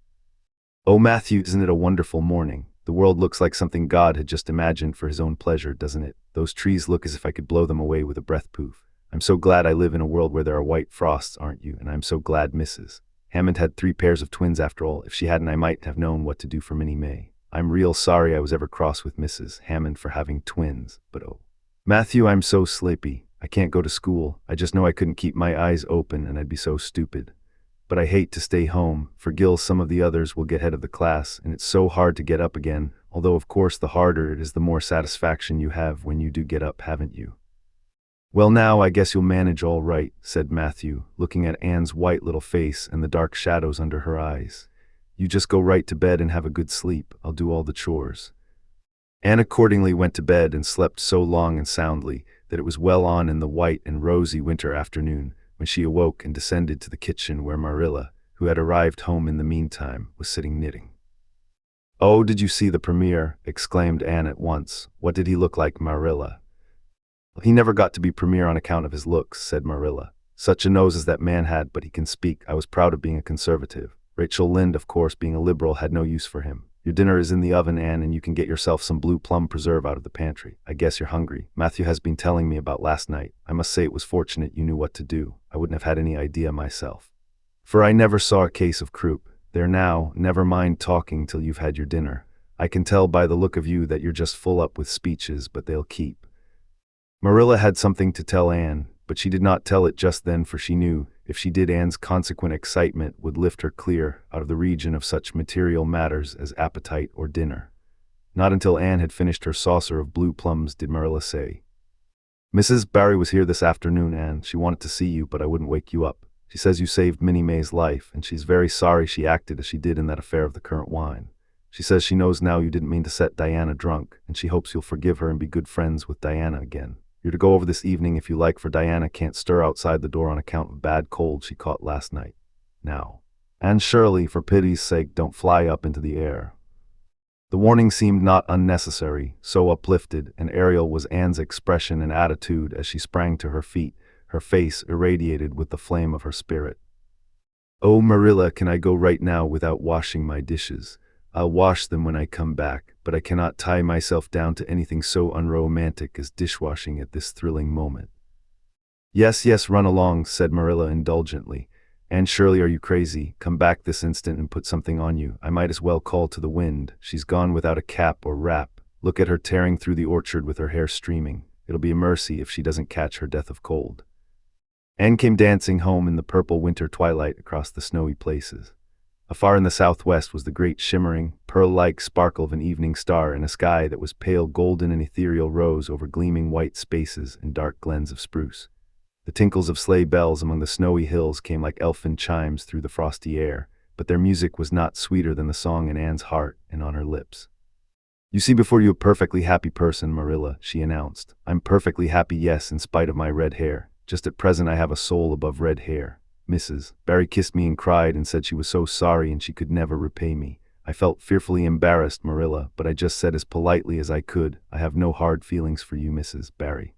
"Oh, Matthew, isn't it a wonderful morning? The world looks like something God had just imagined for his own pleasure, doesn't it? Those trees look as if I could blow them away with a breath poof. I'm so glad I live in a world where there are white frosts, aren't you? And I'm so glad Mrs. Hammond had 3 pairs of twins after all. If she hadn't, I might have known what to do for Minnie May. I'm real sorry I was ever cross with Mrs. Hammond for having twins, but oh. Matthew, I'm so sleepy. I can't go to school. I just know I couldn't keep my eyes open and I'd be so stupid. But I hate to stay home. For Gil, some of the others will get head of the class, and it's so hard to get up again, although of course the harder it is the more satisfaction you have when you do get up, haven't you?" "Well, now I guess you'll manage all right," said Matthew, looking at Anne's white little face and the dark shadows under her eyes. "You just go right to bed and have a good sleep. I'll do all the chores." Anne accordingly went to bed and slept so long and soundly that it was well on in the white and rosy winter afternoon when she awoke and descended to the kitchen where Marilla, who had arrived home in the meantime, was sitting knitting. "Oh, did you see the premier?" exclaimed Anne at once. "What did he look like, Marilla?" "He never got to be premier on account of his looks," said Marilla. "Such a nose as that man had, but he can speak. I was proud of being a conservative. Rachel Lynde, of course, being a liberal, had no use for him. Your dinner is in the oven, Anne, and you can get yourself some blue plum preserve out of the pantry. I guess you're hungry. Matthew has been telling me about last night. I must say it was fortunate you knew what to do. I wouldn't have had any idea myself. For I never saw a case of croup. There now, never mind talking till you've had your dinner. I can tell by the look of you that you're just full up with speeches, but they'll keep." Marilla had something to tell Anne, but she did not tell it just then, for she knew, if she did, Anne's consequent excitement would lift her clear out of the region of such material matters as appetite or dinner. Not until Anne had finished her saucer of blue plums did Marilla say, "Mrs. Barry was here this afternoon, Anne. She wanted to see you, but I wouldn't wake you up. She says you saved Minnie May's life, and she's very sorry she acted as she did in that affair of the currant wine. She says she knows now you didn't mean to set Diana drunk, and she hopes you'll forgive her and be good friends with Diana again. You're to go over this evening if you like, for Diana can't stir outside the door on account of bad cold she caught last night. Now, Anne Shirley, for pity's sake, don't fly up into the air." The warning seemed not unnecessary, so uplifted and aerial was Anne's expression and attitude as she sprang to her feet, her face irradiated with the flame of her spirit. "Oh, Marilla, can I go right now without washing my dishes? I'll wash them when I come back, but I cannot tie myself down to anything so unromantic as dishwashing at this thrilling moment." Yes, run along," said Marilla indulgently. "Anne Shirley, are you crazy? Come back this instant and put something on you. I might as well call to the wind. She's gone without a cap or wrap. Look at her tearing through the orchard with her hair streaming. It'll be a mercy if she doesn't catch her death of cold." Anne came dancing home in the purple winter twilight across the snowy places. Afar in the southwest was the great shimmering, pearl-like sparkle of an evening star in a sky that was pale golden and ethereal rose over gleaming white spaces and dark glens of spruce. The tinkles of sleigh bells among the snowy hills came like elfin chimes through the frosty air, but their music was not sweeter than the song in Anne's heart and on her lips. "You see before you a perfectly happy person, Marilla," she announced. "I'm perfectly happy, yes, in spite of my red hair. Just at present I have a soul above red hair. Mrs. Barry kissed me and cried and said she was so sorry and she could never repay me. I felt fearfully embarrassed, Marilla, but I just said as politely as I could, I have no hard feelings for you, Mrs. Barry.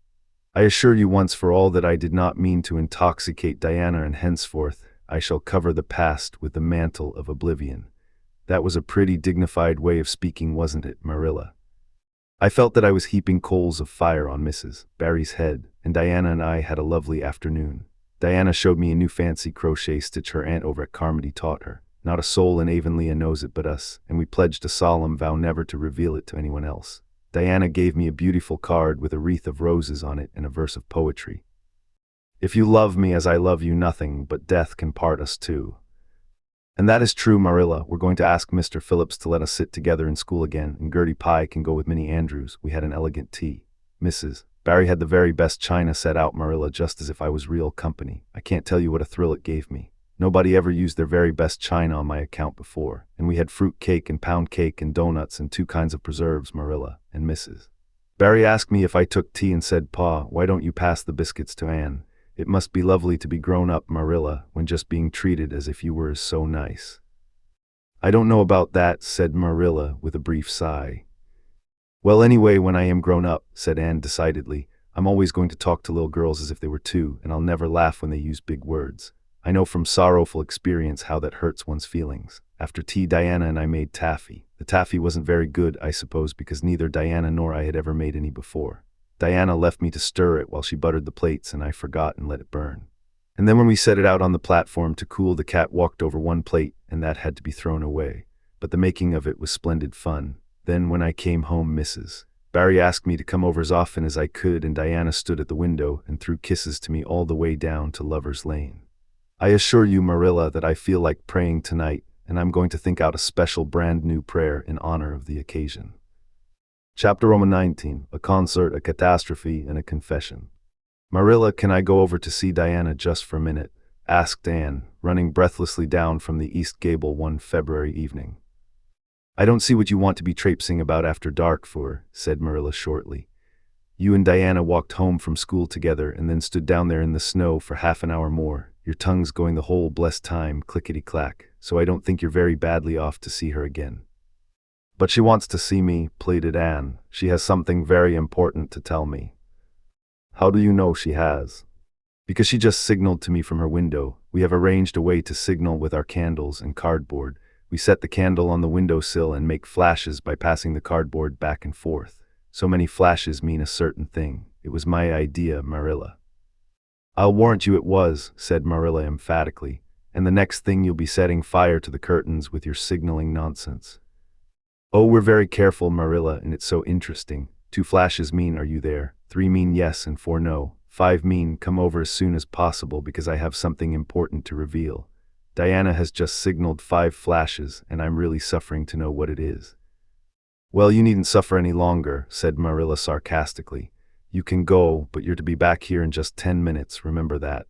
I assure you once for all that I did not mean to intoxicate Diana, and henceforth I shall cover the past with the mantle of oblivion." That was a pretty dignified way of speaking, wasn't it, Marilla? I felt that I was heaping coals of fire on Mrs. Barry's head, and Diana and I had a lovely afternoon. Diana showed me a new fancy crochet stitch her aunt over at Carmody taught her. Not a soul in Avonlea knows it but us, and we pledged a solemn vow never to reveal it to anyone else. Diana gave me a beautiful card with a wreath of roses on it and a verse of poetry. "If you love me as I love you, nothing but death can part us two." And that is true, Marilla. We're going to ask Mr. Phillips to let us sit together in school again, and Gertie Pye can go with Minnie Andrews. We had an elegant tea. Mrs. Barry had the very best china set out, Marilla, just as if I was real company. I can't tell you what a thrill it gave me. Nobody ever used their very best china on my account before, and we had fruit cake and pound cake and donuts and 2 kinds of preserves, Marilla and Mrs. Barry asked me if I took tea and said, Pa, why don't you pass the biscuits to Anne? It must be lovely to be grown up, Marilla, when just being treated as if you were so nice. I don't know about that, said Marilla with a brief sigh. Well, anyway, when I am grown up, said Anne decidedly, I'm always going to talk to little girls as if they were 2, and I'll never laugh when they use big words. I know from sorrowful experience how that hurts one's feelings. After tea, Diana and I made taffy. The taffy wasn't very good, I suppose, because neither Diana nor I had ever made any before. Diana left me to stir it while she buttered the plates, and I forgot and let it burn. And then when we set it out on the platform to cool, the cat walked over one plate, and that had to be thrown away. But the making of it was splendid fun. Then when I came home, Mrs. Barry asked me to come over as often as I could, and Diana stood at the window and threw kisses to me all the way down to Lover's Lane. I assure you, Marilla, that I feel like praying tonight, and I'm going to think out a special brand new prayer in honor of the occasion. Chapter 19, a concert, a catastrophe, and a confession. Marilla, can I go over to see Diana just for a minute? Asked Anne, running breathlessly down from the East Gable one February evening. I don't see what you want to be traipsing about after dark for, said Marilla shortly. You and Diana walked home from school together and then stood down there in the snow for half an hour more, your tongues going the whole blessed time, clickety-clack, so I don't think you're very badly off to see her again. But she wants to see me, pleaded Anne. She has something very important to tell me. How do you know she has? Because she just signaled to me from her window. We have arranged a way to signal with our candles and cardboard. We set the candle on the windowsill and make flashes by passing the cardboard back and forth. So many flashes mean a certain thing. It was my idea, Marilla. I'll warrant you it was, said Marilla emphatically, and the next thing you'll be setting fire to the curtains with your signaling nonsense. Oh, we're very careful, Marilla, and it's so interesting. 2 flashes mean are you there, 3 mean yes and 4 no, 5 mean come over as soon as possible because I have something important to reveal. Diana has just signaled 5 flashes, and I'm really suffering to know what it is. Well, you needn't suffer any longer, said Marilla sarcastically. You can go, but you're to be back here in just 10 minutes, remember that.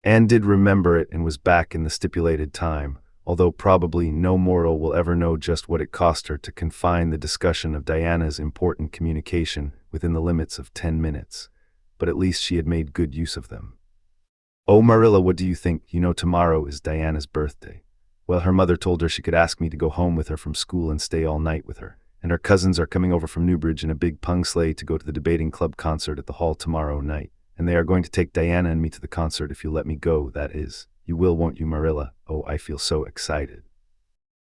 Anne did remember it and was back in the stipulated time, although probably no mortal will ever know just what it cost her to confine the discussion of Diana's important communication within the limits of 10 minutes. But at least she had made good use of them. Oh, Marilla, what do you think? You know tomorrow is Diana's birthday. Well, her mother told her she could ask me to go home with her from school and stay all night with her. And her cousins are coming over from Newbridge in a big pung sleigh to go to the debating club concert at the hall tomorrow night. And they are going to take Diana and me to the concert if you let me go, that is. You will, won't you, Marilla? Oh, I feel so excited.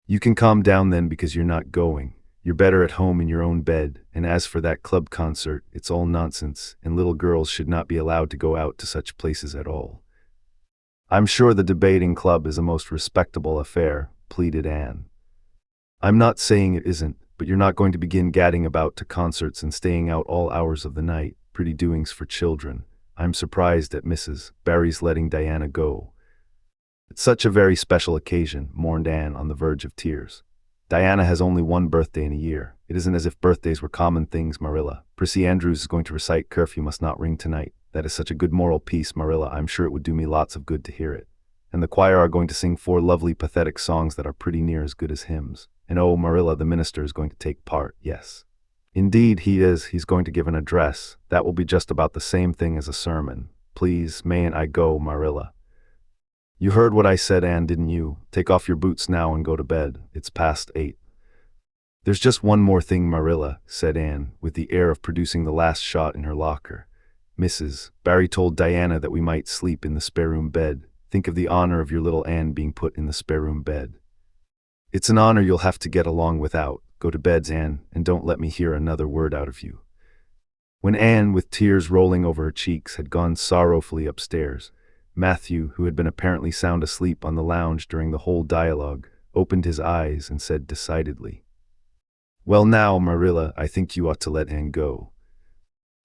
You can calm down then because you're not going. You're better at home in your own bed, and as for that club concert, it's all nonsense, and little girls should not be allowed to go out to such places at all. I'm sure the debating club is a most respectable affair, pleaded Anne. I'm not saying it isn't, but you're not going to begin gadding about to concerts and staying out all hours of the night, pretty doings for children. I'm surprised at Mrs. Barry's letting Diana go. It's such a very special occasion, mourned Anne on the verge of tears. Diana has only one birthday in a year. It isn't as if birthdays were common things, Marilla. Prissy Andrews is going to recite Curfew Must Not Ring tonight. That is such a good moral piece, Marilla. I'm sure it would do me lots of good to hear it. And the choir are going to sing 4 lovely pathetic songs that are pretty near as good as hymns. And oh, Marilla, the minister is going to take part, yes. Indeed he is. He's going to give an address. That will be just about the same thing as a sermon. Please, mayn't I go, Marilla? You heard what I said, Anne, didn't you? Take off your boots now and go to bed. It's past 8. There's just one more thing, Marilla, said Anne, with the air of producing the last shot in her locker. Mrs. Barry told Diana that we might sleep in the spare-room bed. Think of the honor of your little Anne being put in the spare-room bed. It's an honor you'll have to get along without. Go to bed, Anne, and don't let me hear another word out of you. When Anne, with tears rolling over her cheeks, had gone sorrowfully upstairs, Matthew, who had been apparently sound asleep on the lounge during the whole dialogue, opened his eyes and said decidedly, Well now, Marilla, I think you ought to let Anne go.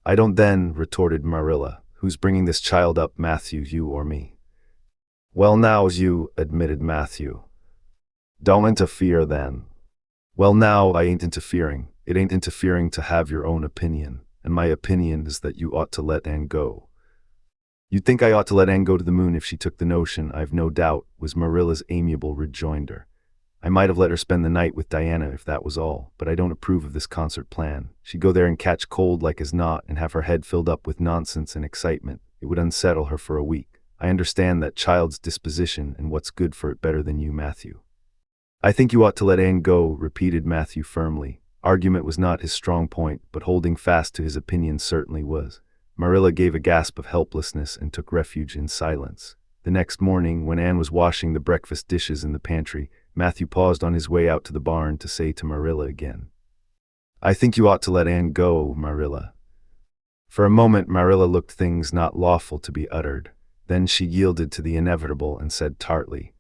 I don't then, retorted Marilla. Who's bringing this child up, Matthew, you or me? Well now, you, admitted Matthew. Don't interfere then. Well now, I ain't interfering. It ain't interfering to have your own opinion, and my opinion is that you ought to let Anne go. You'd think I ought to let Anne go to the moon if she took the notion, I've no doubt, was Marilla's amiable rejoinder. I might have let her spend the night with Diana if that was all, but I don't approve of this concert plan. She'd go there and catch cold like as not and have her head filled up with nonsense and excitement. It would unsettle her for a week. I understand that child's disposition and what's good for it better than you, Matthew. I think you ought to let Anne go, repeated Matthew firmly. Argument was not his strong point, but holding fast to his opinion certainly was. Marilla gave a gasp of helplessness and took refuge in silence. The next morning, when Anne was washing the breakfast dishes in the pantry, Matthew paused on his way out to the barn to say to Marilla again, I think you ought to let Anne go, Marilla. For a moment, Marilla looked things not lawful to be uttered. Then she yielded to the inevitable and said tartly,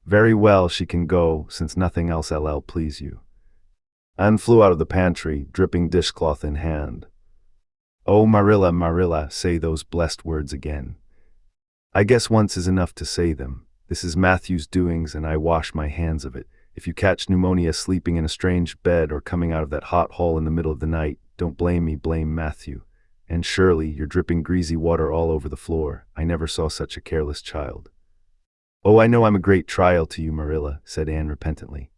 Very well, she can go, since nothing else LL please you. Anne flew out of the pantry, dripping dishcloth in hand. Oh, Marilla, Marilla, say those blessed words again. I guess once is enough to say them. This is Matthew's doings, and I wash my hands of it. If you catch pneumonia sleeping in a strange bed or coming out of that hot hole in the middle of the night, don't blame me, blame Matthew. And Shirley, you're dripping greasy water all over the floor. I never saw such a careless child. Oh, I know I'm a great trial to you, Marilla, said Anne repentantly.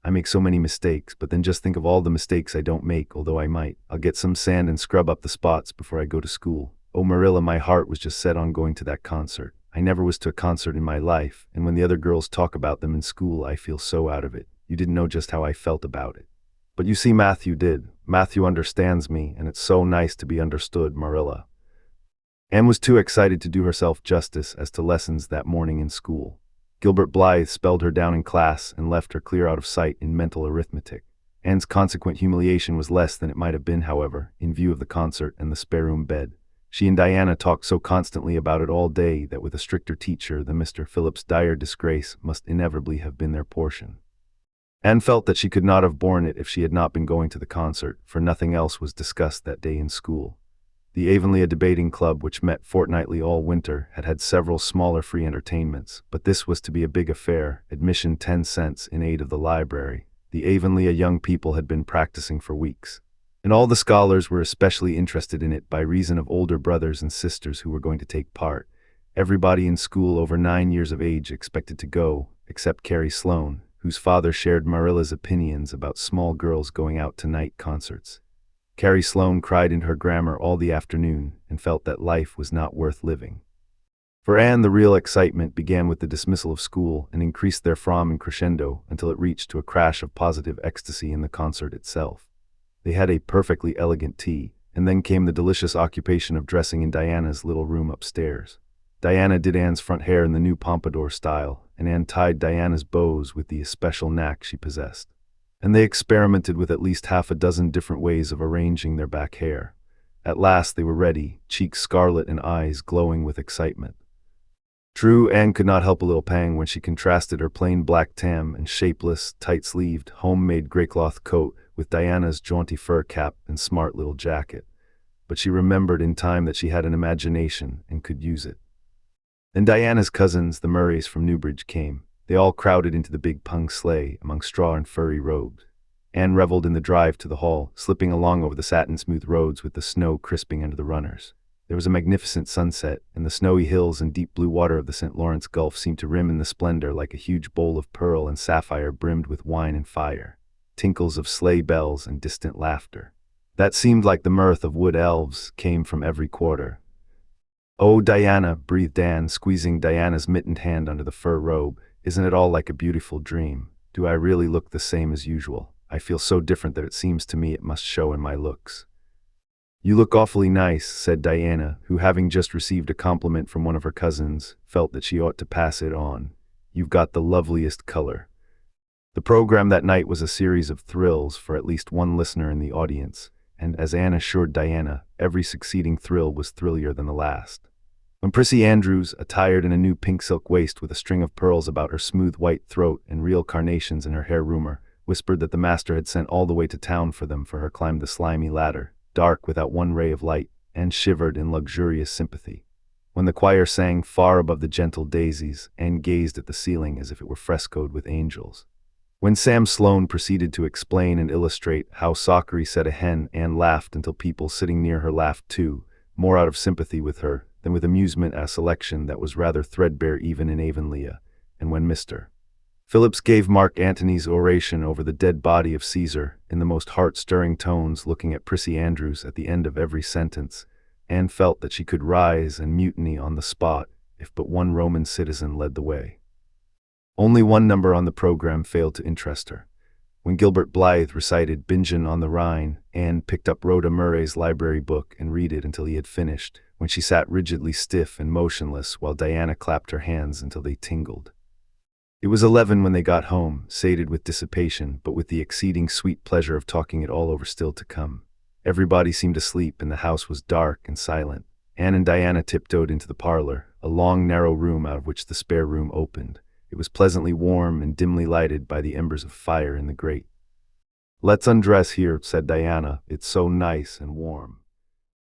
I make so many mistakes, but then just think of all the mistakes I don't make, although I might. I'll get some sand and scrub up the spots before I go to school. Oh, Marilla, my heart was just set on going to that concert. I never was to a concert in my life, and when the other girls talk about them in school, I feel so out of it. You didn't know just how I felt about it. But you see, Matthew did. Matthew understands me, and it's so nice to be understood, Marilla. Anne was too excited to do herself justice as to lessons that morning in school. Gilbert Blythe spelled her down in class and left her clear out of sight in mental arithmetic. Anne's consequent humiliation was less than it might have been, however, in view of the concert and the spare-room bed. She and Diana talked so constantly about it all day that with a stricter teacher than Mr. Phillips' dire disgrace must inevitably have been their portion. Anne felt that she could not have borne it if she had not been going to the concert, for nothing else was discussed that day in school. The Avonlea Debating Club, which met fortnightly all winter, had had several smaller free entertainments, but this was to be a big affair, admission 10 cents in aid of the library. The Avonlea young people had been practicing for weeks, and all the scholars were especially interested in it by reason of older brothers and sisters who were going to take part. Everybody in school over 9 years of age expected to go, except Carrie Sloane, whose father shared Marilla's opinions about small girls going out to night concerts. Carrie Sloane cried in her grammar all the afternoon and felt that life was not worth living. For Anne, the real excitement began with the dismissal of school and increased therefrom in crescendo until it reached to a crash of positive ecstasy in the concert itself. They had a perfectly elegant tea, and then came the delicious occupation of dressing in Diana's little room upstairs. Diana did Anne's front hair in the new pompadour style, and Anne tied Diana's bows with the especial knack she possessed. And they experimented with at least half a dozen different ways of arranging their back hair. At last they were ready, cheeks scarlet and eyes glowing with excitement. True, Anne could not help a little pang when she contrasted her plain black tam and shapeless, tight-sleeved, homemade grey-cloth coat with Diana's jaunty fur cap and smart little jacket. But she remembered in time that she had an imagination and could use it. Then Diana's cousins, the Murrays from Newbridge, came. They all crowded into the big pung sleigh among straw and furry robes. Anne reveled in the drive to the hall, slipping along over the satin-smooth roads with the snow crisping under the runners. There was a magnificent sunset, and the snowy hills and deep blue water of the St. Lawrence Gulf seemed to rim in the splendor like a huge bowl of pearl and sapphire brimmed with wine and fire. Tinkles of sleigh bells and distant laughter, that seemed like the mirth of wood elves, came from every quarter. "Oh, Diana," breathed Anne, squeezing Diana's mittened hand under the fur robe, "isn't it all like a beautiful dream? Do I really look the same as usual? I feel so different that it seems to me it must show in my looks." "You look awfully nice," said Diana, who, having just received a compliment from one of her cousins, felt that she ought to pass it on. "You've got the loveliest color." The program that night was a series of thrills for at least one listener in the audience, and as Anne assured Diana, every succeeding thrill was thrillier than the last. When Prissy Andrews, attired in a new pink silk waist with a string of pearls about her smooth white throat and real carnations in her hair rumor, whispered that the master had sent all the way to town for them for her climbed the slimy ladder, dark without one ray of light, and shivered in luxurious sympathy. When the choir sang Far Above the Gentle Daisies, Anne gazed at the ceiling as if it were frescoed with angels. When Sam Sloane proceeded to explain and illustrate how Sockery said a hen, Anne laughed until people sitting near her laughed too, more out of sympathy with her then with amusement at a selection that was rather threadbare even in Avonlea, and when Mr. Phillips gave Mark Antony's oration over the dead body of Caesar, in the most heart-stirring tones, looking at Prissy Andrews at the end of every sentence, Anne felt that she could rise and mutiny on the spot if but one Roman citizen led the way. Only one number on the program failed to interest her. When Gilbert Blythe recited Bingen on the Rhine, Anne picked up Rhoda Murray's library book and read it until he had finished, when she sat rigidly stiff and motionless while Diana clapped her hands until they tingled. It was 11 when they got home, sated with dissipation, but with the exceeding sweet pleasure of talking it all over still to come. Everybody seemed asleep, and the house was dark and silent. Anne and Diana tiptoed into the parlor, a long, narrow room out of which the spare room opened. It was pleasantly warm and dimly lighted by the embers of fire in the grate. "Let's undress here," said Diana. "It's so nice and warm."